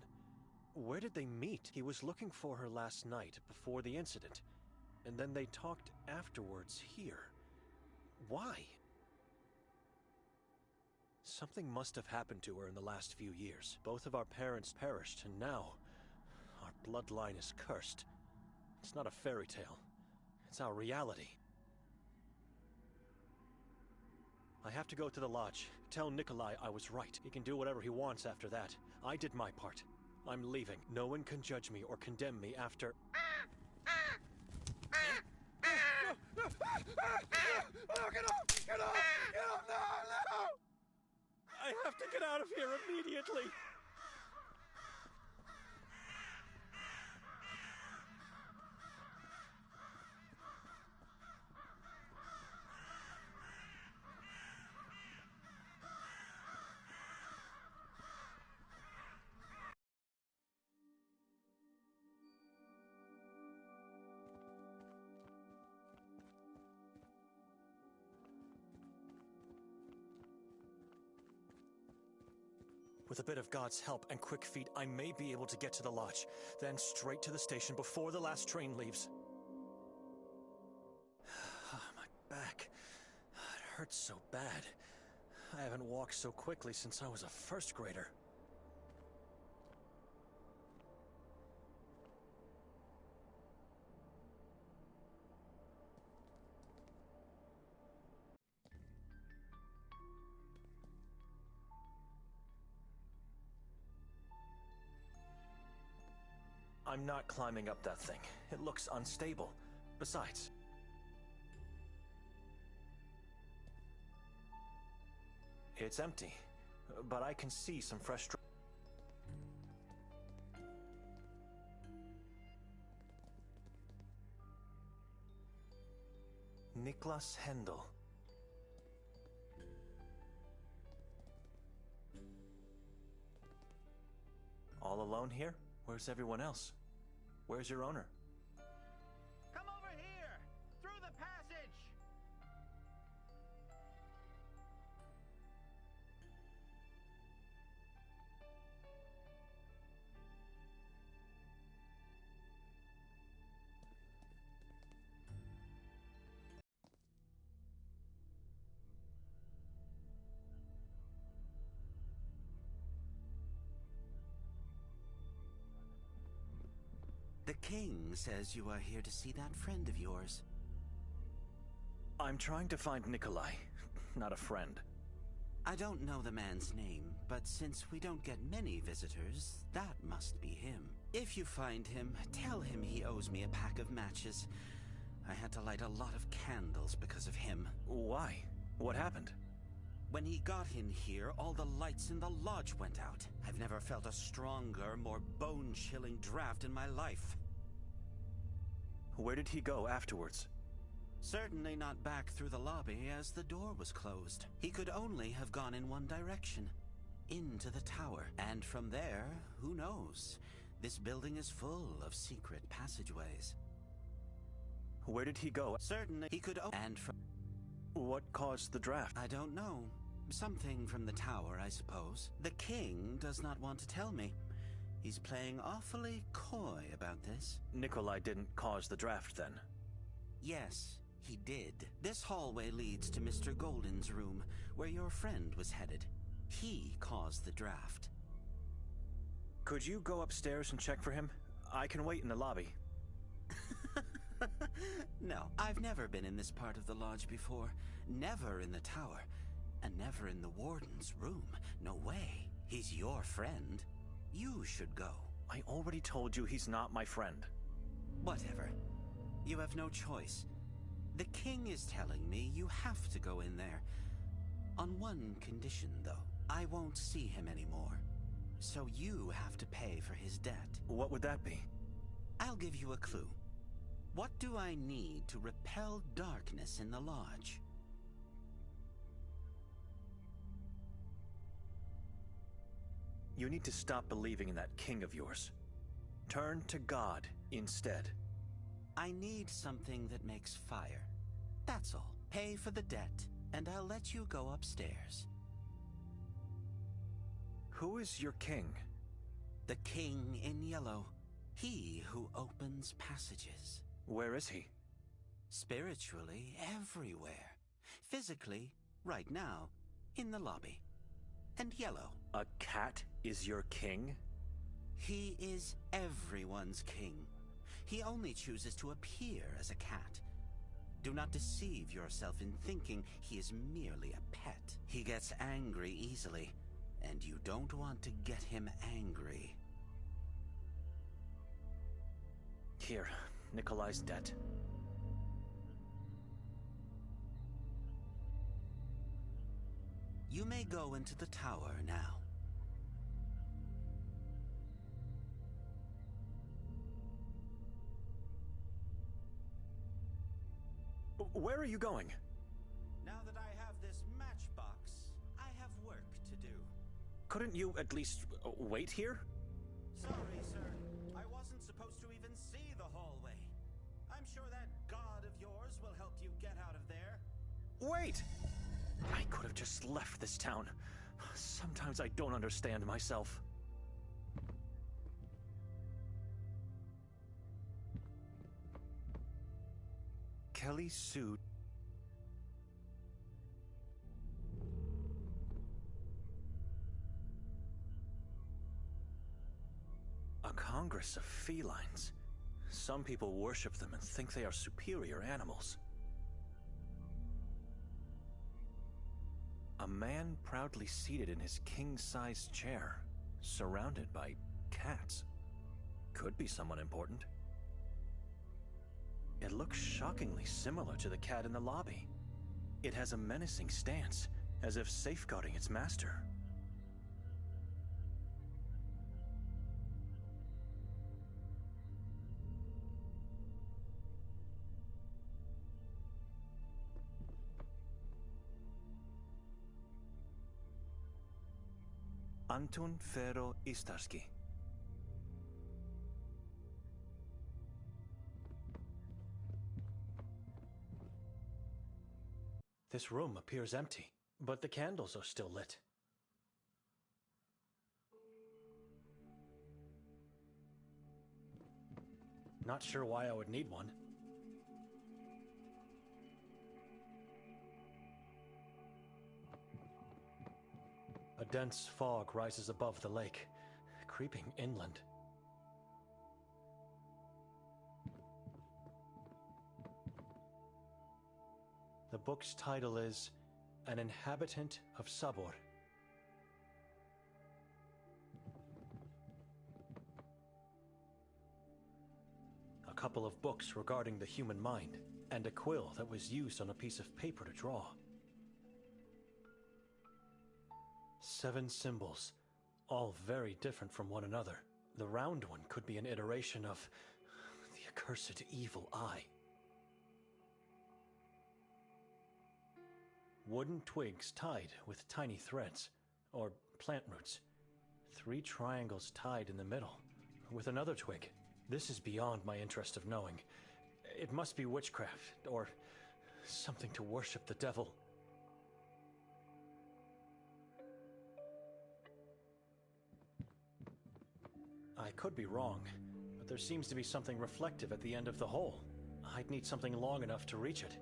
Where did they meet? He was looking for her last night before the incident, and then they talked afterwards here. Why? Something must have happened to her in the last few years. Both of our parents perished, and now our bloodline is cursed. It's not a fairy tale. It's our reality. I have to go to the lodge. Tell Nikolai I was right. He can do whatever he wants after that. I did my part. I'm leaving. No one can judge me or condemn me after... Get off! out of here immediately! With a bit of God's help and quick feet, I may be able to get to the lodge, then straight to the station before the last train leaves. My back. It hurts so bad. I haven't walked so quickly since I was a first grader. I'm not climbing up that thing. It looks unstable. Besides, it's empty, but I can see some fresh. Niklas Hendel. All alone here? Where's everyone else? Where's your owner? Come over here! Through the passage! The king says you are here to see that friend of yours. I'm trying to find Nikolai, not a friend. I don't know the man's name, but since we don't get many visitors, that must be him. If you find him, tell him he owes me a pack of matches. I had to light a lot of candles because of him. Why? What happened? When he got in here, all the lights in the lodge went out. I've never felt a stronger, more bone-chilling draft in my life. Where did he go afterwards? Certainly not back through the lobby, as the door was closed. He could only have gone in one direction, into the tower. And from there, who knows? This building is full of secret passageways. Where did he go? Certainly he could and from... What caused the draft? I don't know. Something from the tower, I suppose. The king does not want to tell me. He's playing awfully coy about this. Nikolai didn't cause the draft, then? Yes, he did. This hallway leads to Mr. Golden's room, where your friend was headed. He caused the draft. Could you go upstairs and check for him? I can wait in the lobby. No, I've never been in this part of the lodge before. Never in the tower. And never in the warden's room. No way. He's your friend. You should go. I already told you he's not my friend. Whatever. You have no choice. The king is telling me you have to go in there. On one condition, though. I won't see him anymore. So you have to pay for his debt. What would that be? I'll give you a clue. What do I need to repel darkness in the lodge? You need to stop believing in that king of yours. Turn to God instead. I need something that makes fire. That's all. Pay for the debt, and I'll let you go upstairs. Who is your king? The king in yellow. He who opens passages. Where is he? Spiritually, everywhere. Physically, right now, in the lobby. And yellow. A cat is your king? He is everyone's king. He only chooses to appear as a cat. Do not deceive yourself in thinking he is merely a pet. He gets angry easily, and you don't want to get him angry. Here, Nikolai's debt. You may go into the tower now. Where are you going? Now that I have this matchbox, I have work to do. Couldn't you at least wait here? Sorry, sir. I wasn't supposed to even see the hallway. I'm sure that god of yours will help you get out of there. Wait! I could have just left this town. Sometimes I don't understand myself. Kelly Sue. A congress of felines. Some people worship them and think they are superior animals. A man proudly seated in his king-sized chair, surrounded by cats. Could be someone important. It looks shockingly similar to the cat in the lobby. It has a menacing stance, as if safeguarding its master. Antun Fero Istarski. This room appears empty, but the candles are still lit. Not sure why I would need one. A dense fog rises above the lake, creeping inland. The book's title is An Inhabitant of Sabor. A couple of books regarding the human mind, and a quill that was used on a piece of paper to draw. 7 symbols, all very different from one another. The round one could be an iteration of the accursed evil eye. Wooden twigs tied with tiny threads, or plant roots. 3 triangles tied in the middle, with another twig. This is beyond my interest of knowing. It must be witchcraft, or something to worship the devil. I could be wrong, but there seems to be something reflective at the end of the hole. I'd need something long enough to reach it.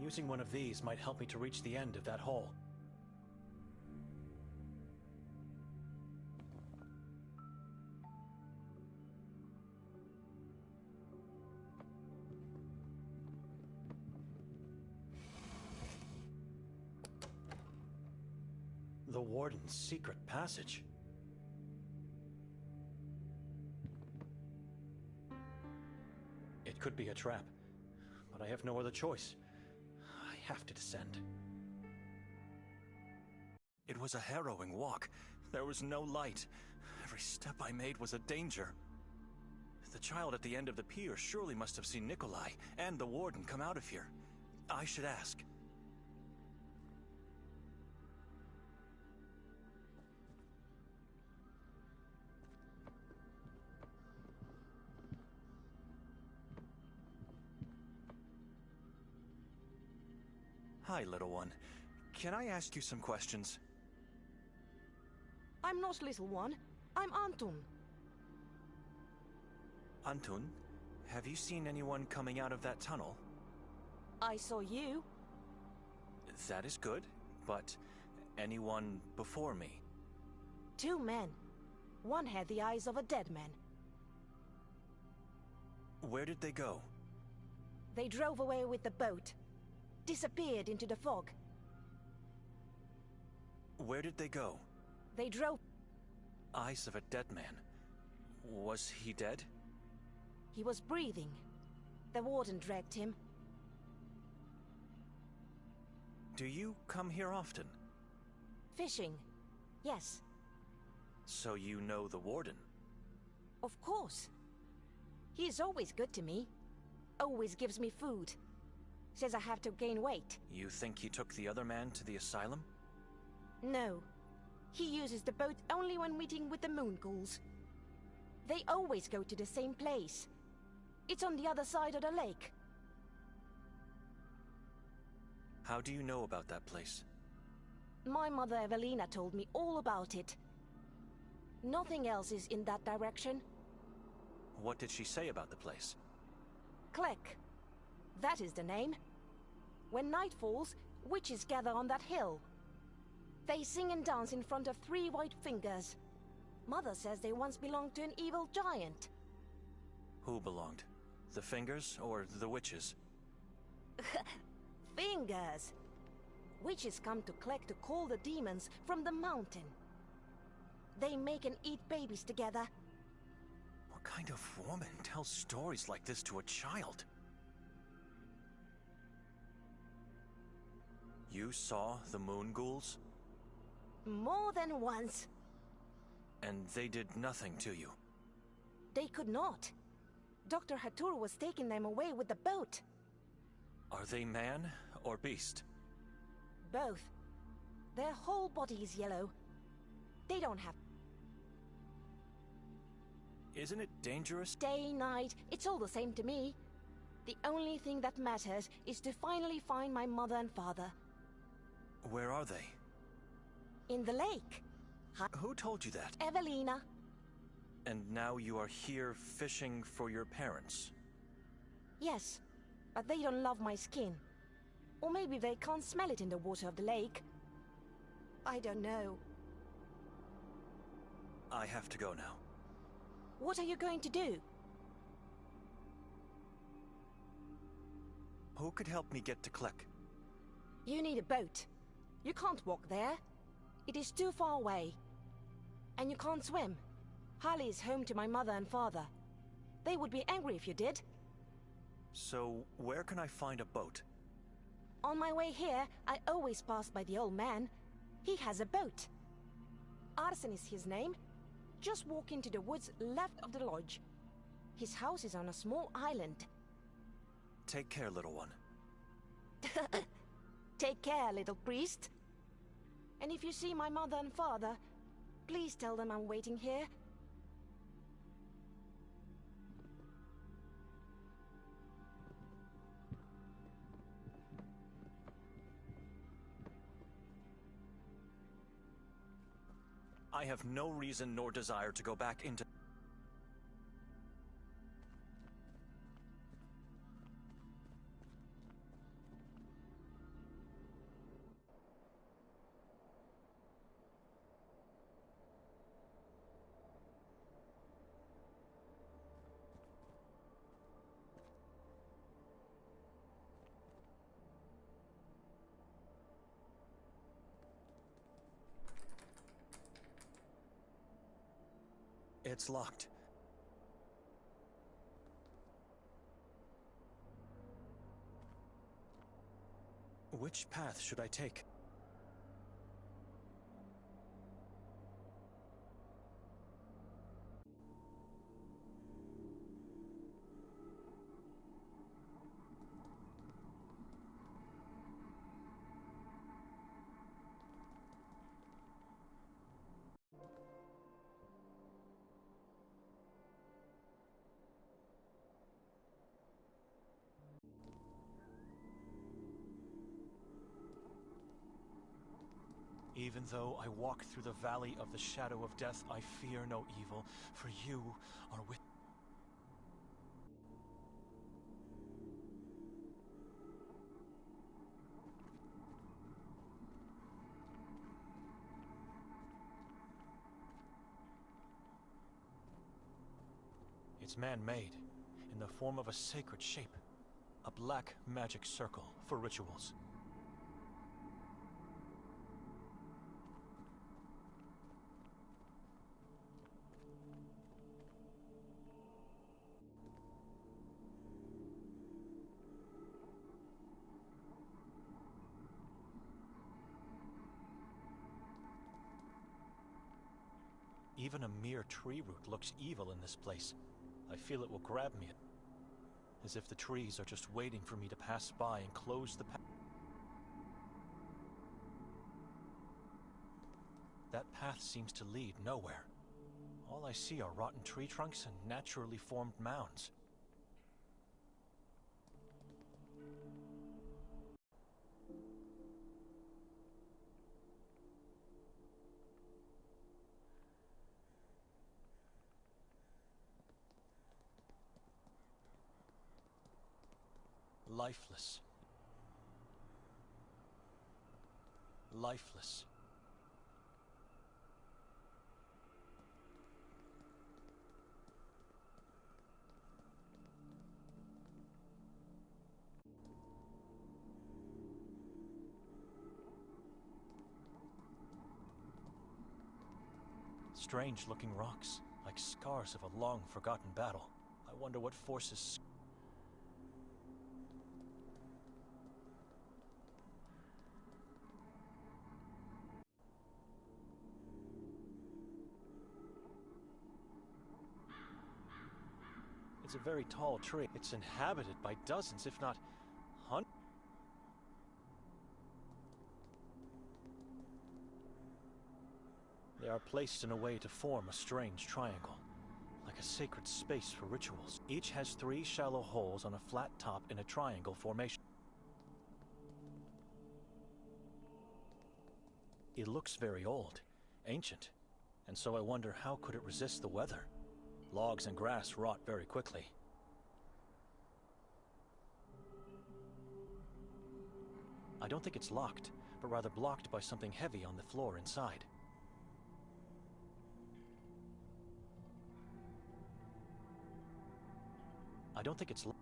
Using one of these might help me to reach the end of that hole. The warden's secret passage. It could be a trap, but I have no other choice. I have to descend. It was a harrowing walk. There was no light. Every step I made was a danger. The child at the end of the pier surely must have seen Nikolai and the warden come out of here. I should ask. Hi, little one. Can I ask you some questions? I'm not little one. I'm Antun. Antun, have you seen anyone coming out of that tunnel? I saw you. That is good, but anyone before me? 2 men. One had the eyes of a dead man. Where did they go? They drove away with the boat. Disappeared into the fog. Where did they go? They drove... Eyes of a dead man. Was he dead? He was breathing. The warden dragged him. Do you come here often? Fishing. Yes. So you know the warden? Of course. He is always good to me. Always gives me food. Says I have to gain weight. You think he took the other man to the asylum? No. He uses the boat only when meeting with the moon ghouls. They always go to the same place. It's on the other side of the lake. How do you know about that place? My mother Evelina told me all about it. Nothing else is in that direction. What did she say about the place? Klek. That is the name. When night falls, witches gather on that hill. They sing and dance in front of 3 white fingers. Mother says they once belonged to an evil giant. Who belonged? The fingers or the witches? Fingers! Witches come to Klek to call the demons from the mountain. They make and eat babies together. What kind of woman tells stories like this to a child? You saw the moon ghouls? More than once. And they did nothing to you? They could not. Dr. Hatur was taking them away with the boat. Are they man or beast? Both. Their whole body is yellow. They don't have... Isn't it dangerous? Day, night, it's all the same to me. The only thing that matters is to finally find my mother and father. Where are they? In the lake. Who told you that? Evelina. And now you are here fishing for your parents? Yes, but they don't love my skin. Or maybe they can't smell it in the water of the lake. I don't know. I have to go now. What are you going to do? Who could help me get to Klek? You need a boat. You can't walk there. It is too far away. And you can't swim. Harley is home to my mother and father. They would be angry if you did. So, where can I find a boat? On my way here, I always pass by the old man. He has a boat. Arsen is his name. Just walk into the woods left of the lodge. His house is on a small island. Take care, little one. Take care, little priest. And if you see my mother and father, please tell them I'm waiting here. I have no reason nor desire to go back into... It's locked. Which path should I take? Even though I walk through the valley of the shadow of death, I fear no evil, for you are with... It's man-made, in the form of a sacred shape. A black magic circle for rituals. Even a mere tree root looks evil in this place. I feel it will grab me, as if the trees are just waiting for me to pass by and close the path. That path seems to lead nowhere. All I see are rotten tree trunks and naturally formed mounds. Lifeless. Lifeless. Strange-looking rocks, like scars of a long-forgotten battle. I wonder what forces... It's a very tall tree. It's inhabited by dozens, if not hundreds. They are placed in a way to form a strange triangle, like a sacred space for rituals. Each has 3 shallow holes on a flat top in a triangle formation. It looks very old, ancient, and so I wonder how could it resist the weather? Logs and grass rot very quickly. I don't think it's locked, but rather blocked by something heavy on the floor inside. I don't think it's locked.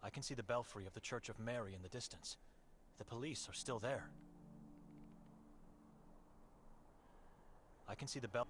I can see the belfry of the Church of Mary in the distance. The police are still there. I can see the bell...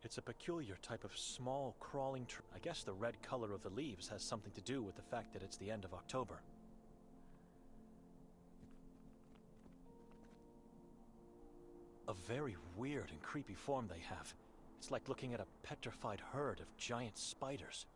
It's a peculiar type of small, crawling tree. I guess the red color of the leaves has something to do with the fact that it's the end of October. A very weird and creepy form they have. It's like looking at a petrified herd of giant spiders.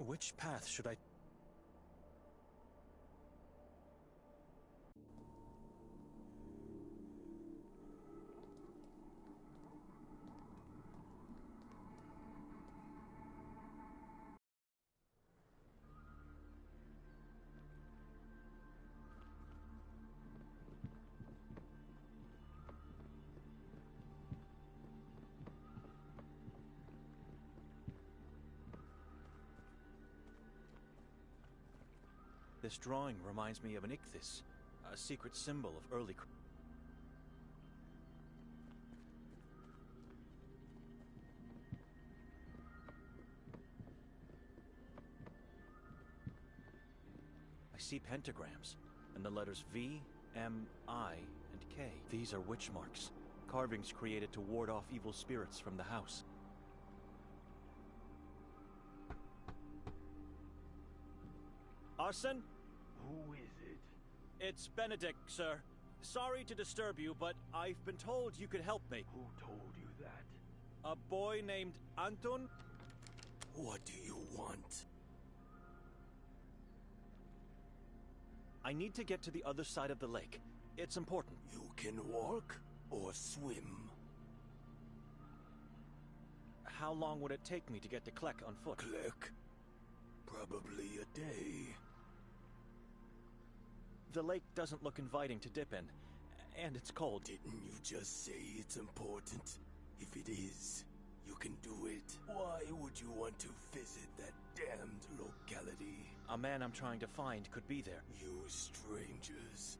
Which path should I... This drawing reminds me of an ichthys, a secret symbol of early... I see pentagrams, and the letters V, M, I, and K. These are witch marks, carvings created to ward off evil spirits from the house. Arson? Who is it? It's Benedict, sir. Sorry to disturb you, but I've been told you could help me. Who told you that? A boy named Anton? What do you want? I need to get to the other side of the lake. It's important. You can walk or swim. How long would it take me to get to Klek on foot? Klek? Probably a day. The lake doesn't look inviting to dip in, and it's cold. Didn't you just say it's important? If it is, you can do it. Why would you want to visit that damned locality? A man I'm trying to find could be there. You strangers.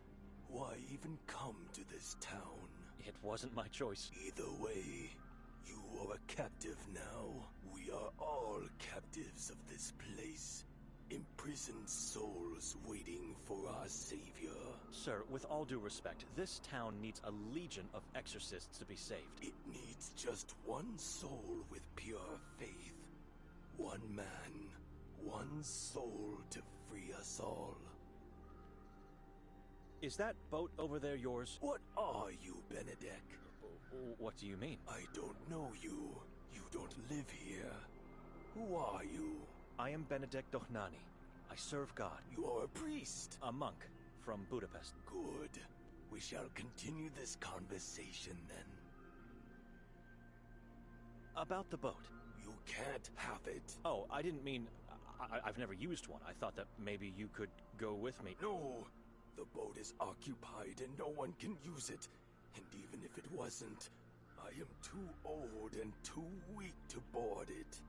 Why even come to this town? It wasn't my choice. Either way, you are a captive now. We are all captives of this place. Imprisoned souls waiting for our savior. Sir, with all due respect, this town needs a legion of exorcists to be saved. It needs just one soul with pure faith. One man, one soul to free us all. Is that boat over there yours? What are you, Benedict? What do you mean? I don't know you. You don't live here. Who are you? I am Benedict Dohnani. I serve God. You are a priest. A monk from Budapest. Good. We shall continue this conversation then. About the boat. You can't have it. Oh, I didn't mean... I've never used one. I thought that maybe you could go with me. No! The boat is occupied and no one can use it. And even if it wasn't, I am too old and too weak to board it.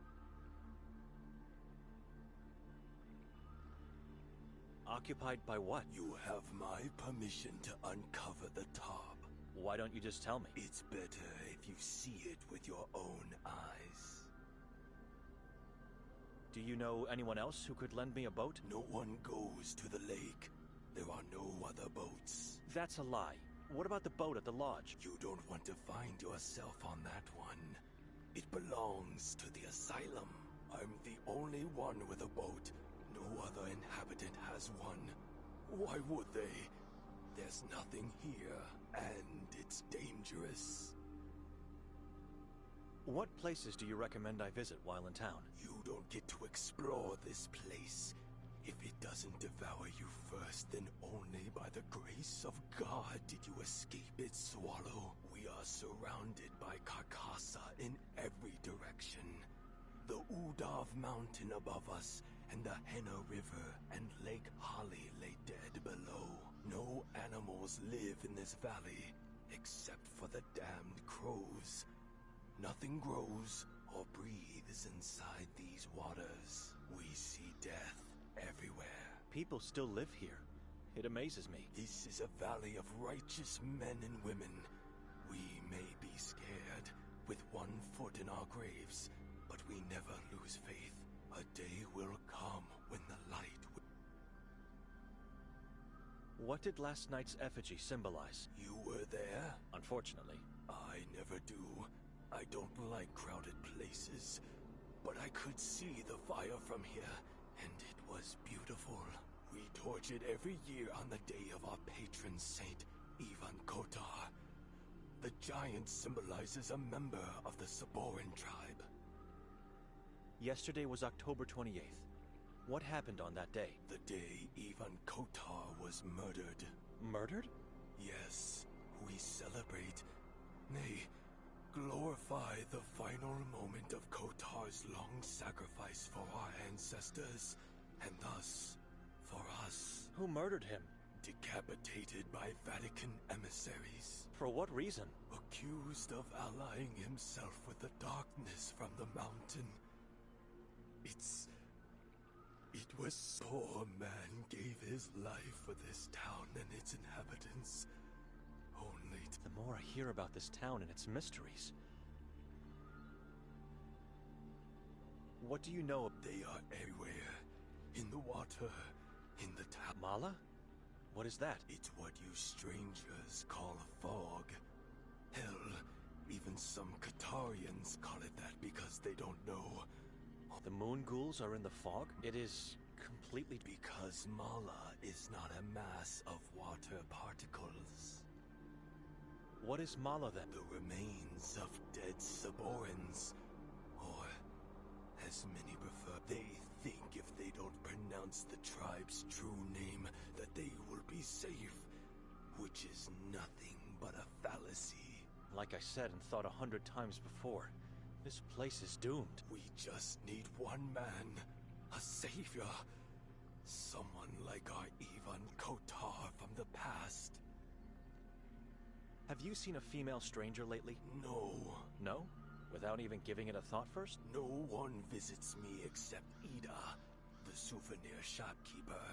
Occupied by what? You have my permission to uncover the top. Why don't you just tell me? It's better if you see it with your own eyes. Do you know anyone else who could lend me a boat? No one goes to the lake. There are no other boats. That's a lie. What about the boat at the lodge? You don't want to find yourself on that one. It belongs to the asylum. I'm the only one with a boat. No other inhabitant has one. Why would they? There's nothing here, and it's dangerous. What places do you recommend I visit while in town? You don't get to explore this place. If it doesn't devour you first, then only by the grace of God did you escape its swallow. We are surrounded by Carcassa in every direction. The Udav mountain above us, and the Henna River and Lake Holly lay dead below. No animals live in this valley, except for the damned crows. Nothing grows or breathes inside these waters. We see death everywhere. People still live here. It amazes me. This is a valley of righteous men and women. We may be scared, with one foot in our graves, but we never lose faith. A day will come when the light will... What did last night's effigy symbolize? You were there? Unfortunately. I never do. I don't like crowded places, but I could see the fire from here, and it was beautiful. We torch it every year on the day of our patron saint, Ivan Katar. The giant symbolizes a member of the Saboran tribe. Yesterday was October 28th. What happened on that day? The day Ivan Kotar was murdered. Murdered? Yes, we celebrate, nay, glorify the final moment of Kotar's long sacrifice for our ancestors, and thus, for us. Who murdered him? Decapitated by Vatican emissaries. For what reason? Accused of allying himself with the darkness from the mountain. It was so a man gave his life for this town and its inhabitants. Only the more I hear about this town and its mysteries. What do you know? They are everywhere. In the water, in the town. Mala? What is that? It's what you strangers call a fog. Hell, even some Qatarians call it that because they don't know. The moon ghouls are in the fog? It is completely... Because Mala is not a mass of water particles. What is Mala then? The remains of dead Saborans. Or, as many prefer, they think if they don't pronounce the tribe's true name, that they will be safe. Which is nothing but a fallacy. Like I said and thought 100 times before, this place is doomed. We just need one man, a savior. Someone like our Ivan Kotar from the past. Have you seen a female stranger lately? No. No? Without even giving it a thought first? No one visits me except Ida, the souvenir shopkeeper.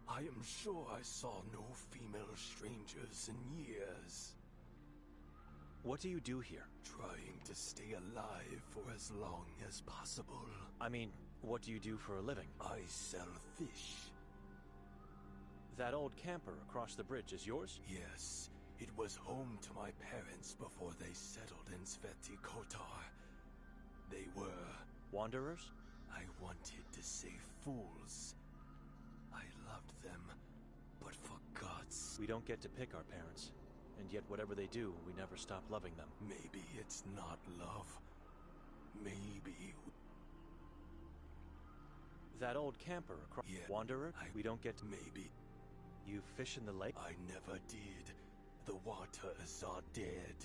I am sure I saw no female strangers in years. What do you do here? Trying to stay alive for as long as possible. I mean, what do you do for a living? I sell fish. That old camper across the bridge is yours? Yes. It was home to my parents before they settled in Sveti Kotar. They were... Wanderers? I wanted to say fools. I loved them, but for God's... We don't get to pick our parents. And yet whatever they do, we never stop loving them. Maybe it's not love. Maybe... That old camper across... Yeah, Wanderer? We don't get... Maybe. You fish in the lake? I never did. The waters are dead.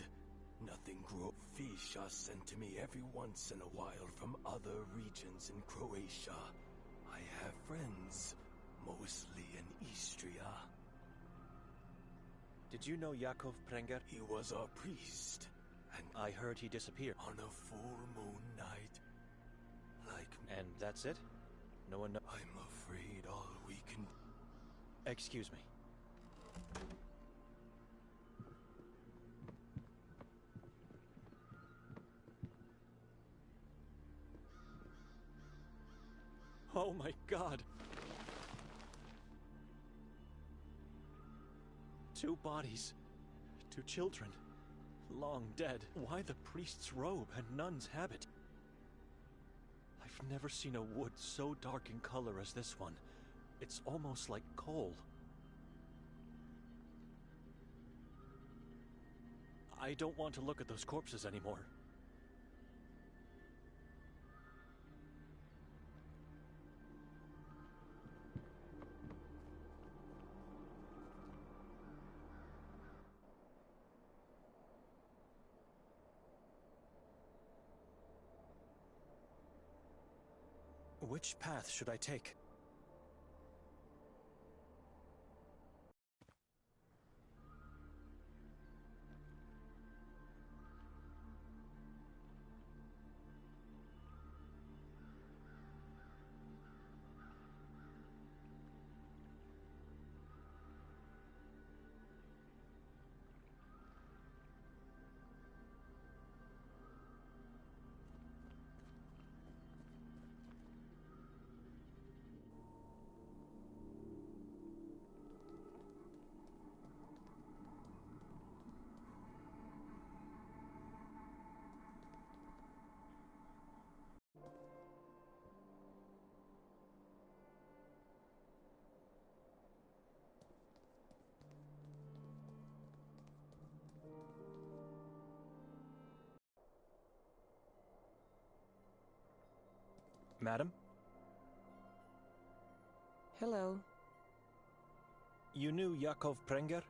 Nothing grows. Fish are sent to me every once in a while from other regions in Croatia. I have friends, mostly in Istria. Did you know Yakov Prenger? He was our priest, and I heard he disappeared. On a full moon night. Like... And that's it? No one knows? I'm afraid all we can... Excuse me. Oh my God! 2 bodies. 2 children. Long dead. Why the priest's robe and nun's habit? I've never seen a wood so dark in color as this one. It's almost like coal. I don't want to look at those corpses anymore. Which path should I take? Madam? Hello. You knew Yakov Prenger?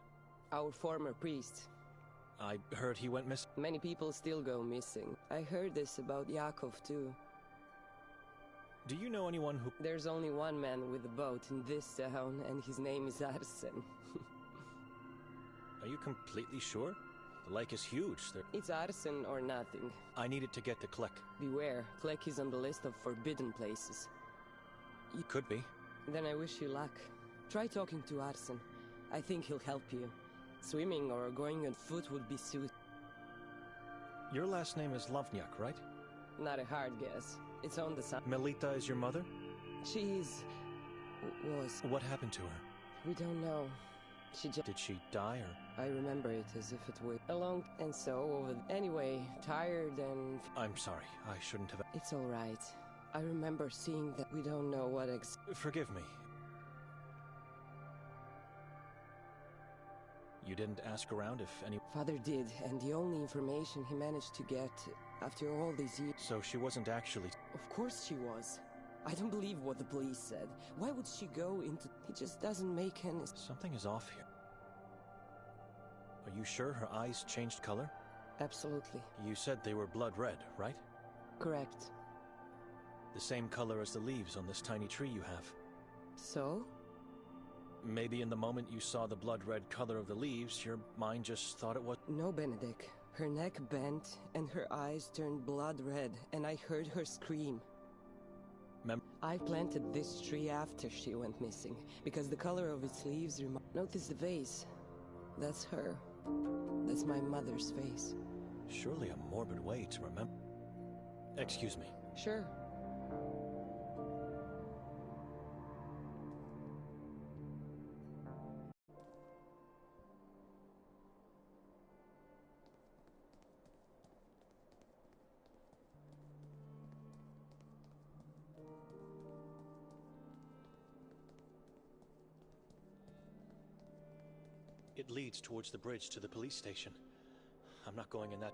Our former priest. I heard he went missing. Many people still go missing. I heard this about Yakov too. Do you know anyone who... There's only one man with a boat in this town, and his name is Arsen. Are you completely sure? The lake is huge. It's Arsen or nothing. I needed to get to Klek. Beware, Klek is on the list of forbidden places. You could be. Then I wish you luck. Try talking to Arsen. I think he'll help you. Swimming or going on foot would be suit. Your last name is Lovniak, right? Not a hard guess. It's on the side. Melita is your mother? She is... was... What happened to her? We don't know. She just... Did she die or... I remember it as if it were along and so over... Anyway, tired and... I'm sorry. I shouldn't have... It's all right. I remember seeing that we don't know what Forgive me. You didn't ask around if any... Father did, and the only information he managed to get after all these years... So she wasn't actually... Of course she was. I don't believe what the police said. Why would she go into... It just doesn't make any... Something is off here. Are you sure her eyes changed color? Absolutely. You said they were blood red, right? Correct. The same color as the leaves on this tiny tree you have. So? Maybe in the moment you saw the blood-red color of the leaves, your mind just thought it was... No, Benedict. Her neck bent, and her eyes turned blood-red, and I heard her scream. I planted this tree after she went missing, because the color of its leaves Notice the vase. That's her. That's my mother's face. Surely a morbid way to remember... Excuse me. Sure. It leads towards the bridge to the police station. I'm not going in that...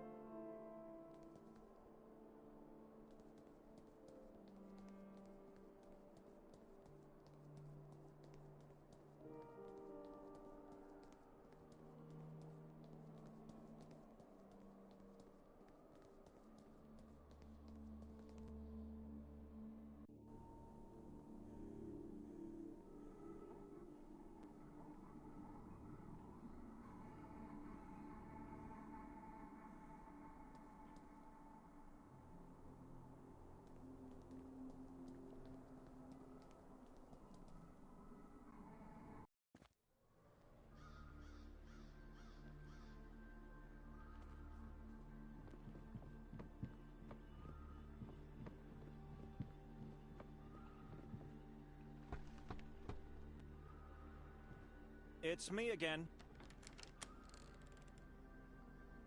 It's me again.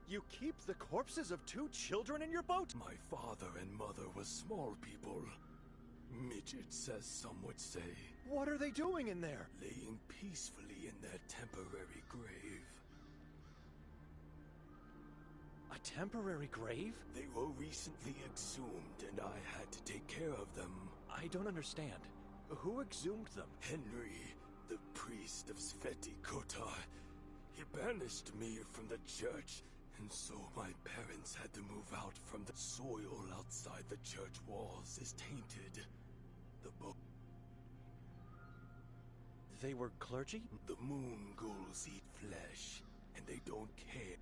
You keep the corpses of 2 children in your boat? My father and mother were small people. Midgets, as some would say. What are they doing in there? Laying peacefully in their temporary grave. A temporary grave? They were recently exhumed, and I had to take care of them. I don't understand. Who exhumed them? Henry, the priest of Sveti Kotar. He banished me from the church, and so my parents had to move out from the soil outside the church walls is tainted. The book. They were clergy? The moon ghouls eat flesh, and they don't care.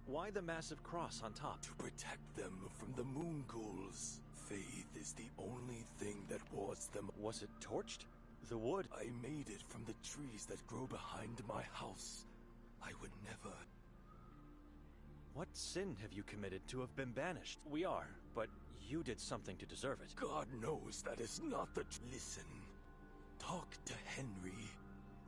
Why the massive cross on top? To protect them from the moon ghouls. Faith is the only thing that wards them. Was it torched? The wood? I made it from the trees that grow behind my house. I would never... What sin have you committed to have been banished? We are, but you did something to deserve it. God knows that is not the Listen. Talk to Henry.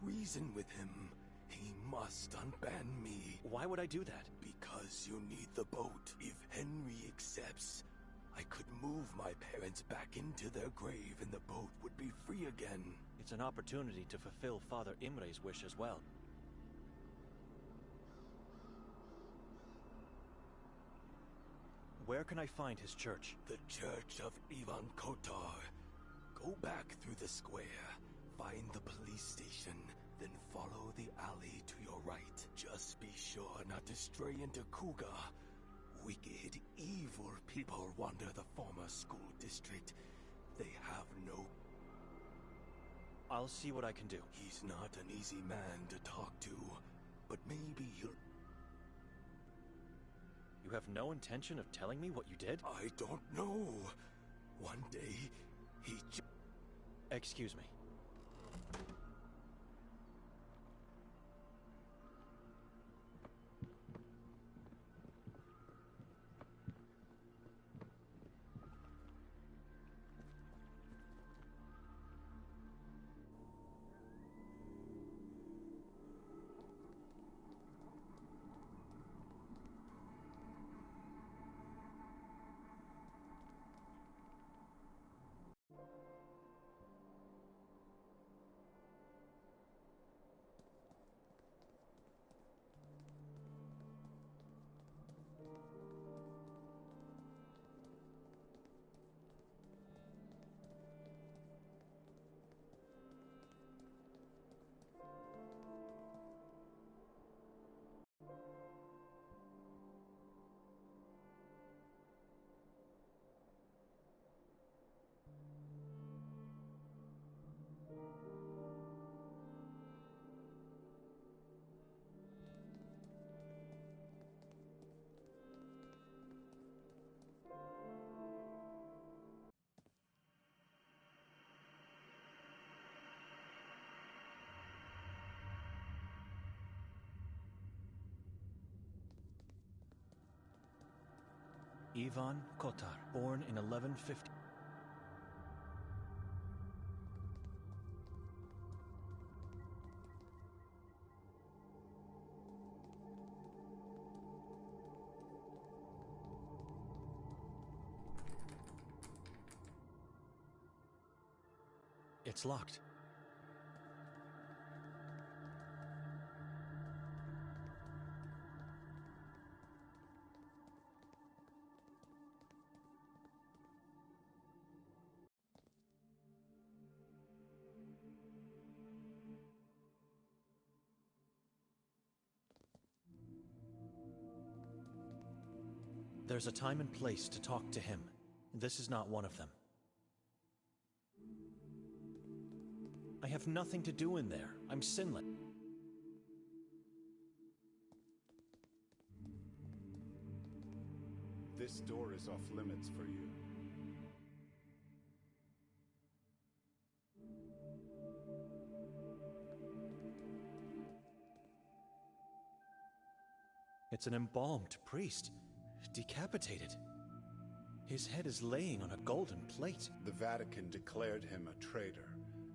Reason with him. He must unban me. Why would I do that? Because you need the boat. If Henry accepts, I could move my parents back into their grave and the boat would be free again. It's an opportunity to fulfill Father Imre's wish as well. Where can I find his church? The church of Ivan Kotar. Go Go back through the square, find the police station, then follow the alley to your right. Just be sure not to stray into Kuga. Wicked, evil people wander the former school district. They have no... I'll see what I can do. He's not an easy man to talk to, but maybe he'll... You have no intention of telling me what you did? I don't know. One day, he... Excuse me. Ivan Kotar, born in 1150. It's locked. There's a time and place to talk to him. This is not one of them. I have nothing to do in there. I'm sinless. This door is off limits for you. It's an embalmed priest, decapitated. His head is laying on a golden plate. The Vatican declared him a traitor,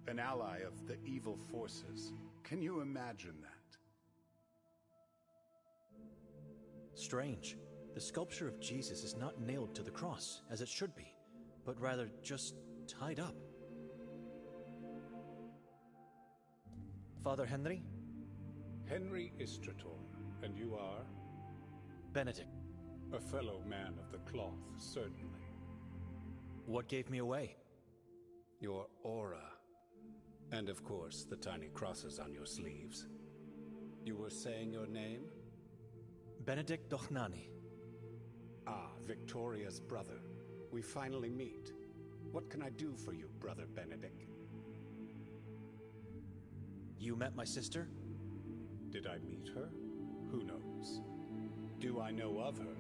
an ally of the evil forces. Can you imagine that? Strange. The sculpture of Jesus is not nailed to the cross, as it should be, but rather just tied up. Father Henry? Henry Istrator, and you are? Benedict. A fellow man of the cloth, certainly. What gave me away? Your aura. And of course, the tiny crosses on your sleeves. You were saying your name? Benedict Dochnani. Ah, Victoria's brother. We finally meet. What can I do for you, Brother Benedict? You met my sister? Did I meet her? Who knows? Do I know of her?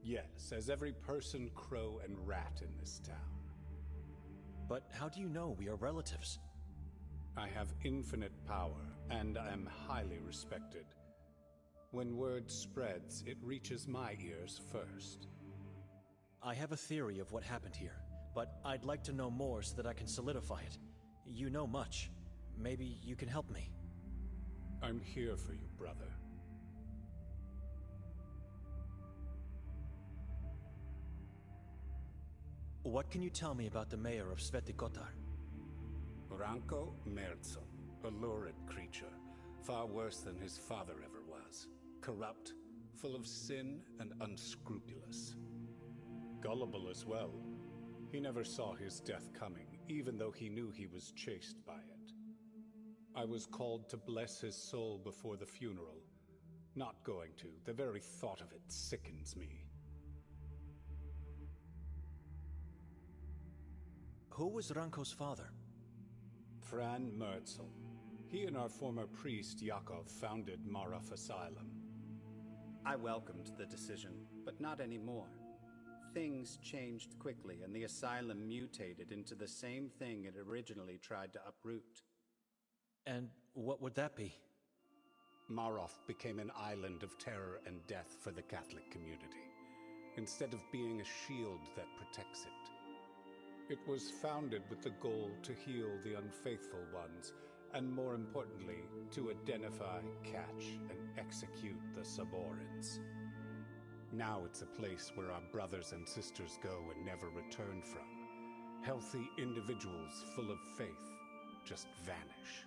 Yes, as every person, crow, and rat in this town. But how do you know we are relatives? I have infinite power, and I am highly respected. When word spreads, it reaches my ears first. I have a theory of what happened here, but I'd like to know more so that I can solidify it. You know much. Maybe you can help me. I'm here for you, brother. What can you tell me about the mayor of Sveti Kotar? Ranko Merzo, a lurid creature, far worse than his father ever was. Corrupt, full of sin, and unscrupulous. Gullible as well. He never saw his death coming, even though he knew he was chased by it. I was called to bless his soul before the funeral. Not going to. The very thought of it sickens me. Who was Ranko's father? Fran Merzel. He and our former priest, Yakov, founded Marov Asylum. I welcomed the decision, but not anymore. Things changed quickly, and the asylum mutated into the same thing it originally tried to uproot. And what would that be? Marov became an island of terror and death for the Catholic community, instead of being a shield that protects it. It was founded with the goal to heal the unfaithful ones, and more importantly, to identify, catch, and execute the Saborans. Now it's a place where our brothers and sisters go and never return from. Healthy individuals full of faith just vanish.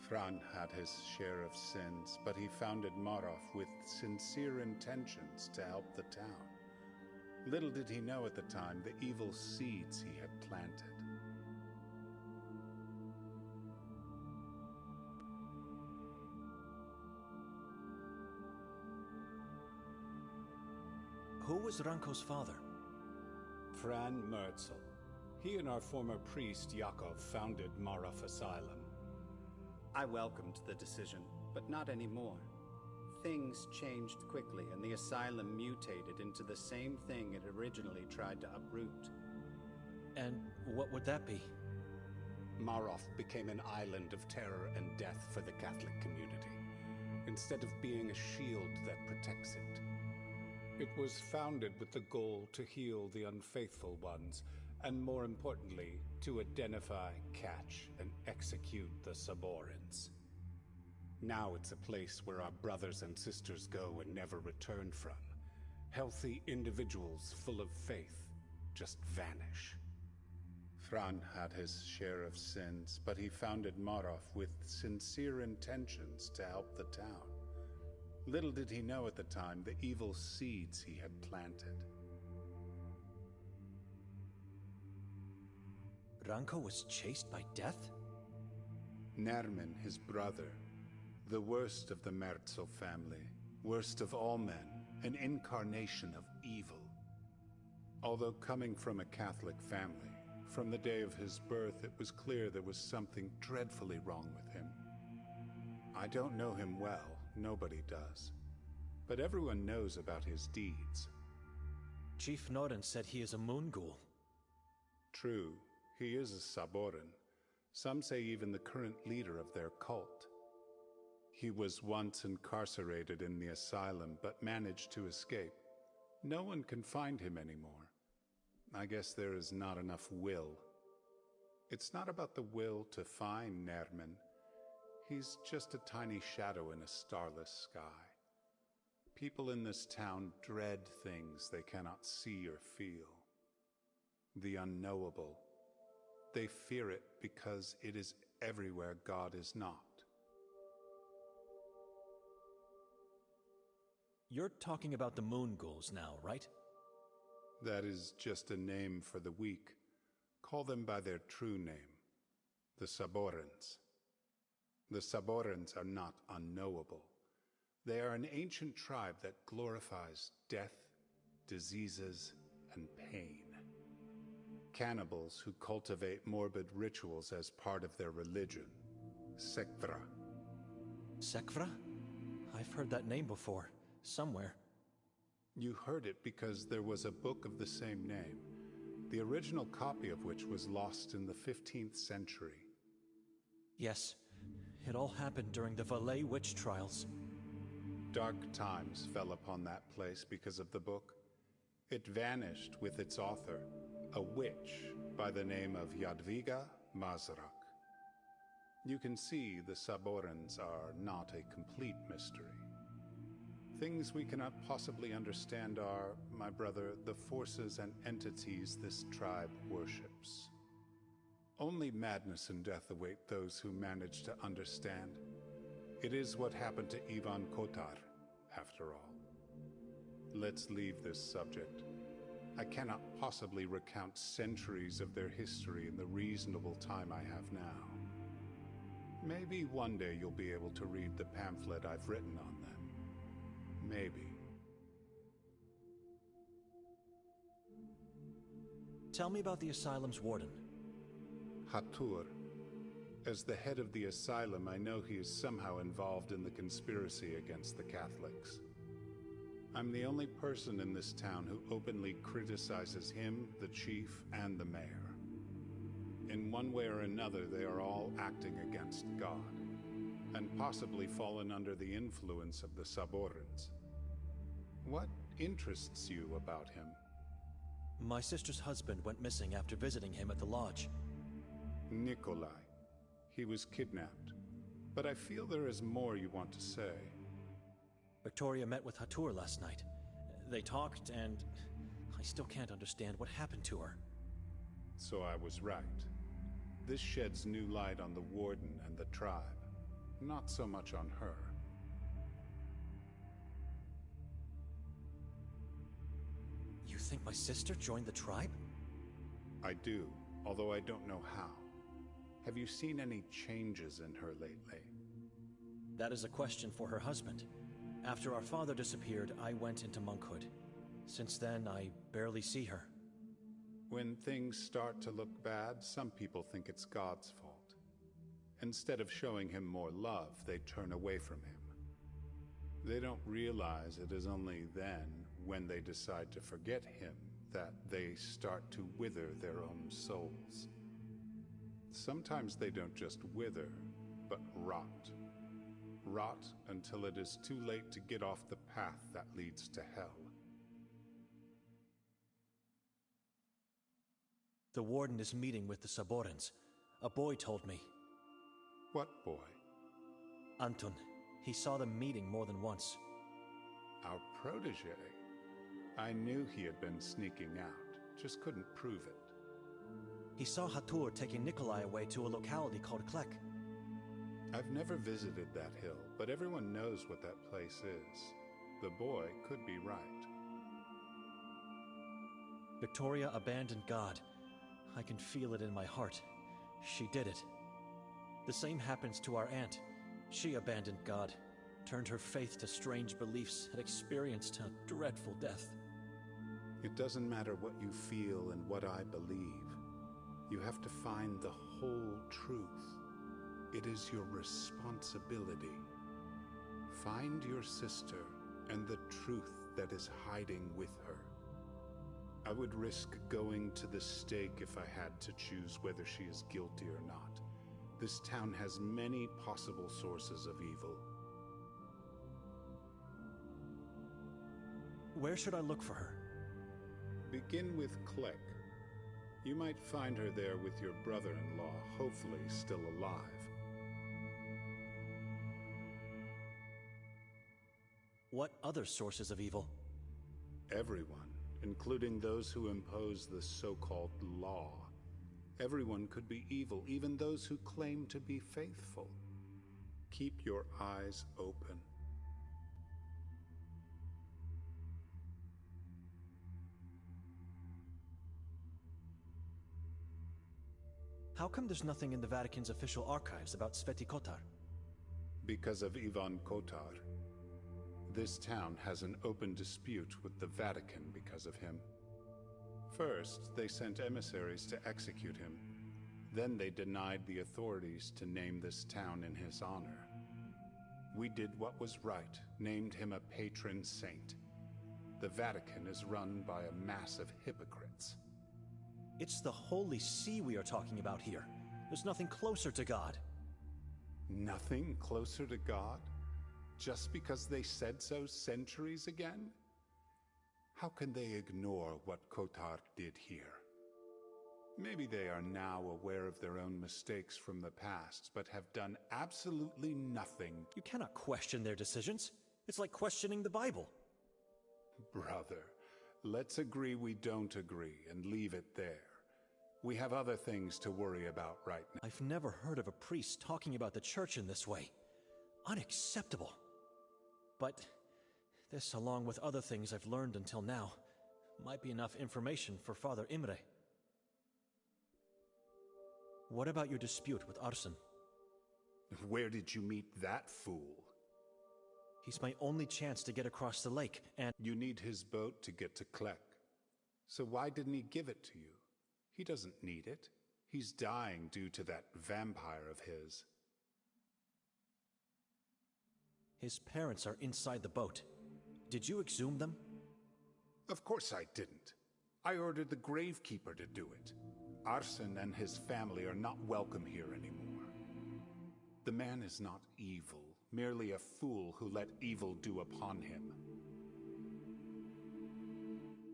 Fran had his share of sins, but he founded Marov with sincere intentions to help the town. Little did he know at the time the evil seeds he had planted. Who was Ranko's father? Fran Merzel. He and our former priest, Yakov, founded Marov Asylum. I welcomed the decision, but not anymore. Things changed quickly, and the asylum mutated into the same thing it originally tried to uproot. And what would that be? Marov became an island of terror and death for the Catholic community, instead of being a shield that protects it. It was founded with the goal to heal the unfaithful ones, and more importantly, to identify, catch, and execute the Saborans. Now it's a place where our brothers and sisters go and never return from. Healthy individuals full of faith just vanish. Fran had his share of sins, but he founded Marov with sincere intentions to help the town. Little did he know at the time the evil seeds he had planted. Ranko was chased by death? Nermin, his brother, the worst of the Merzel family, worst of all men, an incarnation of evil. Although coming from a Catholic family, from the day of his birth it was clear there was something dreadfully wrong with him. I don't know him well, nobody does. But everyone knows about his deeds. Chief Noren said he is a moon ghoul. True, he is a Saboran. Some say even the current leader of their cult. He was once incarcerated in the asylum, but managed to escape. No one can find him anymore. I guess there is not enough will. It's not about the will to find Nermin. He's just a tiny shadow in a starless sky. People in this town dread things they cannot see or feel. The unknowable. They fear it because it is everywhere God is not. You're talking about the moon ghouls now, right? That is just a name for the weak. Call them by their true name, the Saborans. The Saborans are not unknowable. They are an ancient tribe that glorifies death, diseases, and pain. Cannibals who cultivate morbid rituals as part of their religion. Sekvra. Sekvra? I've heard that name before, somewhere. You heard it because there was a book of the same name, the original copy of which was lost in the 15th century. Yes, it all happened during the Valais witch trials. Dark times fell upon that place because of the book. It vanished with its author, a witch by the name of Jadwiga Masaryk. You can see the Saborans are not a complete mystery. Things we cannot possibly understand are, my brother, the forces and entities this tribe worships. Only madness and death await those who manage to understand. It is what happened to Ivan Kotar, after all. Let's leave this subject. I cannot possibly recount centuries of their history in the reasonable time I have now. Maybe one day you'll be able to read the pamphlet I've written on them. Maybe. Tell me about the asylum's warden. Hatur. As the head of the asylum, I know he is somehow involved in the conspiracy against the Catholics. I'm the only person in this town who openly criticizes him, the chief, and the mayor. In one way or another, they are all acting against God, and possibly fallen under the influence of the Saborans. What interests you about him? My sister's husband went missing after visiting him at the lodge. Nikolai. He was kidnapped. But I feel there is more you want to say. Victoria met with Hatur last night. They talked, and I still can't understand what happened to her. So I was right. This sheds new light on the warden and the tribe. Not so much on her. You think my sister joined the tribe? I do, although I don't know how. Have you seen any changes in her lately? That is a question for her husband. After our father disappeared, I went into monkhood. Since then, I barely see her. When things start to look bad, some people think it's God's fault. Instead of showing him more love, they turn away from him. They don't realize it is only then, when they decide to forget him, that they start to wither their own souls. Sometimes they don't just wither, but rot. Rot until it is too late to get off the path that leads to hell. The warden is meeting with the Saborans. A boy told me. What boy? Anton. He saw them meeting more than once. Our protege. I knew he had been sneaking out, just couldn't prove it. He saw Hatur taking Nikolai away to a locality called Klek. I've never visited that hill, but everyone knows what that place is. The boy could be right. Victoria abandoned God. I can feel it in my heart. She did it. The same happens to our aunt. She abandoned God, turned her faith to strange beliefs, and experienced a dreadful death. It doesn't matter what you feel and what I believe. You have to find the whole truth. It is your responsibility. Find your sister and the truth that is hiding with her. I would risk going to the stake if I had to choose whether she is guilty or not. This town has many possible sources of evil. Where should I look for her? Begin with Klek. You might find her there with your brother-in-law, hopefully still alive. What other sources of evil? Everyone, including those who impose the so-called law. Everyone could be evil, even those who claim to be faithful. Keep your eyes open. How come there's nothing in the Vatican's official archives about Sveti Kotar? Because of Ivan Kotar. This town has an open dispute with the Vatican because of him. First, they sent emissaries to execute him. Then they denied the authorities to name this town in his honor. We did what was right, named him a patron saint. The Vatican is run by a mass of hypocrites. It's the Holy See we are talking about here. There's nothing closer to God. Nothing closer to God? Just because they said so centuries again? How can they ignore what Kotar did here? Maybe they are now aware of their own mistakes from the past, but have done absolutely nothing. You cannot question their decisions. It's like questioning the Bible. Brother, let's agree we don't agree and leave it there. We have other things to worry about right now. I've never heard of a priest talking about the church in this way. Unacceptable. But this, along with other things I've learned until now, Might be enough information for Father Imre. What about your dispute with Arsen? Where did you meet that fool? He's my only chance to get across the lake, and... You need his boat to get to Klek. So why didn't he give it to you? He doesn't need it. He's dying due to that vampire of his. His parents are inside the boat. Did you exhume them? Of course I didn't. I ordered the gravekeeper to do it. Arsen and his family are not welcome here anymore. The man is not evil, merely a fool who let evil do upon him.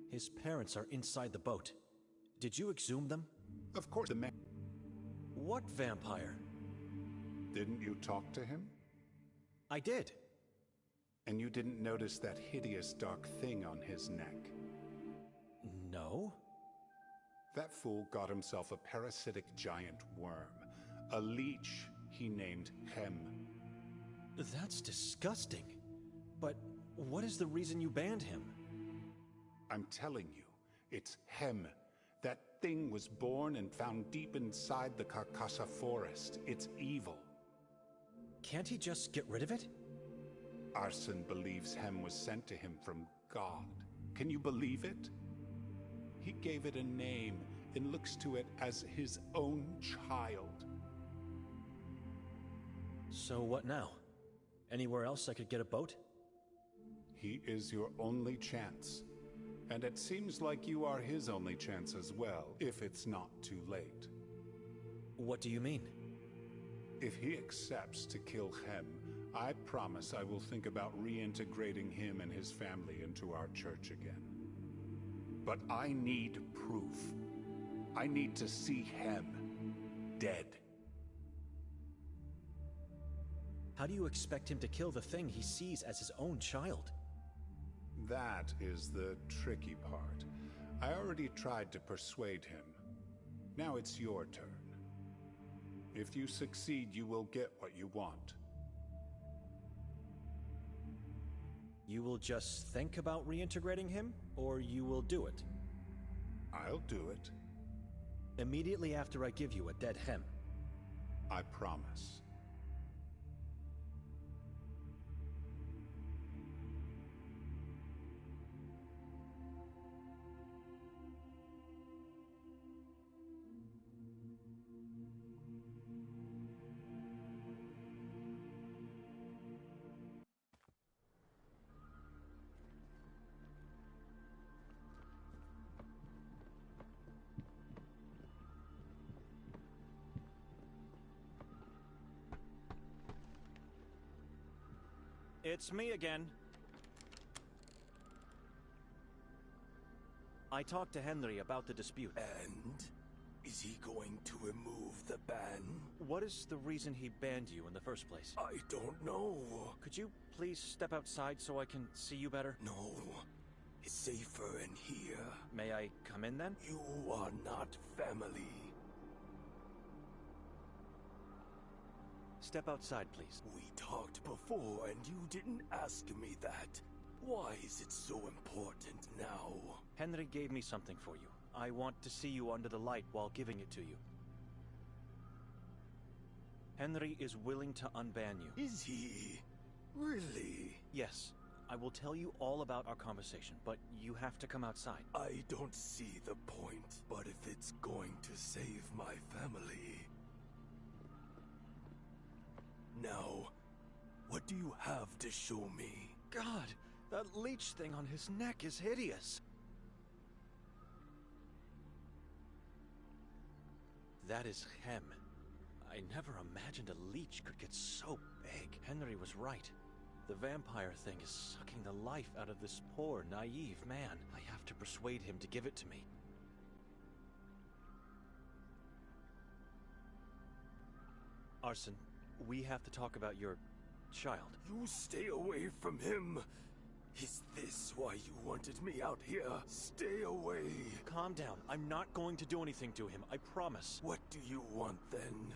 His parents are inside the boat. Did you exhume them? Of course the man... What vampire? Didn't you talk to him? I did. And you didn't notice that hideous dark thing on his neck? No. That fool got himself a parasitic giant worm. A leech he named Hem. That's disgusting. But what is the reason you banned him? I'm telling you, it's Hem. That thing was born and found deep inside the Carcassa forest. It's evil. Can't he just get rid of it? Arsen believes Hem was sent to him from God. Can you believe it? He gave it a name and looks to it as his own child. So what now? Anywhere else I could get a boat? He is your only chance. And it seems like you are his only chance as well, if it's not too late. What do you mean? If he accepts to kill Hem, I promise I will think about reintegrating him and his family into our church again. But I need proof. I need to see Hem dead. How do you expect him to kill the thing he sees as his own child? That is the tricky part. I already tried to persuade him. Now it's your turn. If you succeed, you will get what you want. You will just think about reintegrating him, or you will do it? I'll do it. Immediately after I give you a dead Hem. I promise. It's me again. I talked to Henry about the dispute. And? Is he going to remove the ban? What is the reason he banned you in the first place? I don't know. Could you please step outside so I can see you better? No. It's safer in here. May I come in then? You are not family. Step outside, please. We talked before and you didn't ask me that. Why is it so important now? Henry gave me something for you. I want to see you under the light while giving it to you. Henry is willing to unban you. Is he? Really? Yes. I will tell you all about our conversation, but you have to come outside. I don't see the point, but if it's going to save my family... Now, what do you have to show me? God, that leech thing on his neck is hideous. That is Hem. I never imagined a leech could get so big. Henry was right. The vampire thing is sucking the life out of this poor, naive man. I have to persuade him to give it to me. Arsen, we have to talk about your child. You stay away from him. Is this why you wanted me out here? Stay away. Calm down. I'm not going to do anything to him. I promise. What do you want then?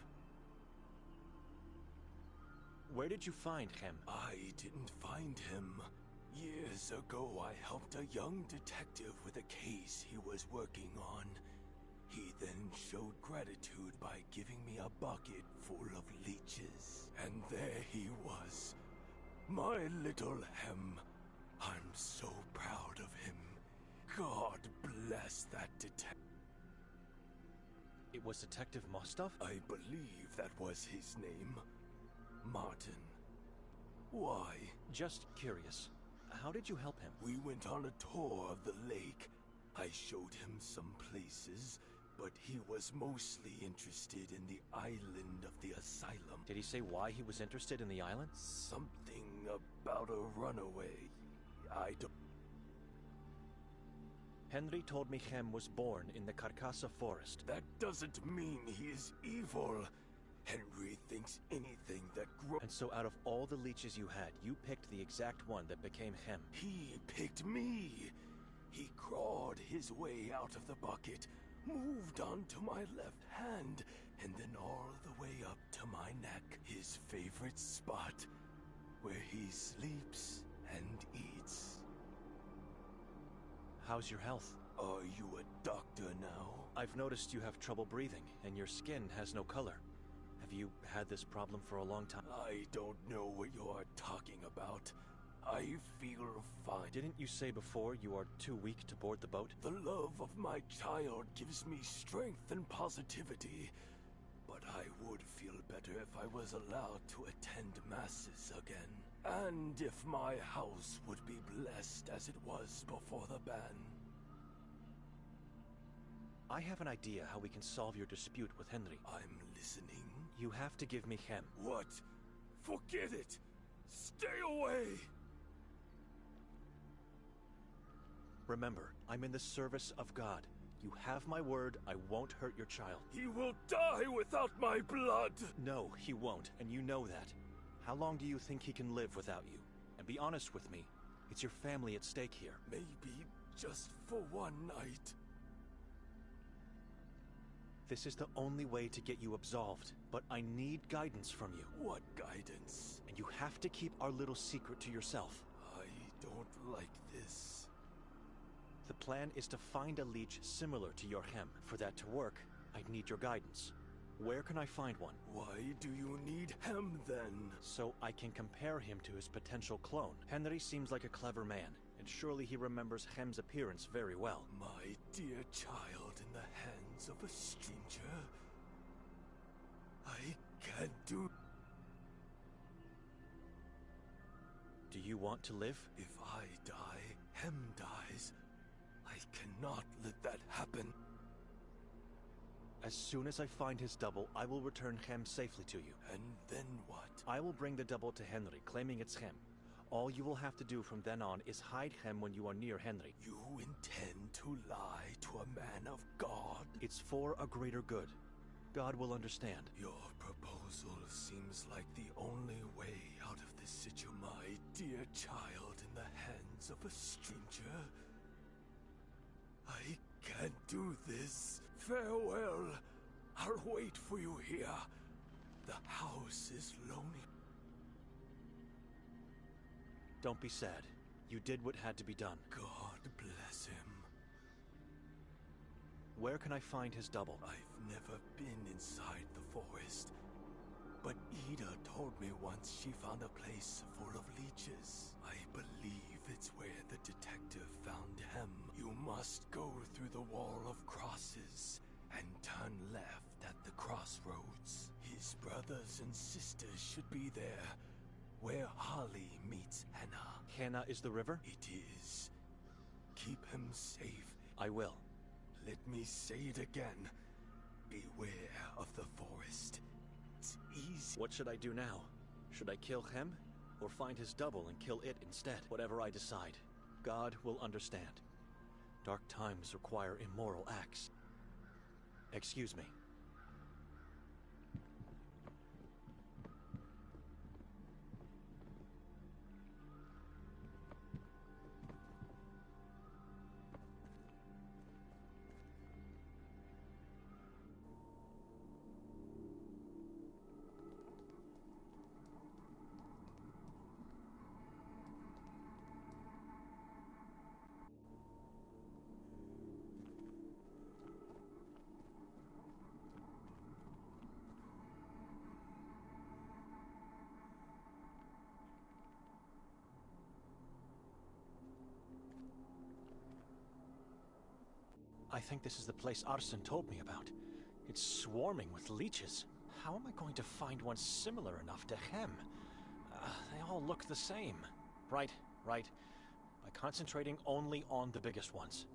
Where did you find Hem? I didn't find him. Years ago, I helped a young detective with a case he was working on. He then showed gratitude by giving me a bucket full of leeches. And there he was, my little Hem. I'm so proud of him. God bless that detective. It was Detective Mostov? I believe that was his name. Martin. Why? Just curious. How did you help him? We went on a tour of the lake. I showed him some places, but he was mostly interested in the island of the asylum. Did he say why he was interested in the island? Something about a runaway. I don't... Henry told me Hem was born in the Carcassa forest. That doesn't mean he is evil. Henry thinks anything that grows... And so out of all the leeches you had, you picked the exact one that became Hem. He picked me. He crawled his way out of the bucket, moved onto my left hand, and then all the way up to my neck. His favorite spot, where he sleeps and eats. How's your health? Are you a doctor now? I've noticed you have trouble breathing, and your skin has no color. Have you had this problem for a long time? I don't know what you are talking about. I feel fine. Didn't you say before you are too weak to board the boat? The love of my child gives me strength and positivity. But I would feel better if I was allowed to attend masses again. And if my house would be blessed as it was before the ban. I have an idea how we can solve your dispute with Henry. I'm listening. You have to give me Hem. What? Forget it! Stay away! Remember, I'm in the service of God. You have my word, I won't hurt your child. He will die without my blood! No, he won't, and you know that. How long do you think he can live without you? And be honest with me, it's your family at stake here. Maybe just for one night. This is the only way to get you absolved, but I need guidance from you. What guidance? And you have to keep our little secret to yourself. I don't like this. The plan is to find a leech similar to your Hem. For that to work, I'd need your guidance. Where can I find one? Why do you need Hem, then? So I can compare him to his potential clone. Henry seems like a clever man, and surely he remembers Hem's appearance very well. My dear child in the hands of a stranger. I can't do... Do you want to live? If I die, Hem dies. I cannot let that happen. As soon as I find his double, I will return Hem safely to you. And then what? I will bring the double to Henry, claiming it's Hem. All you will have to do from then on is hide Hem when you are near Henry. You intend to lie to a man of God? It's for a greater good. God will understand. Your proposal seems like the only way out of this situation. My dear child in the hands of a stranger. I can't do this. Farewell. I'll wait for you here. The house is lonely. Don't be sad. You did what had to be done. God bless him. Where can I find his double? I've never been inside the forest. But Ida told me once she found a place full of leeches. I believe it's where the detective found Hem. You must go through the wall of crosses and turn left at the crossroads. His brothers and sisters should be there, where Holly meets Hannah. Hannah is the river? It is. Keep him safe. I will. Let me say it again. Beware of the forest. It's easy. What should I do now? Should I kill Hem? Or find his double and kill it instead? Whatever I decide, God will understand. Dark times require immoral acts. Excuse me. I think this is the place Arsene told me about. It's swarming with leeches. How am I going to find one similar enough to hem? They all look the same. Right. By concentrating only on the biggest ones.